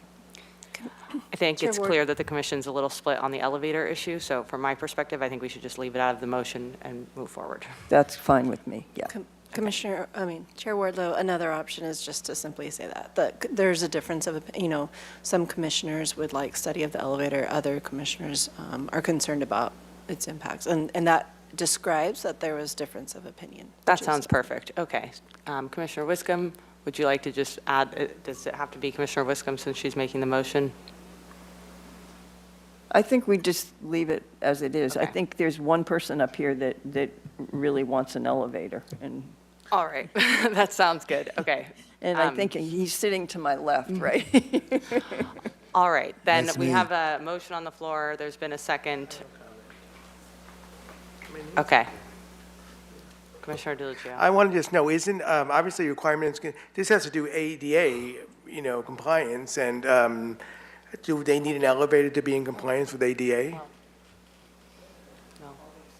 I think Chair it's Ward. clear that the commission's a little split on the elevator issue, so from my perspective, I think we should just leave it out of the motion and move forward. That's fine with me, yeah. Chair Wardlow, another option is just to simply say that there's a difference of, some commissioners would like study of the elevator, other commissioners are concerned about its impacts, and that describes that there was difference of opinion. That sounds perfect. Okay. Commissioner Wiscombe, would you like to just add, does it have to be Commissioner Wiscombe since she's making the motion? I think we just leave it as it is. I Okay. think there's one person up here that really wants an elevator, and All right. That sounds good. Okay. I think he's sitting to my left, right? All right. Then That's we me. have a motion on the floor. There's been a second. Okay. Commissioner DeLucia. I want to just know, isn't, obviously requirements, this has to do ADA, compliance, and Do they need an elevator to be in compliance with ADA? No.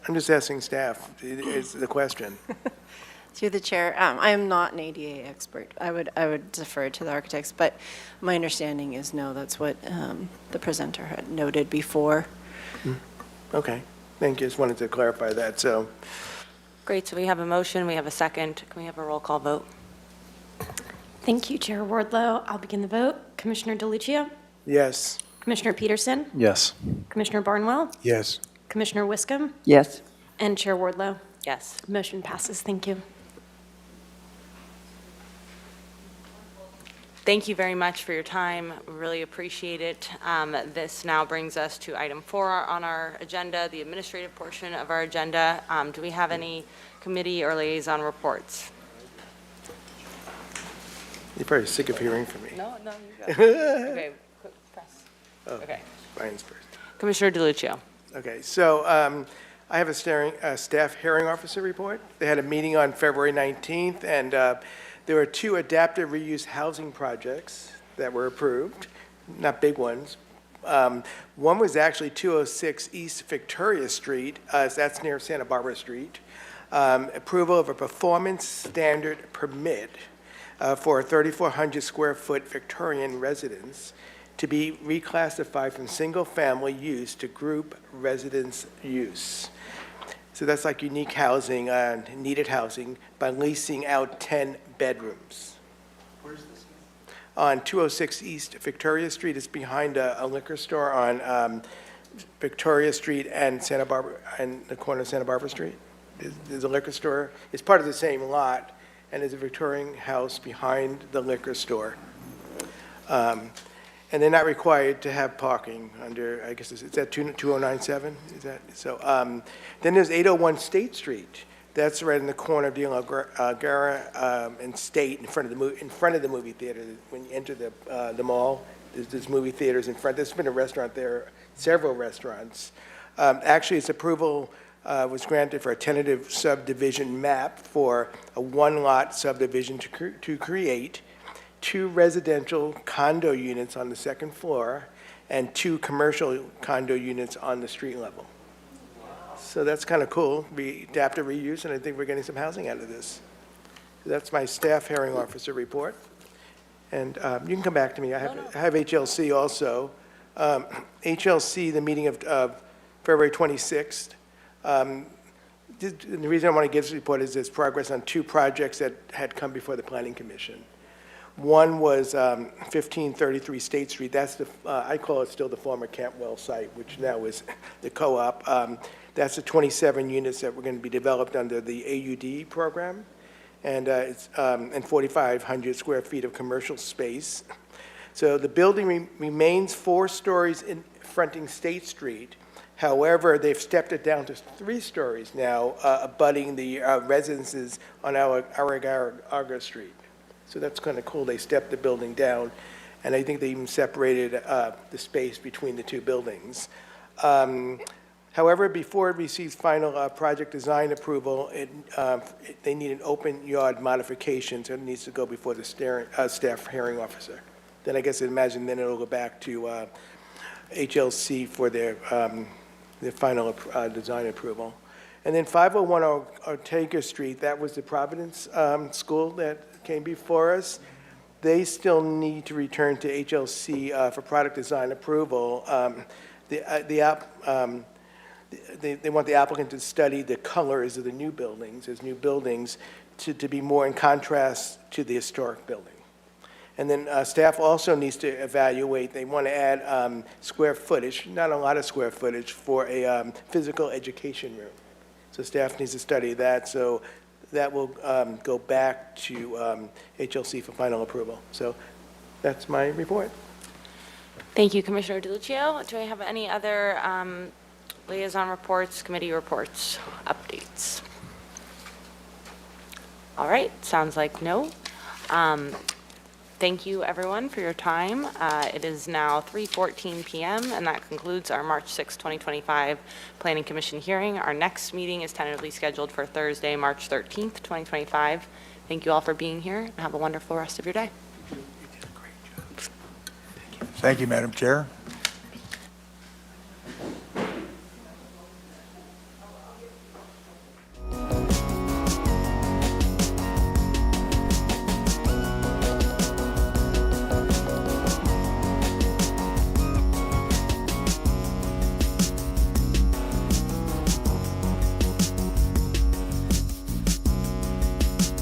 I'm just asking staff, is the question. Through the chair, I am not an ADA expert. I would defer to the architects, but my understanding is no, that's what the presenter had noted before. Okay, thank you, just wanted to clarify that, so. Great, so we have a motion, we have a second. Can we have a roll call vote? Thank you, Chair Wardlow. I'll begin the vote. Commissioner DeLucia? Yes. Commissioner Peterson? Yes. Commissioner Barnwell? Yes. Commissioner Wiscom? Yes. And Chair Wardlow? Yes. Motion passes. Thank you. Thank you very much for your time. We really appreciate it. This now brings us to item 4 on our agenda, the administrative portion of our agenda. Do we have any committee or liaison reports? You're probably sick of hearing from me. No, you go. Okay, quick press. Oh, Okay. Ryan's first. Commissioner DeLucia. Okay, so I have a staff hearing officer report. They had a meeting on February 19th, and there were 2 adaptive reuse housing projects that were approved, not big ones. One was actually 206 East Victoria Street, that's near Santa Barbara Street. Approval of a performance standard permit for a 3,400 square foot Victorian residence to be reclassified from single-family use to group residence use. So that's like unique housing, needed housing, by leasing out 10 bedrooms. Where's this? On 206 East Victoria Street. It's behind a liquor store on Victoria Street and Santa Barbara, and the corner of Santa Barbara Street. There's a liquor store. It's part of the same lot, and there's a Victorian house behind the liquor store. And they're not required to have parking under, I guess, is that 2097? Is that, so, then there's 801 State Street. That's right in the corner of De La Guerra and State, in front of the movie theater. When you enter the mall, there's movie theaters in front. There's been a restaurant there, several restaurants. Actually, its approval was granted for a tentative subdivision map for a one-lot subdivision to create 2 residential condo units on the second floor and 2 commercial condo units on the street level. So that's kind of cool, adaptive reuse, and I think we're getting some housing out of this. That's my staff hearing officer report. And you can come back to me. I have HLC also. HLC, the meeting of February 26th. The reason I want to give this report is there's progress on 2 projects that had come before the Planning Commission. One was 1533 State Street. That's the, I call it still the former Campwell site, which now is the co-op. That's the 27 units that were going to be developed under the AUD program. And it's and 4,500 square feet of commercial space. So the building remains 4 stories in fronting State Street. However, they've stepped it down to 3 stories now, abutting the residences on Aragara Street. So that's kind of cool. They stepped the building down, and I think they even separated the space between the 2 buildings. However, before it receives final project design approval, they need an open yard modification, so it needs to go before the staff hearing officer. Then I guess I imagine then it'll go back to HLC for their final design approval. And then 501 Ortega Street, that was the Providence school that came before us. They still need to return to HLC for product design approval. They want the applicant to study the colors of the new buildings, as new buildings, to be more in contrast to the historic building. And then staff also needs to evaluate, they want to add square footage, not a lot of square footage, for a physical education room. So staff needs to study that, so that will go back to HLC for final approval. So that's my report. Thank you, Commissioner DeLucia. Do I have any other liaison reports, committee reports, updates? All right, sounds like no. Thank you, everyone, for your time. It is now 3:14 p.m., and that concludes our March 6, 2025 Planning Commission hearing. Our next meeting is tentatively scheduled for Thursday, March 13th, 2025. Thank you all for being here, and have a wonderful rest of your day. You did a great job. Thank you. Thank you, Madam Chair.